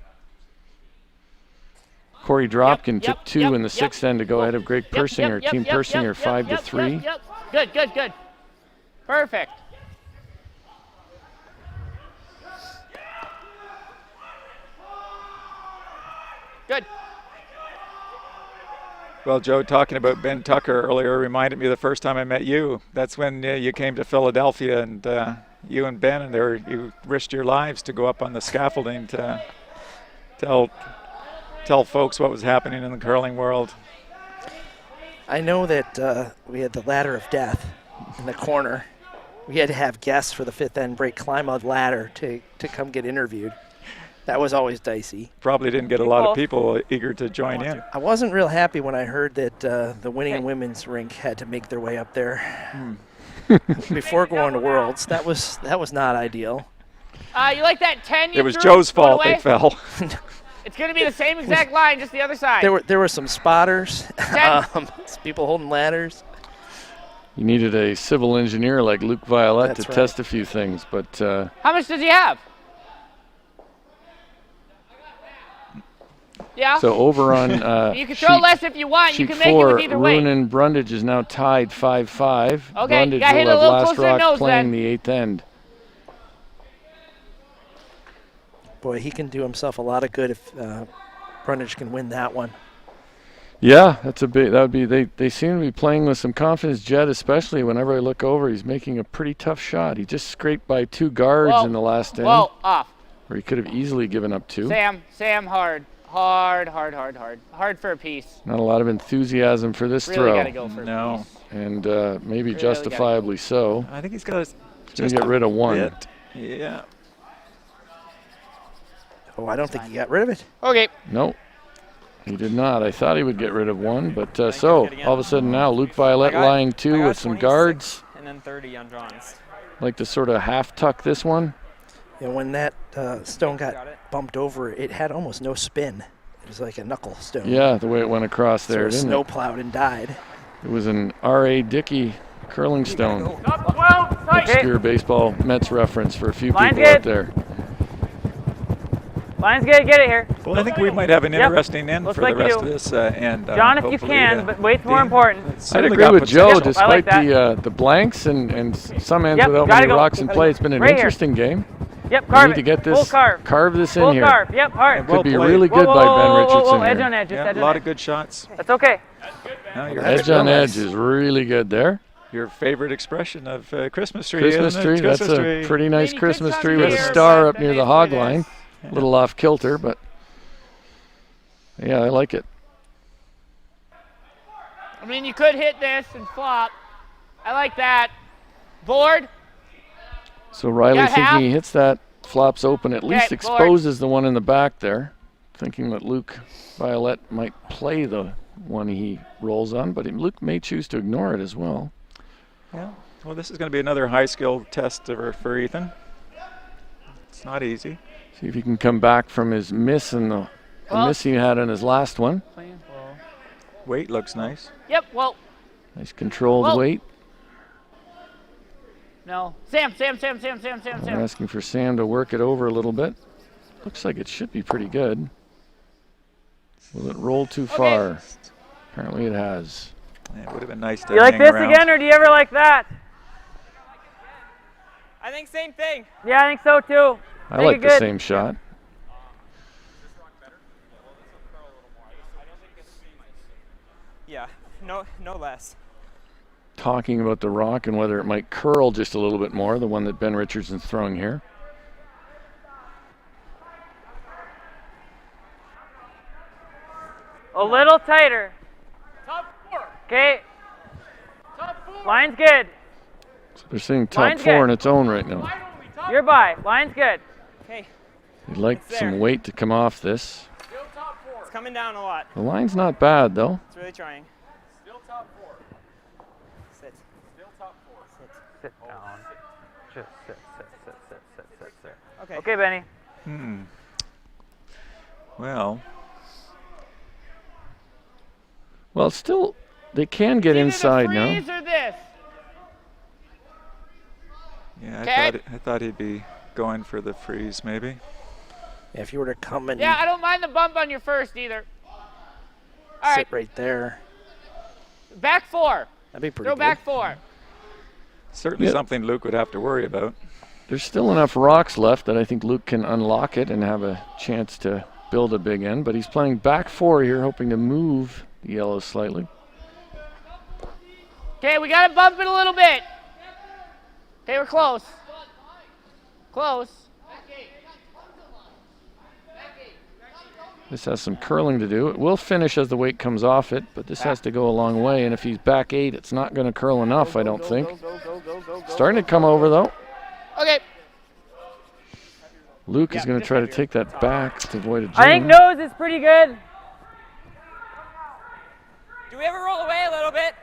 Corey Dropkin took 2 in the 6th end to go ahead of Greg Persinger. Team Persinger 5-3. Good. Perfect. Good. Well, Joe, talking about Ben Tucker earlier reminded me of the first time I met you. That's when you came to Philadelphia, and you and Ben, and you risked your lives to go up on the scaffolding to tell folks what was happening in the curling world. I know that we had the ladder of death in the corner. We had to have guests for the fifth end break climb a ladder to come get interviewed. That was always dicey. Probably didn't get a lot of people eager to join in. I wasn't real happy when I heard that the winning women's rink had to make their way up there before going to Worlds. That was not ideal. You like that 10 you It was threw Joe's going fault away? they fell. It's going to be the same exact line, just the other side. There were some spotters, people holding ladders. You needed a civil engineer like Luke Violette That's to right. test a few things, but How much does he have? Yeah. so over on you can throw less if you want. You sheet can make it 4, with either way. Ruohonen Brundidge is now tied 5-5. Okay, Brundidge you got hit will a have little last closer to rock nose playing then. the 8th end. Boy, he can do himself a lot of good if Brundidge can win that one. Yeah, that's a big. That would be. They seem to be playing with some confidence. Jed, especially whenever I look over, he's making a pretty tough shot. He just scraped by 2 guards Whoa. in the last end. Whoa, off. Or he could have easily given up 2. Sam, hard for a piece. Not a lot of enthusiasm for this Really throw. got to go for a piece. And maybe Really justifiably so. I think he's got to Just get rid of 1. bit. Yeah. Oh, I don't think he got rid of it. Okay. Nope. He did not. I thought he would get rid of 1, but so all of a sudden now Luke Violette lying 2 with some guards. And then 30 on drawings. Like to sort of half tuck this one. Yeah, when that stone got bumped over, it had almost no spin. It was like a knuckle stone. Yeah, the way it went across there, Sort of didn't snow it? plowed and died. It was an R.A. Dickey curling stone. Top 12, tight. Obscure baseball Mets reference for a few Line's people out good. there. Line's good, get it here. Well, I think we might have an Yep. interesting end Looks for like the rest you of this end. John, if you hopefully, can, but weight's more the- important. I'd certainly agree got with Joe, potential. I like despite the blanks and some ends Yep, without gotta many go. rocks in play. It's been an Right here. interesting game. Yep, We carve need it. to get Full this, carve. this in Full here. carve. Yep, hard. Could be played. really good by Ben Richardson edge here. on edge. Just Yeah, edge a on lot edge. of good shots. That's okay. No, you're Edge on edge is really good there. Your favorite expression of Christmas tree, Christmas isn't it? tree, that's Christmas a tree. pretty nice you could Christmas come tree with a here, star but up the near the nice hog way it line. is. A little off kilter, but yeah, I like it. I mean, you could hit this and flop. I like that. Board. So Riley Got thinking half? he hits that, flops open, at least Okay, exposes the one in the back there. Thinking that Luke Violette might play the one he rolls on, but Luke may choose to ignore it as well. Yeah. Well, this is going to be another high skill test for Ethan. It's not easy. See if he can come back from his miss and the miss he had on his last one. Weight looks nice. Yep, well, Nice controlled Whoa. weight. no. Sam. We're asking for Sam to work it over a little bit. Looks like it should be pretty good. Will it roll too far? Apparently it has. Yeah, it would have been nice to You like hang this around. again, or do you ever like that? I think same thing. Yeah, I think so too. I Make like it the good. same shot. Yeah, no less. Talking about the rock and whether it might curl just a little bit more, the one that Ben Richardson's throwing here. A little tighter. Top 4. Okay, Top 4. line's good. So they're saying top Line's 4 good. in its own right now. Wide only, top You're by. Line's good. Okay, You'd like It's some there. weight to come off this. still top 4. It's coming down a lot. The line's not bad though. It's really trying. Still top 4. Sit. Still top 4. Sit down. Just sit. Okay. Okay, Benny. Well, Well, still, they can get Either inside the now. freeze or this. yeah, Okay. I thought he'd be going for the freeze maybe. Yeah, if you were to come and Yeah, I don't mind the bump on your first either. All sit right, right there, back 4. that'd be pretty Throw good. back 4. Certainly Yeah. something Luke would have to worry about. There's still enough rocks left that I think Luke can unlock it and have a chance to build a big end, but he's playing back 4 here, hoping to move the yellow slightly. Okay, we got to bump it a little bit. Okay, we're close. Close. This has some curling to do. It will finish as the weight comes off it, but this has to go a long way. And if he's back 8, it's not going to curl enough, I don't think. Starting to come over, though. Okay. Luke is going to try to take that back to avoid a jam. I think nose is pretty good. Do we ever roll away a little bit?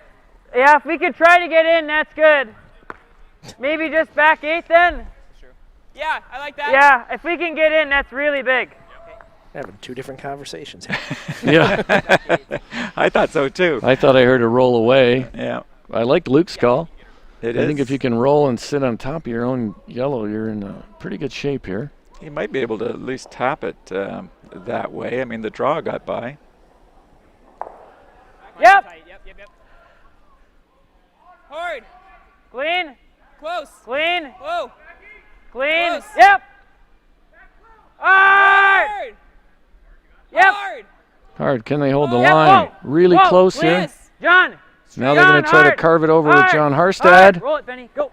Yeah, if we could try to get in, that's good. Maybe just back 8 then? Yeah, I like that. Yeah, if we can get in, that's really big. Having two different conversations. Yeah. I thought so too. I thought I heard a roll away. Yeah. I like Luke's call. I think if you can roll and sit on top of your own yellow, you're in pretty good shape here. He might be able to at least tap it that way. I mean, the draw got by. Yep. Yep. Hard. Clean. Close. Clean. Whoa. Clean. Close. Yep. Hard. Yep. Hard. Hard. Can they hold the Yep. line? Whoa. Really Whoa. close Clean. here. John. Now they're going to try to carve it over with John Harstad. Roll it, Benny. Go.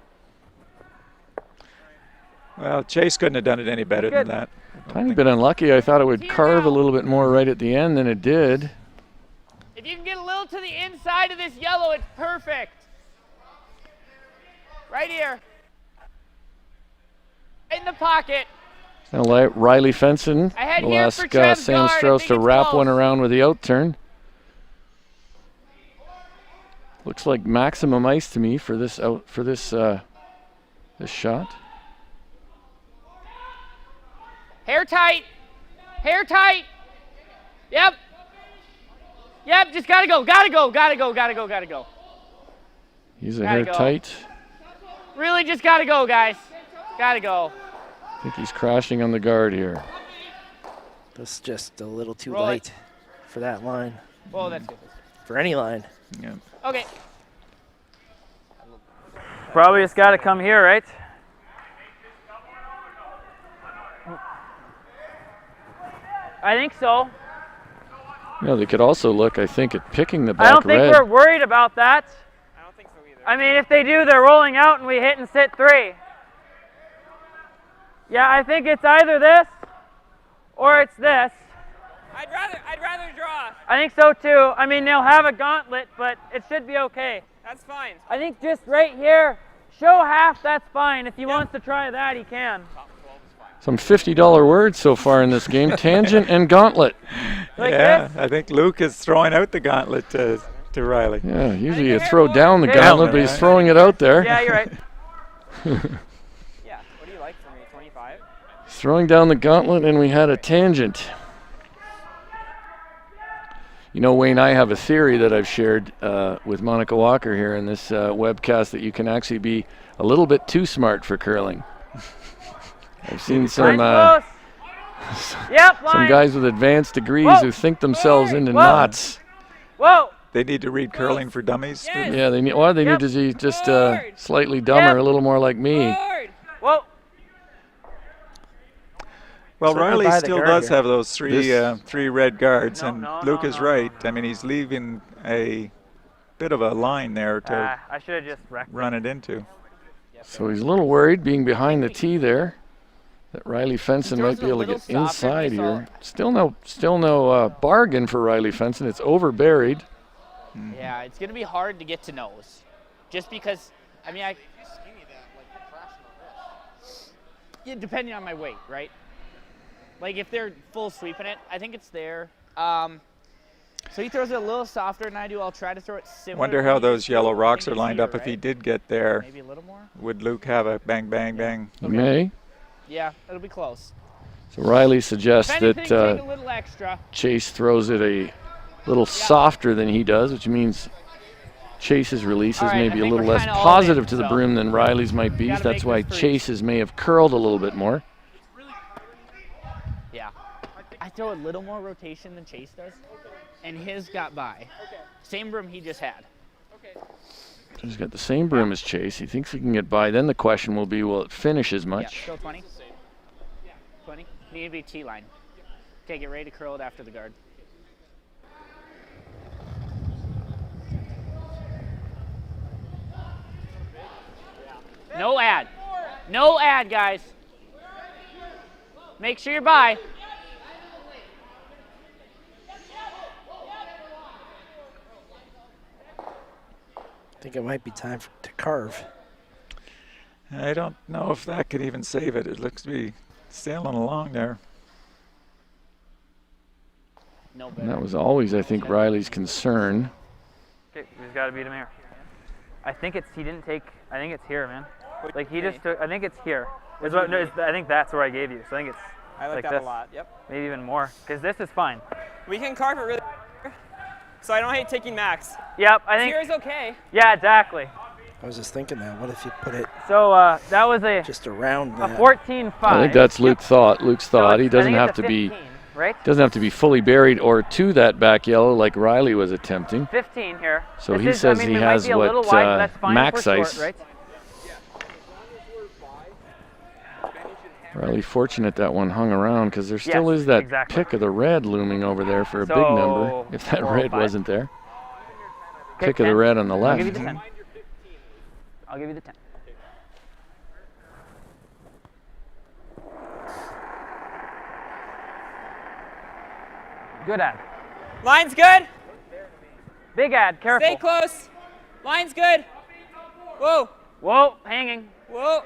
Well, Chase couldn't have done it any better than that. Tiny bit unlucky. I thought it would carve a little bit more right at the end than it did. If you can get a little to the inside of this yellow, it's perfect. Right here. In the pocket. Now Riley Fenson I had will here ask for Trev's Sam guard. I Strauss think to it's wrap close. one around with the outturn. Looks like maximum ice to me for this this shot. Hair tight. Hair tight. Yep. Yep, just gotta go. Gotta go. He's a Gotta hair go. tight. Really just gotta go, guys. Gotta go. I think he's crashing on the guard here. That's just a little too Roll it. light for that line. Whoa, that's good. For any line. Yeah. Okay. Probably just got to come here, right? I think so. They could also look, I think, at picking the back I don't think red. we're worried about that. I don't think so either. I mean, if they do, they're rolling out and we hit and sit 3. Yeah, I think it's either this or it's this. I'd rather draw. I think so too. I mean, they'll have a gauntlet, but it should be okay. That's fine. I think just right here, show half, that's fine. If he wants to try that, he can. Some $50 words so far in this game, tangent and gauntlet. Like yeah, this? I think Luke is throwing out the gauntlet to Riley. Yeah, usually you throw down the gauntlet, but he's throwing it out there. Yeah, you're right. Yeah, what do you like for me, 25? Throwing down the gauntlet, and we had a tangent. You know, Wayne, I have a theory that I've shared with Monica Walker here in this webcast that you can actually be a little bit too smart for curling. I've seen some Yep, some line. guys with advanced degrees Whoa. who think themselves into Whoa. knots. Whoa. They need to read Curling for Dummies. Yeah, they need. Or they need to be just slightly dumber, Yep. a little more like me. Whoa. Well, Certainly Riley by the still guard does here. have those three red guards, No, and no, Luke no, is no, right. no. I mean, he's leaving a bit of a line there to I should have just wrecked run it into. So he's a little worried being behind the tee there. That Riley Fenson might be able to get inside here. Still no bargain for Riley Fenson. It's overburied. Yeah, it's going to be hard to get to nose. Just because, I mean, yeah, depending on my weight, right? Like if they're full sweeping it, I think it's there. So he throws it a little softer than I do. I'll try to throw it similar. Wonder to how when he those just yellow threw it. rocks I are think lined it's up here, if he right? did get there. Maybe a little more. Would Luke have a bang, bang, bang? May. Yeah, it'll be close. So Riley suggests If anything, that take a little extra. Chase throws it a little softer than he does, which means Chase's release is All right, maybe I a think little we're less kinda all positive in, to the so brim than Riley's might be. gotta That's make why this pretty. Chase's may have curled a little bit more. Yeah. I throw a little more rotation than Chase does, and his got by. Same broom he just had. He's got the same brim as Chase. He thinks he can get by. Then the question will be, will it finish as Yeah, much? still 20. 20. Need to be T-line. Okay, get ready to curl it after the guard. No ad. No ad, guys. Make sure you're by. think it might be time to carve. I don't know if that could even save it. It looks to be sailing along there. No And that was always, I think, Riley's concern. Okay, we've got to beat him here. I think it's, he didn't take, I think it's here, man. Like he just took, I think it's here. Is what, no, I think that's where I gave you. So I think it's I like that this. a lot. Yep. Maybe even more, because this is fine. We can carve it really. So I don't hate taking max. Yep, I think. Here is okay. Yeah, exactly. I was just thinking that. What if you put it So that was just around a that? 14.5. I think that's Luke's thought. He I doesn't think have it's a to be 15, right? doesn't have to be fully buried or to that back yellow like Riley was attempting. 15 here. So This he is, says I mean, he we might has be a little what wide, but that's fine max if we're ice. short, right? Riley fortunate that one hung around because there still is that pick of the red looming over there for a big number. If that red wasn't there. Okay, Pick of the 10. red on the I'll left. give you the 10. I'll give you the 10. Good ad. Line's good. Big ad, careful. Stay close. Line's good. Whoa. Whoa, hanging. Whoa.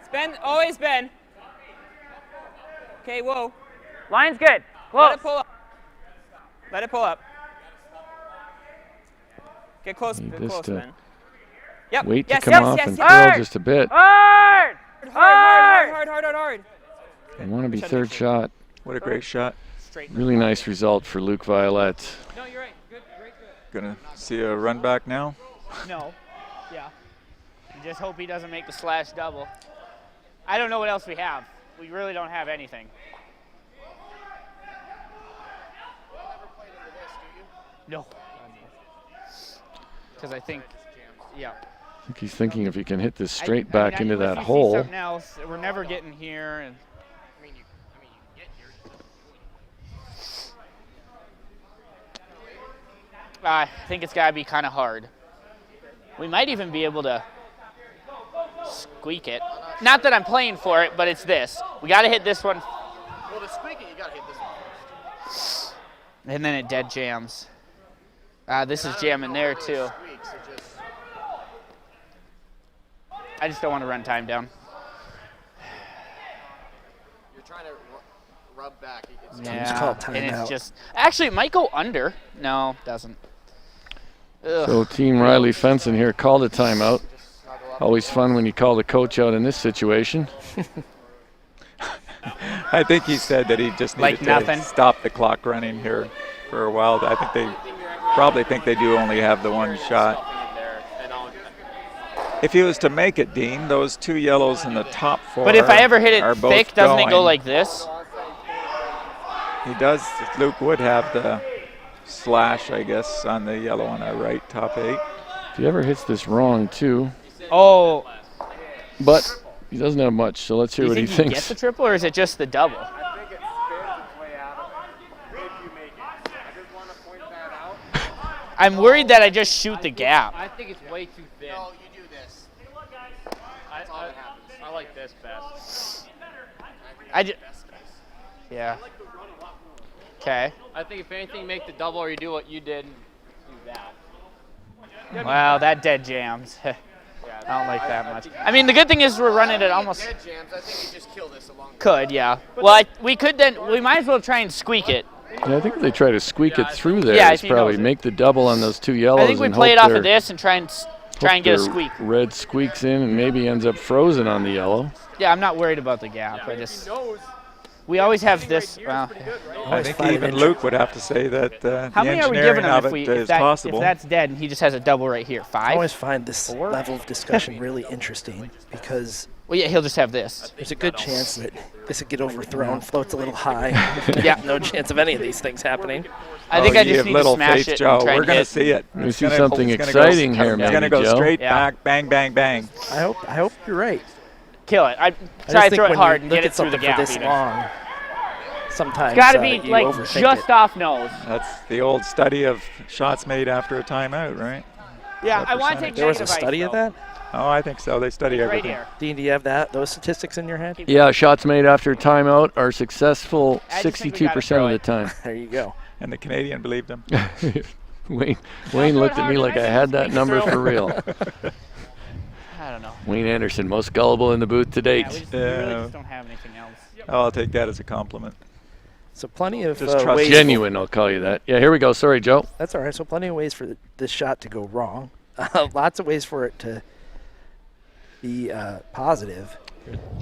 Spin. Always bend. Okay. Whoa. Line's good. Close. Let it pull up. Let it pull up. Get close. Need Get this close, to man. Yep. wait yes, to come yes, off yes, and yes. throw just a bit. Hard! Hard. I want to be third shot. What a great shot. Really nice result for Luke Violette. No, you're right. Good. Good. Gonna see a run back now. No. Yeah. You just hope he doesn't make the slash double. I don't know what else we have. We really don't have anything. No. Because I think, yeah. I think he's thinking if he can hit this straight I back mean, into unless that you see hole. something else, we're never getting here. And I think it's got to be kind of hard. We might even be able to squeak it. Not that I'm playing for it, but it's this. We got to hit this one. Well, to squeak it, you got to hit this one first. And then it dead jams. This is jamming there too. I just don't want to run time down. You're trying to rub back. Yeah, and it's just actually it might go under. No, it doesn't. Ugh. So Team Riley Fenson here called a timeout. Always fun when you call the coach out in this situation. I think he said that he just needed Like to stop the clock running here for a while. I think they probably think they do only have the one shot. If he was to make it, Dean, those two yellows in the top four. But if I ever hit it both thick, doesn't it go going. like this? He does. Luke would have the slash, I guess, on the yellow on our right top 8. If he ever hits this wrong too. Oh. But he doesn't have much, so let's hear Do what you he think he thinks. gets the triple, or is it just the double? I'm worried that I just shoot the gap. I think it's way too thin. No, you do this. That's all that happens. I like this best. Yeah. Okay. I think if anything, make the double or you do what you did and do that. Wow, that dead jams. I don't like that much. I mean, the good thing is we're running it almost. Dead jams. I think you just kill this along. Could, yeah. Well, we could then. We might as well try and squeak it. Yeah, I think if they try to squeak it through there, Yeah, it's if he probably knows it. make the double on those two yellows. I think we and play hope it off their- of this and try and get a their squeak. Red squeaks in and maybe ends up frozen on the yellow. Yeah, I'm not worried about the gap. I just. We always have this. Well, I think even Luke would have to say that how the many are we engineering giving him of if, it we, is if, that, possible. if that's dead and he just has a double right here? 5? I always find this level of discussion really interesting because well, yeah, he'll just have this. There's a good chance that this would get overthrown, floats a little high. Yeah. No chance of any of these things happening. I think I you just have need little to smash faith, it Joe. and try We're and going to hit. see it. We It's see gonna- something it's gonna exciting go, here, It's going to maybe, go Joe. straight Yeah. back, bang, bang, bang. I hope you're right. Kill it. I I try just to think throw it when hard you and look get at it through the something gap. for this even. long, sometimes It's got to be you like overthink just it. off nose. That's the old study of shots made after a timeout, right? Yeah, What I want to percentage? take There was a negative study ice, of though. that? Oh, I think so. They study Right everything. here. Dean, do you have those statistics in your head? Yeah, shots made after timeout are successful I just think we gotta 62% throw of the it. time. There you go. And the Canadian believed him. Wayne looked at me like I had that number for real. I don't know. Wayne Anderson, most gullible in the booth to date. We really just don't have anything else. Oh, I'll take that as a compliment. So plenty of Just trust ways. Genuine, I'll call you that. Yeah, here we go. Sorry, Joe. That's all right. So plenty of ways for this shot to go wrong. Lots of ways for it to be positive.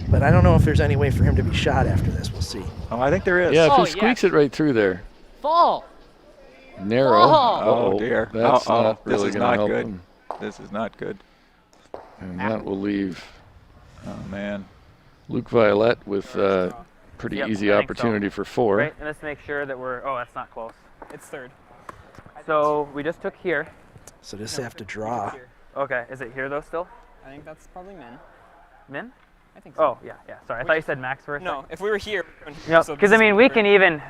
But I don't know if there's any way for him to be shot after this. We'll see. Oh, I think there is. Yeah, if he squeaks it right through there. Fall. Narrow. Oh, dear. That's not this really is going to not help good. him. This is not good. And that will leave Oh, man. Luke Violette with pretty Yep, easy I think opportunity so. for 4. Right, and let's make sure that we're. Oh, that's not close. It's third. So we just took here. So just have to draw. Okay, is it here though still? I think that's probably min. Min? I think so. Oh, yeah. Sorry, I thought you said max for a No, if we were here. Yeah, so because this I mean, is we third. can even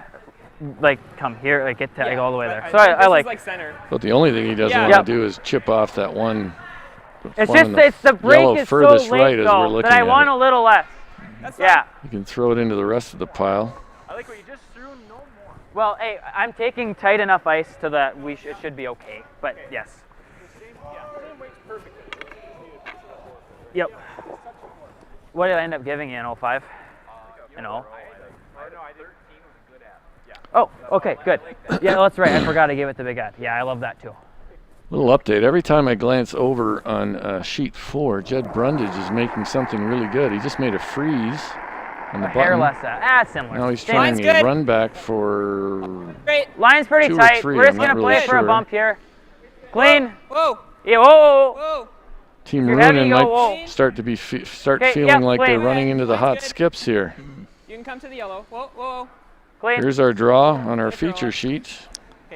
like come here, like get to like, all the way there. So this I like. is like center. But the only thing he doesn't want to do is chip off that one. It's one just the break yellow is so furthest late right as we're though looking that I at want it. a little less. Yeah. You can throw it into the rest of the pile. I like what you just threw. No more. Well, hey, I'm taking tight enough ice to that it should be okay. But yes. Yep. What did I end up giving you in 05? In 0? Oh, okay, good. Yeah, that's right. I forgot I gave it the big ad. Yeah, I love that too. Little update. Every time I glance over on sheet 4, Jed Brundidge is making something really good. He just made a freeze on the A hair button. less similar. Now he's Same. trying Line's a good. run back for Line's pretty 2 or tight. 3. We're just I'm not gonna really play for a sure. bump here. Clean. Whoa. Yeah. Whoa. Team If you're heavy, Ruohonen go might whoa. start to be start Okay, feeling yep, like they're clean. running into the hot good. skips here. You can come to the yellow. Whoa, whoa. Clean. Here's our draw on our feature sheet.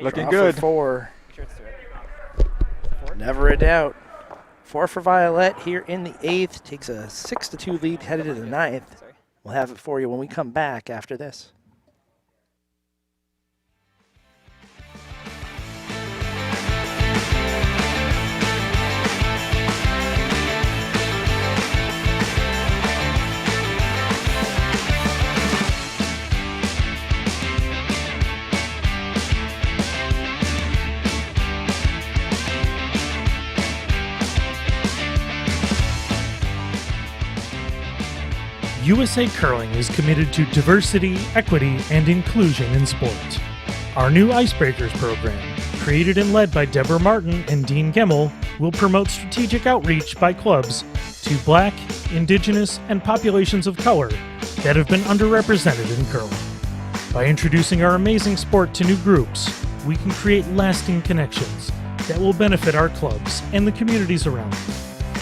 Looking Draw good. For 4. Sure it's to it. Never a doubt. 4 for Violette here in the 8th. Takes a 6-2 lead headed to the 9th. We'll have it for you when we come back after this. USA Curling is committed to diversity, equity, and inclusion in sport. Our new Icebreakers program, created and led by Deborah Martin and Dean Gemmel, will promote strategic outreach by clubs to Black, Indigenous, and populations of color that have been underrepresented in curling. By introducing our amazing sport to new groups, we can create lasting connections that will benefit our clubs and the communities around them.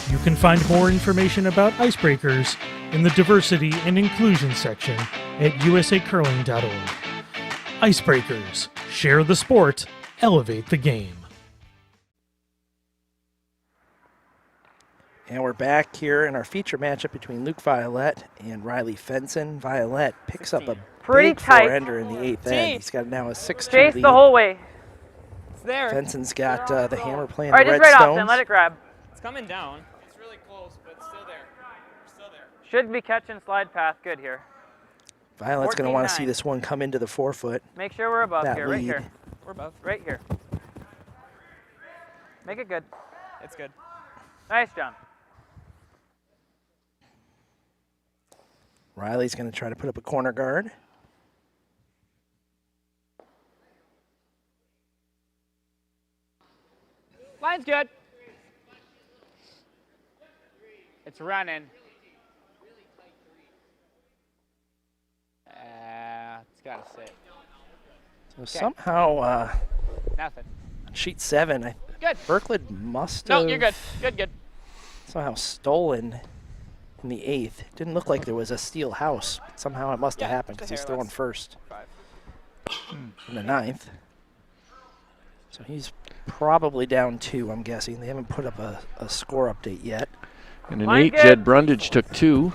You can find more information about Icebreakers in the Diversity and Inclusion section at usacurling.org. Icebreakers. Share the sport, elevate the game. And we're back here in our feature matchup between Luke Violette and Riley Fenson. Violette picks up a Pretty big tight. four-ender in the 8th end. He's got now a 6-2 Chase lead. the whole way. It's there. Fenson's got the hammer playing All right, the just red right off stones. then. Let it grab. It's coming down. It's really close, but it's still there. We're still there. Should be catching slide path good here. Violette's going to want to 14-9. see this one come into the 4-foot. Make sure we're above That here, right lead. here. We're above. Right here. Make it good. It's good. Nice, John. Riley's going to try to put up a corner guard. Line's good. It's running. It's got to sit. So somehow, Nothing. on sheet 7, Good. Berklid must No, have you're good. Good. somehow stolen in the 8th. Didn't look like there was a steel house. But somehow it must have happened because he's throwing first in the 9th. So he's probably down 2, I'm guessing. They haven't put up a score update yet. And an 8, Jed Brundidge took 2.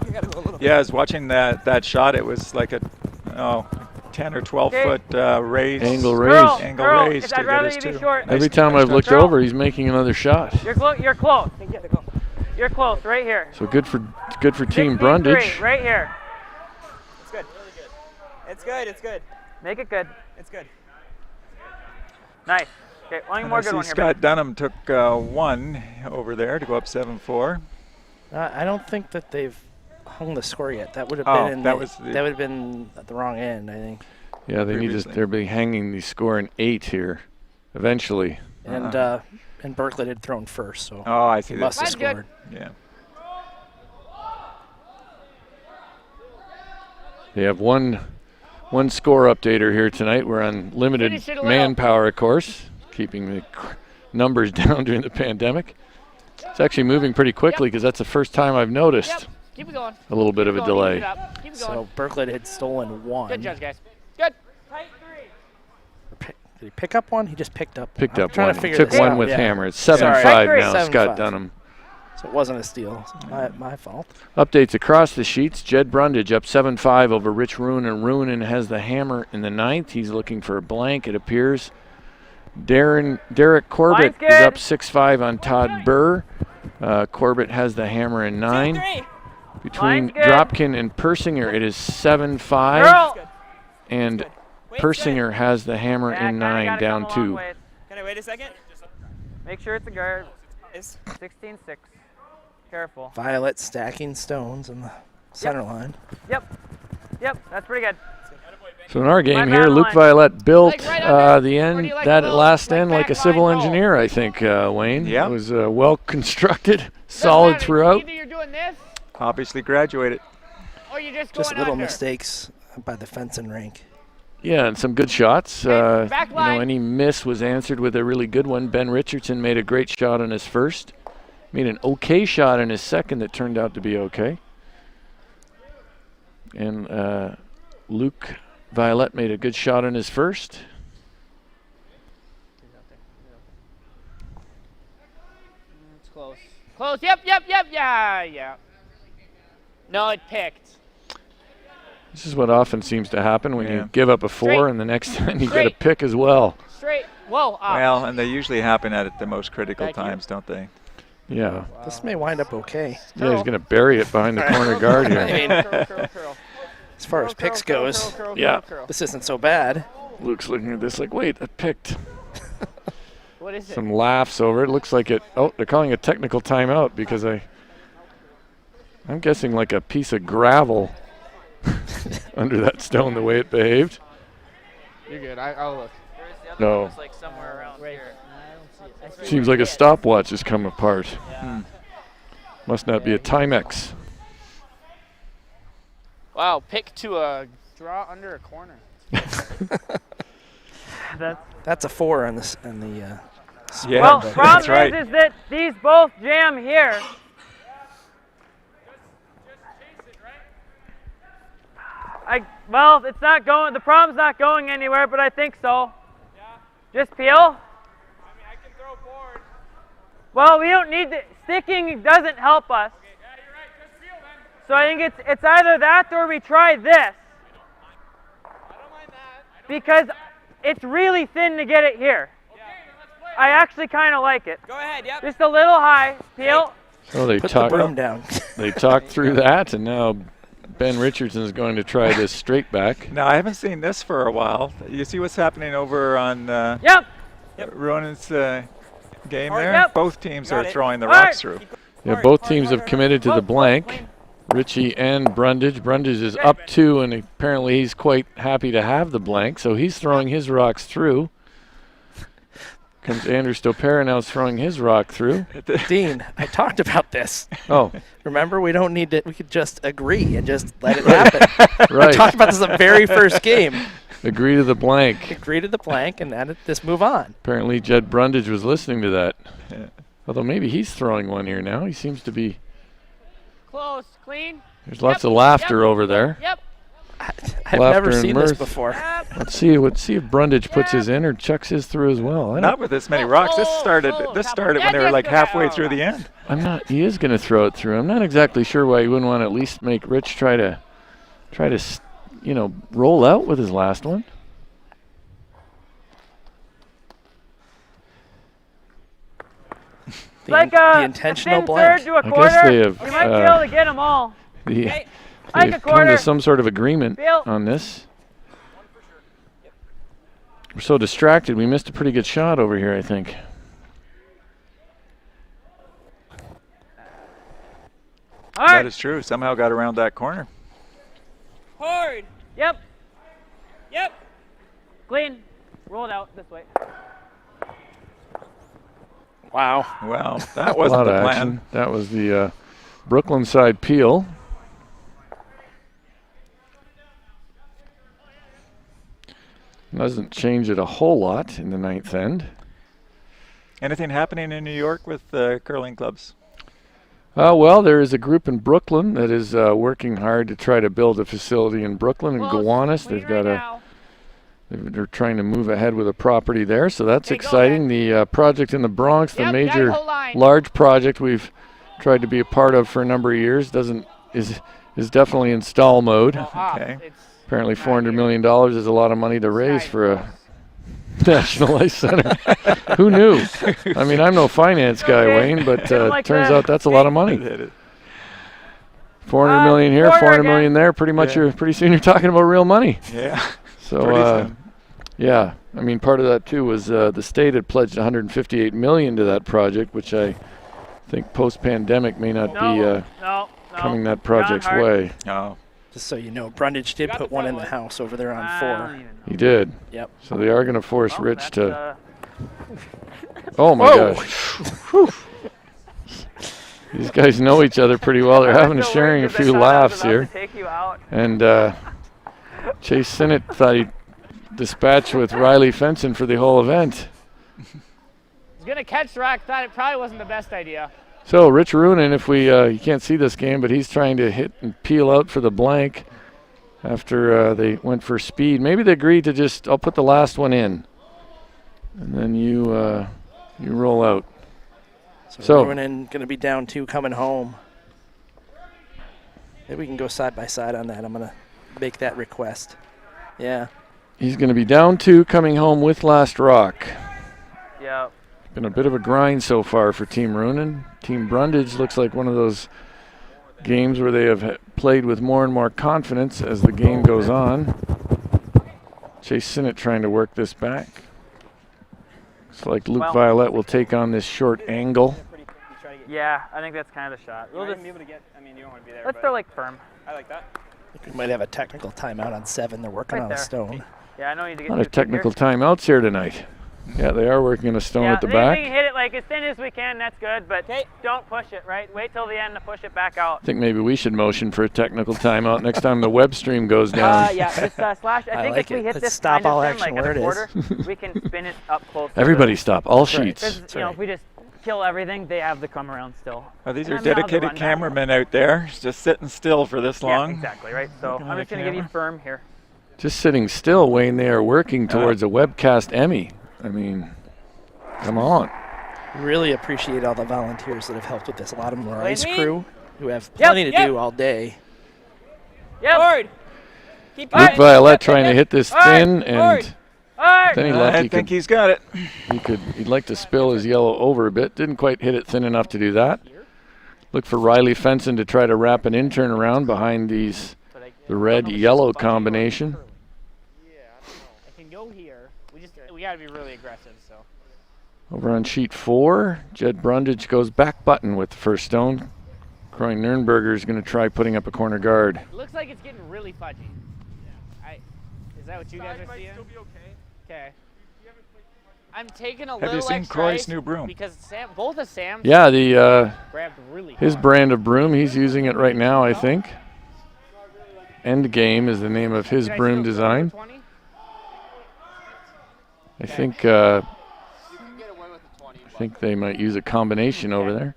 Yeah, I was watching that shot. It was like a 10 or 12 foot raise. Angle raise. Angle raise to I'd get rather his you be 2. short. Every time I've looked over, he's making another shot. You're close. You're close. You're close. Right here. So good for Team 16-3, Brundidge. Right here. It's good. Really good. It's good. Make it good. It's good. Nice. Okay, only And more I good see one here. Scott Dunham took one over there to go up 7-4. I don't think that they've hung the score yet. That would have Oh, been in that the, was the- that would have been at the wrong end, I think. Yeah, they need to. They'll be hanging the score in 8 here, eventually. And Berkeley had thrown first, so Oh, I see he that. must have That's good. scored. Yeah. They have one score updater here tonight. We're on limited Finish it a little. manpower, of course, keeping the numbers down during the pandemic. It's actually moving pretty quickly because that's the first time I've noticed Keep it going. a little bit Keep of it a going, delay. Keep it up. Keep it going. So Berkeley had stolen one. Good judge, guys. Good. Tight 3. Did he pick up one? He just picked up. Picked I'm up trying one. To figure Took this one out. with Yeah. hammer. It's Sorry. 7-5 now, 7-5. Scott Dunham. So it wasn't a steal. So my fault. Updates across the sheets. Jed Brundidge up 7-5 over Rich Ruohonen. Ruohonen has the hammer in the 9th. He's looking for a blank, it appears. Derek Corbett is up 6-5 on Todd Burr. Corbett has the hammer in 9. Between Dropkin and Persinger, it is 7-5. And Persinger has the hammer in 9, down 2. Can I wait a second? Make sure it's a guard. 16-6. Careful. Violette stacking stones on the center line. Yep, that's pretty good. So in our game Right here, down the Luke line. Violette built Like right under? the Or end, do you like that a little, last like end like a back civil line? engineer, I think, Wayne. Yeah. It was well constructed, solid throughout. Either you're doing this Obviously graduated. or you're just Just going little under. mistakes by the Fenson rink. Yeah, and some good shots. back You line. know, any miss was answered with a really good one. Ben Richardson made a great shot on his first. Made an okay shot in his second that turned out to be okay. And Luke Violette made a good shot on his first. It's close. Close. Yep. Yeah. No, it picked. This is what often seems to happen when Yeah. you give up a 4 Straight. and the next time you get a Straight. pick as well. Straight. Whoa. Up. Well, and they usually happen at the most critical Thank you. times, don't they? Yeah. This may wind up okay. Yeah, he's going to bury it behind the corner guard I here. mean, Curl. as far as picks goes, Yeah. this isn't so bad. Luke's looking at this like, wait, I picked. What is it? Some laughs over it. Looks like it. Oh, they're calling a technical timeout because I'm guessing like a piece of gravel under that stone the way it behaved. You're good. I'll look. No. Like somewhere around here. Seems like a stopwatch has come apart. Must not be a Timex. Wow. Pick to a draw under a corner. That's a 4 in the Yeah, Well, that's problem right. is that these both jam here. Well, it's not going. The problem's not going anywhere, but I think so. Just peel. Well, we don't need sticking. Doesn't help us. So I think it's either that or we try this. Because it's really thin to get it here. I actually kind of like it. Go ahead, yep. Just a little high. Peel. Oh, they Put the broom down. They talked through that, and now Ben Richardson is going to try this straight back. Now, I haven't seen this for a while. You see what's happening over on Yep. Ronan's game All right, there? yep. Both teams Got are it. throwing the All right. rocks through. Yeah, both teams have committed to the blank. Richie and Brundidge. Brundidge is up 2, and apparently he's quite happy to have the blank, so he's throwing his rocks through. Comes Andrew Stopera now throwing his rock through. Dean, I talked about this. Oh, Remember, we don't need to. We could just agree and just let it happen. right. I talked about this the very first game. Agree to the blank. Agree to the blank and then just move on. Apparently Jed Brundidge was listening to that. Yeah. Although maybe he's throwing one here now. He seems to be. Close. Clean. There's lots of laughter over there. Yep. I've Laughter never and seen this mirth. before. Let's see if Brundidge puts his in or chucks his through as well. I Not don't, with this many rocks. This started when they were like halfway through the end. I'm not. He is going to throw it through. I'm not exactly sure why he wouldn't want to at least make Rich try to, roll out with his last one. The intentional thin blank. third to a I quarter. guess they have, you might be able to get them all. They've Like a come quarter. to some sort of agreement Bill. on this. We're so distracted, we missed a pretty good shot over here, I think. That is true. Somehow got around that corner. Hard. Yep. Yep. Clean. Roll it out this way. Wow. Well, that wasn't the plan. Action. That was the Brooklyn side peel. Doesn't change it a whole lot in the ninth end. Anything happening in New York with curling clubs? Well, there is a group in Brooklyn that is working hard to try to build a facility in Brooklyn and Gowanus. They've got they're trying to move ahead with a property there, so that's exciting. The project in the Bronx, the major large project we've tried to be a part of for a number of years, is definitely in stall mode. Okay. Apparently $400 million is a lot of money to raise for a National Ice Center. Who knew? I mean, I'm no finance guy, Wayne, but turns out that's a lot of money. 400 million here, 400 million there. Pretty much, pretty soon you're talking about real money. Yeah. So, yeah, I mean, part of that too was the state had pledged 158 million to that project, which I think post-pandemic may not be coming that project's way. No. Just so you know, Brundidge did put one in the house over there on 4. He did. Yep. So they are going to force Rich to. Oh my gosh. These guys know each other pretty well. They're sharing a few laughs here. And Chase Sinnott thought he'd dispatch with Riley Fenson for the whole event. He's going to catch the rack. Thought it probably wasn't the best idea. So Rich Ruohonen, if you can't see this game, but he's trying to hit and peel out for the blank after they went for speed. Maybe they agreed to just, I'll put the last one in, and then you roll out. So Ruohonen going to be down 2 coming home. Maybe we can go side by side on that. I'm going to make that request. Yeah. He's going to be down 2 coming home with last rock. Yep. Been a bit of a grind so far for Team Ruohonen. Team Brundidge looks like one of those games where they have played with more and more confidence as the game goes on. Chase Sinnott trying to work this back. Looks like Luke Violette will take on this short angle. Yeah, I think that's kind of the shot. We'll just be able to get. I mean, you don't want to be there. Let's throw like firm. I like that. We might have a technical timeout on 7. They're working on a stone. Yeah, I know you need to get. A lot of technical timeouts here tonight. Yeah, they are working on a stone at the back. We can hit it like as thin as we can, that's good, but don't push it, right? Wait till the end to push it back out. I think maybe we should motion for a technical timeout next time the web stream goes down. Yeah, just slash. I think like if we hit Let's this stop kind of all thin, action like where at a it quarter, is. we can spin it up close. Everybody stop, all sheets. Because, you know, if we just kill everything, they have the come around still. Oh, these are dedicated cameramen out there, just sitting still for this long. Yeah, exactly, right? So I'm just going to give you firm here. Just sitting still, Wayne, they are working towards a webcast Emmy. I mean, come on. Really appreciate all the volunteers that have helped with this. A lot of them are ice Wayne? crew who have plenty to do all day. Yep. Luke Violette trying to hit this thin, and then he left. I think he's got it. He'd like to spill his yellow over a bit. Didn't quite hit it thin enough to do that. Look for Riley Fenson to try to wrap an in-turn around behind the red-yellow combination. I can go here. We got to be really aggressive. So. Over on sheet 4, Jed Brundidge goes back button with the first stone. Croy Nürnberger is going to try putting up a corner guard. It looks like it's getting really fudgy. Is that what you guys are seeing? Okay. I'm taking a little Have you seen extra Croy's ice new broom? because both of Sam's grabbed really his hard. brand of broom, he's using it right now, I think. Endgame is the name of his broom design. I think they might use a combination over there.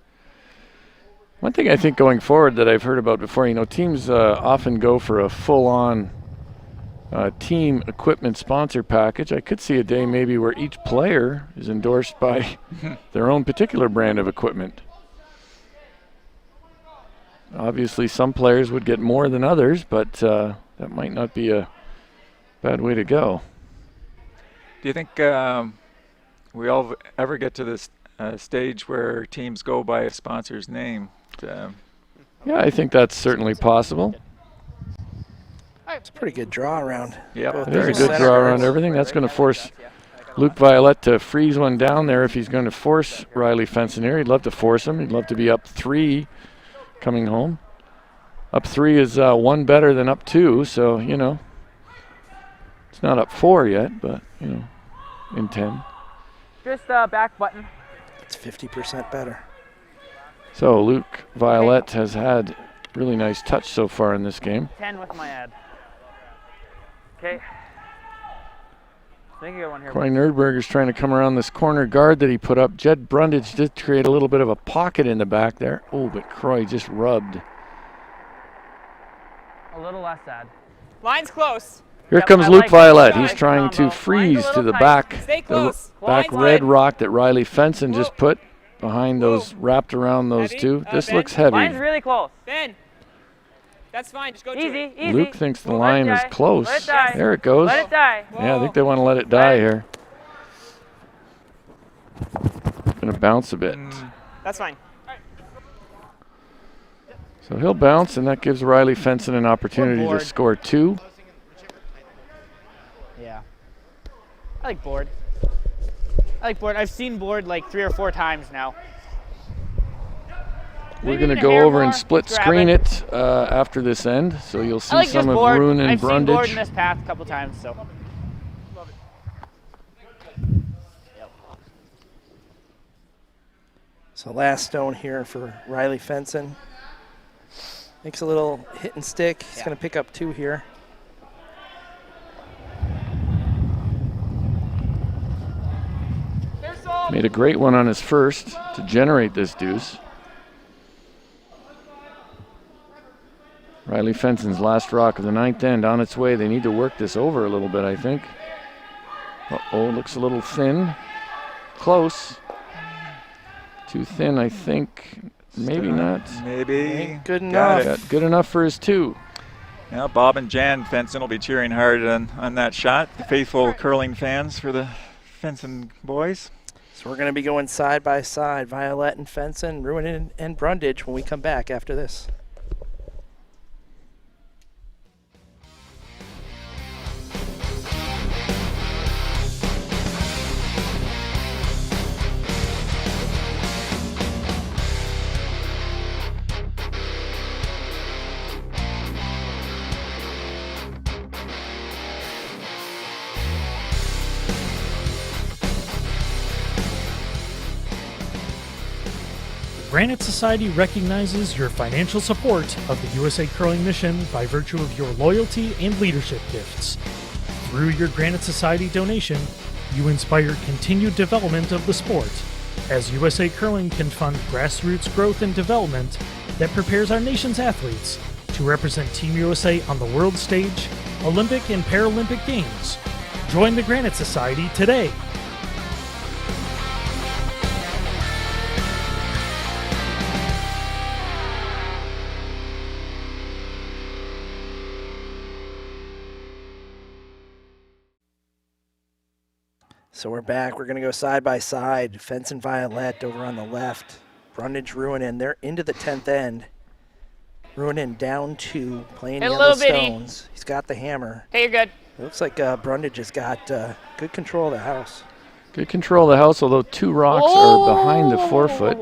One thing I think going forward that I've heard about before, you know, teams often go for a full-on team equipment sponsor package. I could see a day maybe where each player is endorsed by their own particular brand of equipment. Obviously, some players would get more than others, but that might not be a bad way to go. Do you think we all ever get to this stage where teams go by a sponsor's name? Yeah, I think that's certainly possible. It's a pretty good draw around. Yep. both There's a those good center draw guards. around everything. That's going to force Luke Violette to freeze one down there if he's going to force Riley Fenson here. He'd love to force him. He'd love to be up 3 coming home. Up 3 is 1 better than up 2, so, you know. It's not up 4 yet, but, you know, in 10. Just back button. It's 50% better. So Luke Violette has had really nice touch so far in this game. 10 with my ad. Okay. I think you got one here. Corey Nerdberger's trying to come around this corner guard that he put up. Jed Brundidge did create a little bit of a pocket in the back there. Oh, but Croy just rubbed. A little less ad. Line's close. Here comes Luke Violette. He's trying to freeze to the back, Stay close. back red rock that Riley Fenson just put behind those, wrapped around those two. This looks heavy. Line's really close. Ben. That's fine. Just go to Easy, it. easy. Luke thinks the line is close. Let it die. There it goes. Let it die. Yeah, I think they want to let it die here. Gonna bounce a bit. That's fine. So he'll bounce, and that gives Riley Fenson an opportunity to score 2. Yeah. I like board. I've seen board like 3 or 4 times now. We're going to go over and split screen it after this end, so you'll see some of Ruohonen and I've seen board in Brundidge. this path a couple times, so. So last stone here for Riley Fenson. Makes a little hit and stick. He's going to pick up 2 here. Made a great one on his first to generate this deuce. Riley Fenson's last rock of the 9th end on its way. They need to work this over a little bit, I think. Uh-oh, looks a little thin. Close. Too thin, I think. Maybe not. Maybe. Ain't good enough. Good enough for his 2. Now Bob and Jan Fenson will be cheering hard on that shot. The faithful curling fans for the Fenson boys. So we're going to be going side by side, Violette and Fenson, Ruohonen and Brundidge when we come back after this. Granite Society recognizes your financial support of the USA Curling Mission by virtue of your loyalty and leadership gifts. Through your Granite Society donation, you inspire continued development of the sport, as USA Curling can fund grassroots growth and development that prepares our nation's athletes to represent Team USA on the world stage, Olympic and Paralympic Games. Join the Granite Society today. So we're back. We're going to go side by side. Fenson Violette over on the left. Brundidge Ruohonen. They're into the 10th end. Ruohonen down 2, playing yellow stones. He's got the hammer. Hey, you're good. It looks like Brundidge has got good control of the house. Good control of the house, although 2 rocks are behind the 4-foot.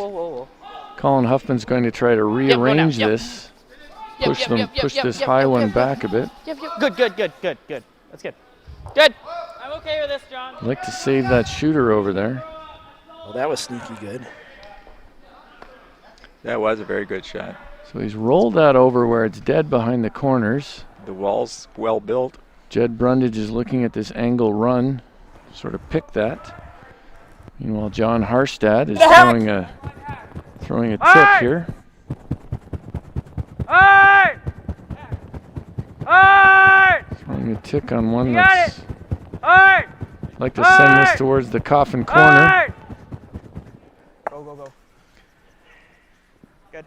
Colin Huffman's going to try to rearrange this. Push this high one back a bit. Good. That's good. Good. I'm okay with this, John. I'd like to save that shooter over there. Well, that was sneaky good. That was a very good shot. So he's rolled that over where it's dead behind the corners. The wall's well built. Jed Brundidge is looking at this angle run, sort of pick that. Meanwhile, John Harstad is throwing a tip here. Throwing a tick on one that's like to send this towards the coffin corner. Go. Good.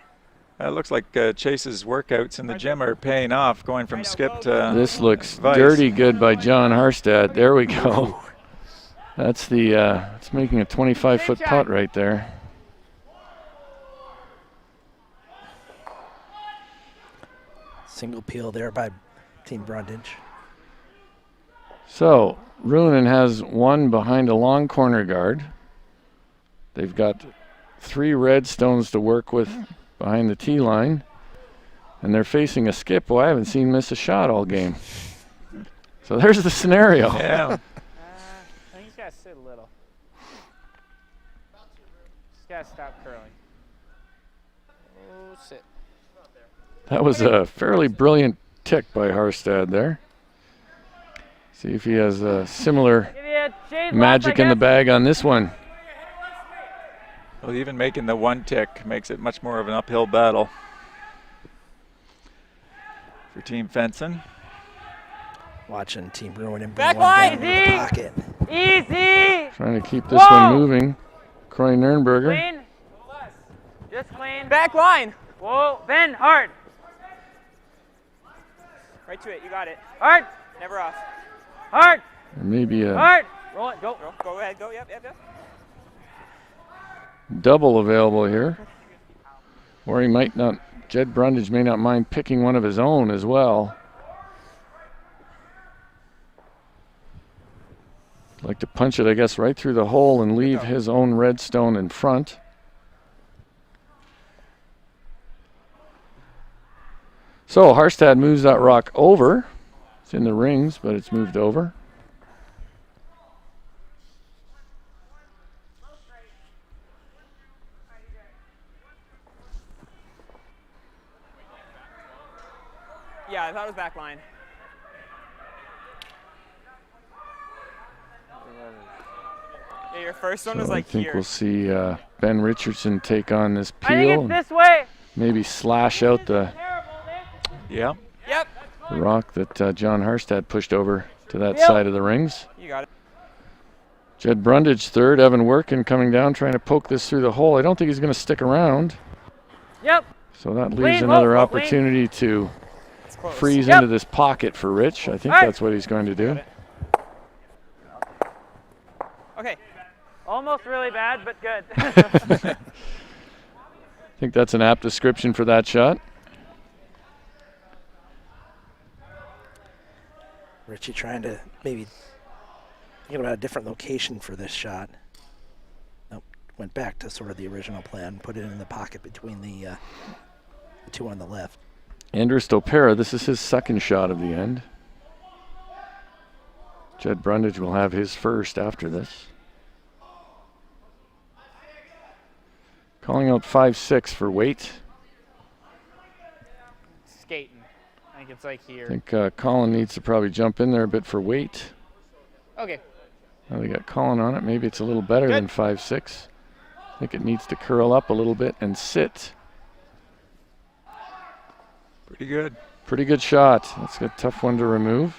It looks like Chase's workouts in the gym are paying off, going from skip to This looks vice. dirty good by John Harstad. There we go. That's the, it's making a 25-foot putt right there. Single peel there by Team Brundidge. So Ruohonen has one behind a long corner guard. They've got 3 red stones to work with behind the tee line. And they're facing a skip who I haven't seen miss a shot all game. So there's the scenario. Yeah. I think he's got to sit a little. He's got to stop curling. Oh, sit. That was a fairly brilliant tick by Harstad there. See if he has a similar magic in the bag on this one. Well, even making the one tick makes it much more of an uphill battle for Team Fenson. Watching Team Ruohonen Back bring one line, down in the pocket. Easy. Trying to keep this one moving. Croy Nernberger. Clean. Just clean. Back line. Whoa, Ben, hard. Right to it. You got it. Hard. Never off. Hard. Maybe a Hard. Roll it. Go. Go ahead. Go. Yep. double available here. Or he might not, Jed Brundidge may not mind picking one of his own as well. Like to punch it, I guess, right through the hole and leave his own red stone in front. So Harstad moves that rock over. It's in the rings, but it's moved over. Yeah, I thought it was back line. Yeah, your first one was like I think here. we'll see Ben Richardson take on this peel. I think it's this way. Maybe slash out the Yep. rock that John Harstad pushed over to that side of the rings. You got it. Jed Brundidge third, Evan Workin coming down, trying to poke this through the hole. I don't think he's going to stick around. Yep. So that Clean, leaves another low, opportunity to close. freeze Yep. into this pocket for Rich. I think All right. that's what he's going to do. Okay. Almost really bad, but good. I think that's an apt description for that shot. Richie trying to maybe think about a different location for this shot. Nope, went back to sort of the original plan, put it in the pocket between the two on the left. Andrew Stopera, this is his second shot of the end. Jed Brundidge will have his first after this. Calling out 5-6 for weight. Skating. I think it's like here. I think Colin needs to probably jump in there a bit for weight. Okay. Now they got Colin on it. Maybe it's a little better than 5-6. I think it needs to curl up a little bit and sit. Pretty good. Pretty good shot. That's a tough one to remove.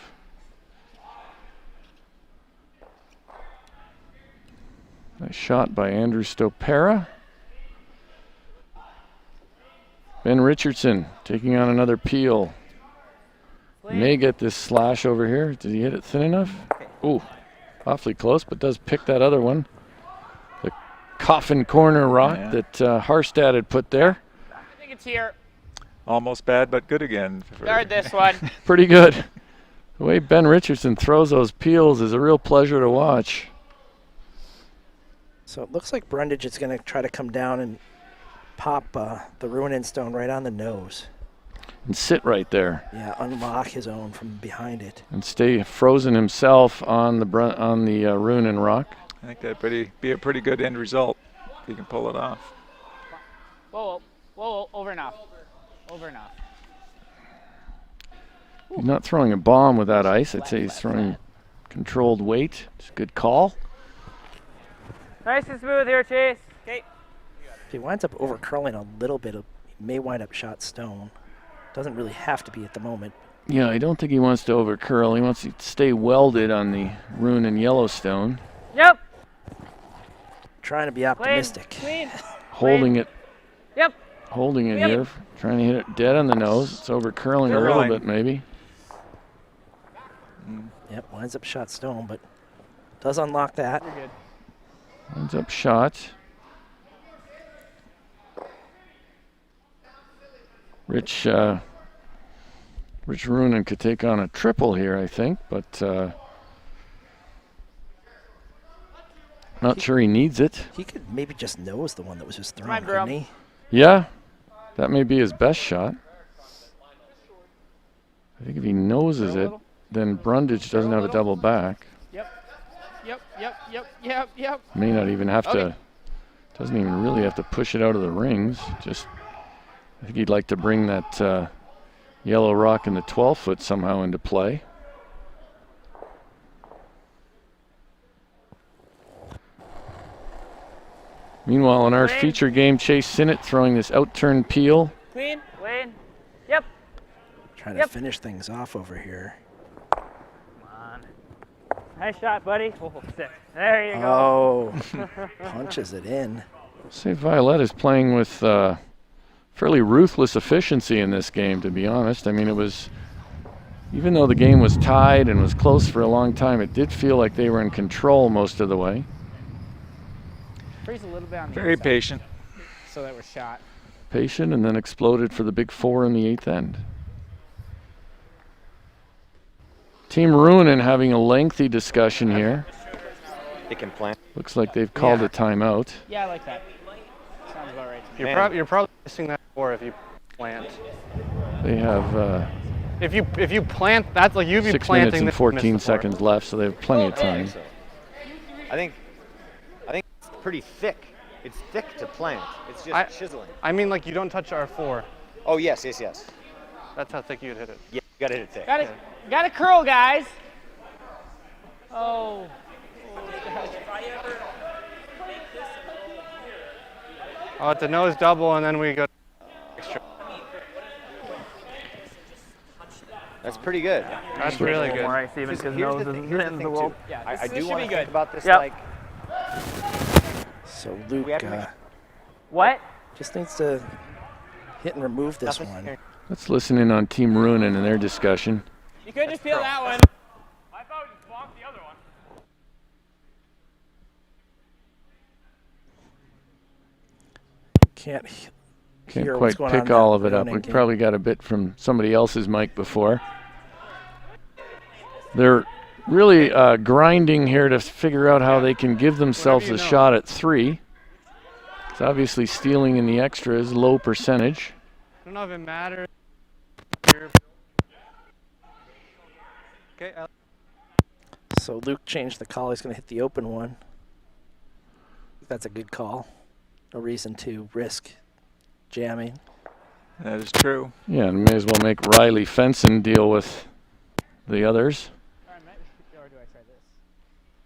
Nice shot by Andrew Stopera. Ben Richardson taking on another peel. May get this slash over here. Did he hit it thin enough? Ooh, awfully close, but does pick that other one. The coffin corner rock that Harstad had put there. I think it's here. Almost bad, but good again. Guard this one. Pretty good. The way Ben Richardson throws those peels is a real pleasure to watch. So it looks like Brundidge is going to try to come down and pop the Ruohonen stone right on the nose. And sit right there. Yeah, unlock his own from behind it. And stay frozen himself on the Ruohonen rock. I think that'd be a pretty good end result if you can pull it off. Whoa, over and off. Over and off. He's not throwing a bomb with that ice. I'd say he's throwing controlled weight. It's a good call. Nice and smooth here, Chase. Okay. If he winds up over curling a little bit, he may wind up shot stone. Doesn't really have to be at the moment. Yeah, I don't think he wants to over curl. He wants to stay welded on the Ruohonen Yellowstone. Yep. Trying to be optimistic. Clean. Holding it. Yep. Holding it here. Trying to hit it dead on the nose. It's over curling a little bit maybe. Yep, winds up shot stone, but does unlock that. You're good. Winds up shot. Rich Rich Ruohonen could take on a triple here, I think, but not sure he needs it. He could maybe just nose the one that was just thrown, Come on, couldn't he? Yeah, that may be his best shot. I think if he noses it, then Brundidge doesn't have a double back. Yep. May not even have to, doesn't even really have to push it out of the rings. Just, I think he'd like to bring that yellow rock in the 12-foot somehow into play. Meanwhile, in our feature game, Chase Sinnott throwing this out-turn peel. Clean. Yep. Trying to finish things off over here. Come on. Nice shot, buddy. Oh, sick. There you go. Oh, punches it in. Say Violette is playing with fairly ruthless efficiency in this game, to be honest. I mean, it was, even though the game was tied and was close for a long time, it did feel like they were in control most of the way. Freeze a little bit on the Very inside, patient. so that was shot. Patient, and then exploded for the big 4 in the 8th end. Team Ruohonen having a lengthy discussion here. They can plant. Looks like they've called a timeout. Yeah, I like that. Sounds about right to me. You're probably missing that 4 if you plant. They have If you plant, that's like you'd be 6 planting. minutes and 14 seconds left, so they have plenty of time. I think it's pretty thick. It's thick to plant. It's just chiseling. I mean, like, you don't touch R4. Oh, yes. That's how thick you'd hit it. Yeah, you gotta hit it thick. Got to curl, guys. Oh. Oh, it's a nose double, and then we go extra. That's pretty good. That's really good. All right, Steven, because nose isn't in the rope. Yeah, I this do want should to be think good. about this Yep. like. So Luke What? just needs to hit and remove this one. Let's listen in on Team Ruohonen and their discussion. You could just peel that one. I thought we just blocked the other one. Can't Can't hear quite what's going on pick in all that of it up. Ruohonen We game. probably got a bit from somebody else's mic before. They're really grinding here to figure out how they can give themselves a shot at 3. It's obviously stealing in the extras, low percentage. I don't know if it matters. Okay. So Luke changed the call. He's going to hit the open one. That's a good call. No reason to risk jamming. That is true. Yeah, and may as well make Riley Fenson deal with the others.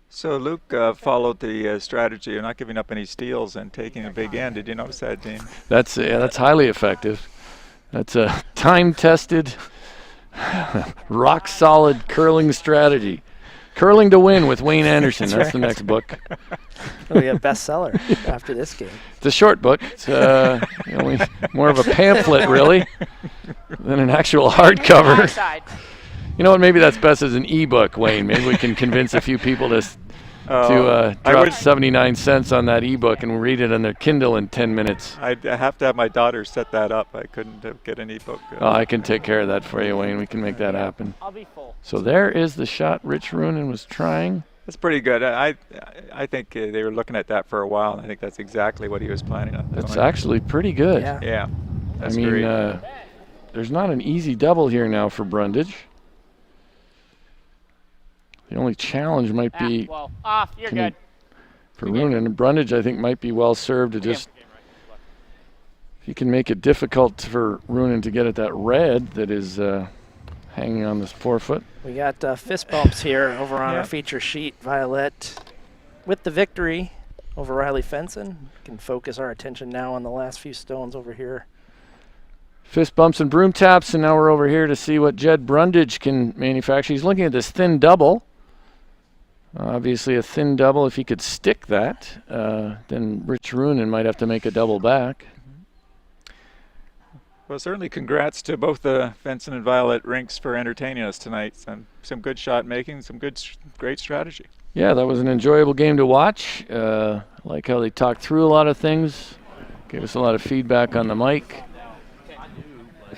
So Luke followed the strategy of not giving up any steals and taking a big end. Did you notice that, Dean? That's highly effective. That's a time-tested, rock-solid curling strategy. Curling to Win with Wayne Anderson. That's the next book. It'll be a bestseller after this game. It's a short book. It's more of a pamphlet, really, than an actual hardcover. You know what? Maybe that's best as an e-book, Wayne. Maybe we can convince a few people to drop 79 cents on that e-book and read it on their Kindle in 10 minutes. I have to have my daughter set that up. I couldn't get an e-book. Oh, I can take care of that for you, Wayne. We can make that happen. I'll be full. So there is the shot Rich Ruohonen was trying. That's pretty good. I think they were looking at that for a while. I think that's exactly what he was planning on doing. That's actually pretty good. Yeah. That's I mean, great. there's not an easy double here now for Brundidge. The only challenge might be Well, off. You're good. for Ruohonen. And Brundidge, I think, might be well served to just, if you can make it difficult for Ruohonen to get at that red that is hanging on this forefoot. We got fist bumps here over on our feature sheet. Violette with the victory over Riley Fenson. We can focus our attention now on the last few stones over here. Fist bumps and broom taps, and now we're over here to see what Jed Brundidge can manufacture. He's looking at this thin double. Obviously a thin double. If he could stick that, then Rich Ruohonen might have to make a double back. Well, certainly congrats to both the Fenson and Violette rinks for entertaining us tonight. Some good shot making, some great strategy. Yeah, that was an enjoyable game to watch. I like how they talked through a lot of things, gave us a lot of feedback on the mic.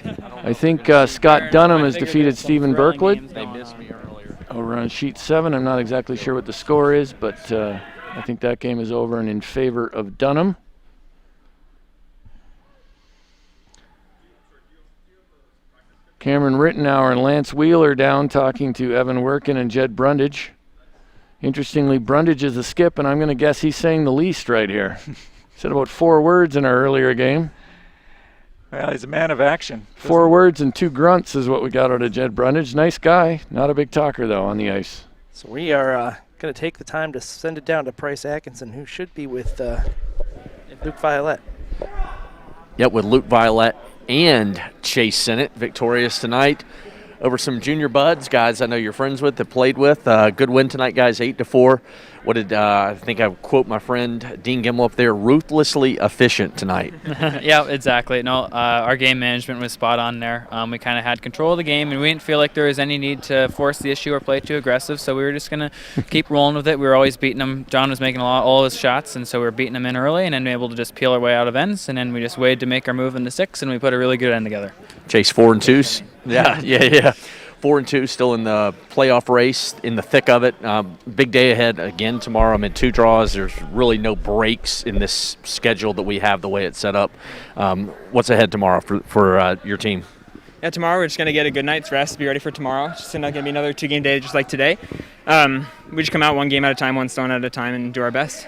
I think Scott Dunham has defeated Stephen Berkwood. They missed me earlier. Over on sheet 7. I'm not exactly sure what the score is, but I think that game is over and in favor of Dunham. Cameron Rittenauer and Lance Wheeler down talking to Evan Workin and Jed Brundidge. Interestingly, Brundidge is the skip, and I'm going to guess he's saying the least right here. Said about 4 words in our earlier game. Well, he's a man of action. 4 words and 2 grunts is what we got out of Jed Brundidge. Nice guy. Not a big talker, though, on the ice. So we are going to take the time to send it down to Price Atkinson, who should be with Luke Violette. Yep, with Luke Violette and Chase Sennett, victorious tonight over some junior buds, guys I know you're friends with, that played with. Good win tonight, guys, 8-4. What did I think I quote my friend Dean Gimel up there? Ruthlessly efficient tonight. Yeah, exactly. No, our game management was spot on there. We kind of had control of the game, and we didn't feel like there was any need to force the issue or play too aggressive. So we were just gonna keep rolling with it. We were always beating them. John was making all his shots, and so we were beating them in early, and then able to just peel our way out of ends. And then we just waited to make our move in the 6, and we put a really good end together. Chase 4-2. Yeah. 4-2, still in the playoff race, in the thick of it. Big day ahead again tomorrow. I'm in 2 draws. There's really no breaks in this schedule that we have the way it's set up. What's ahead tomorrow for your team? Yeah, tomorrow we're just going to get a good night's rest, be ready for tomorrow. It's not going to be another 2-game day just like today. We just come out 1 game at a time, 1 stone at a time, and do our best.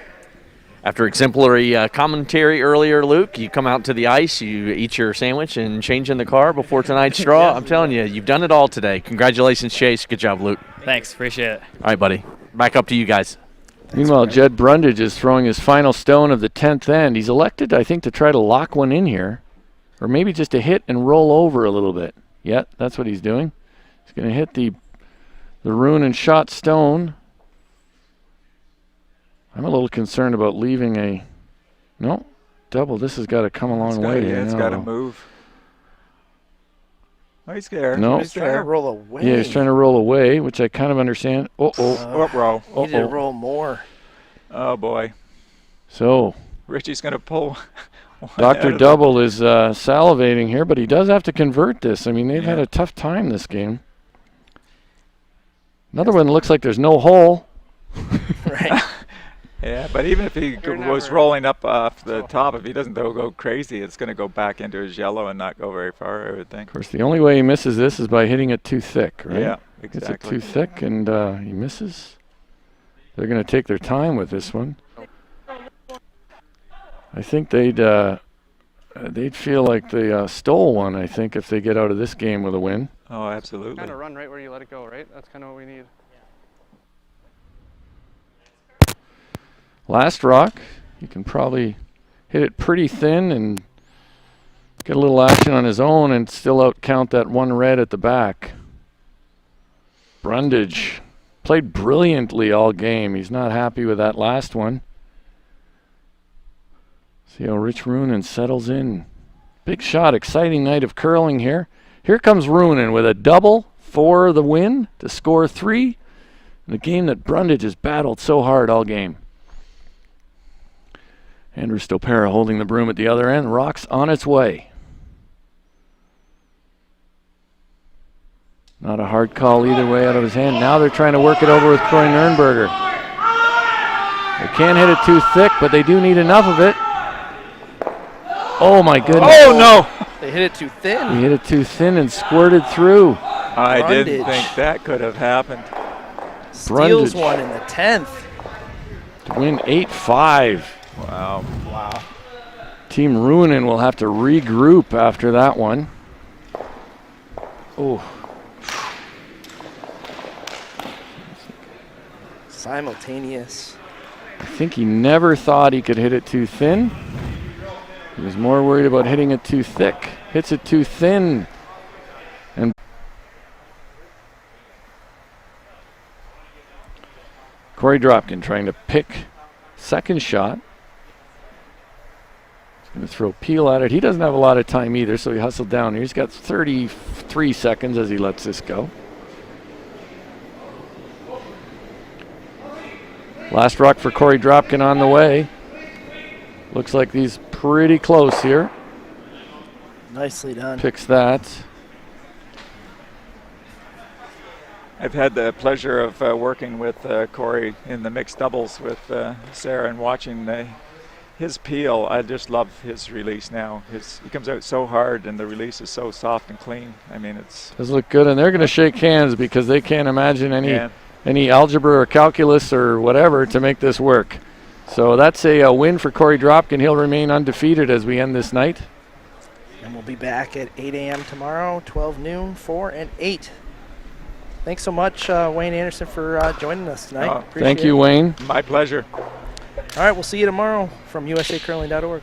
After exemplary commentary earlier, Luke, you come out to the ice, you eat your sandwich, and change in the car before tonight's draw. I'm telling you, you've done it all today. Congratulations, Chase. Good job, Luke. Thanks. Appreciate it. All right, buddy. Back up to you guys. Meanwhile, Jed Brundidge is throwing his final stone of the 10th end. He's elected, I think, to try to lock one in here, or maybe just to hit and roll over a little bit. Yeah, that's what he's doing. He's going to hit the Ruohonen shot stone. I'm a little concerned about leaving a double. This has got to come a long way. Yeah, it's got to move. Oh, he's there. No, He's trying to roll away. Yeah, he's trying to roll away, which I kind of understand. Row. He need to roll more. Oh boy. So Richie's going to pull. Dr. Double is salivating here, but he does have to convert this. I mean, they've had a tough time this game. Another one looks like there's no hole. Right. Yeah, but even if he was rolling up off the top, if he doesn't go crazy, it's going to go back into his yellow and not go very far, I would think. Of course, the only way he misses this is by hitting it too thick, right? Yeah, exactly. Hits it too thick, and he misses. They're going to take their time with this one. I think they'd feel like they stole one, I think, if they get out of this game with a win. Oh, absolutely. Kind of run right where you let it go, right? That's kind of what we need. Last rock, you can probably hit it pretty thin and get a little action on his own and still out-count that 1 red at the back. Brundidge played brilliantly all game. He's not happy with that last one. See how Rich Ruohonen settles in. Big shot, exciting night of curling here. Here comes Ruohonen with a double for the win to score 3 in a game that Brundidge has battled so hard all game. Andrew Stopera holding the broom at the other end. Rock's on its way. Not a hard call either way out of his hand. Now they're trying to work it over with Corey Nernberger. They can't hit it too thick, but they do need enough of it. Oh my goodness. Oh no! They hit it too thin. He hit it too thin and squirted through. I didn't think that could have happened. Steals one in the 10th. To win 8-5. Wow. Wow. Team Ruohonen will have to regroup after that one. Oh. Simultaneous. I think he never thought he could hit it too thin. He was more worried about hitting it too thick. Hits it too thin. And Corey Dropkin trying to pick second shot. He's going to throw Peel at it. He doesn't have a lot of time either, so he hustled down here. He's got 33 seconds as he lets this go. Last rock for Corey Dropkin on the way. Looks like he's pretty close here. Nicely done. Picks that. I've had the pleasure of working with Corey in the mixed doubles with Sarah and watching his peel. I just love his release now. He comes out so hard and the release is so soft and clean. I mean, Does look good, and they're going to shake hands because they can't imagine any algebra or calculus or whatever to make this work. So that's a win for Corey Dropkin. He'll remain undefeated as we end this night. And we'll be back at 8 a.m. tomorrow, 12 noon, 4 and 8. Thanks so much, Wayne Anderson, for joining us tonight. Thank you, Wayne. My pleasure. All right, we'll see you tomorrow from usacurling.org.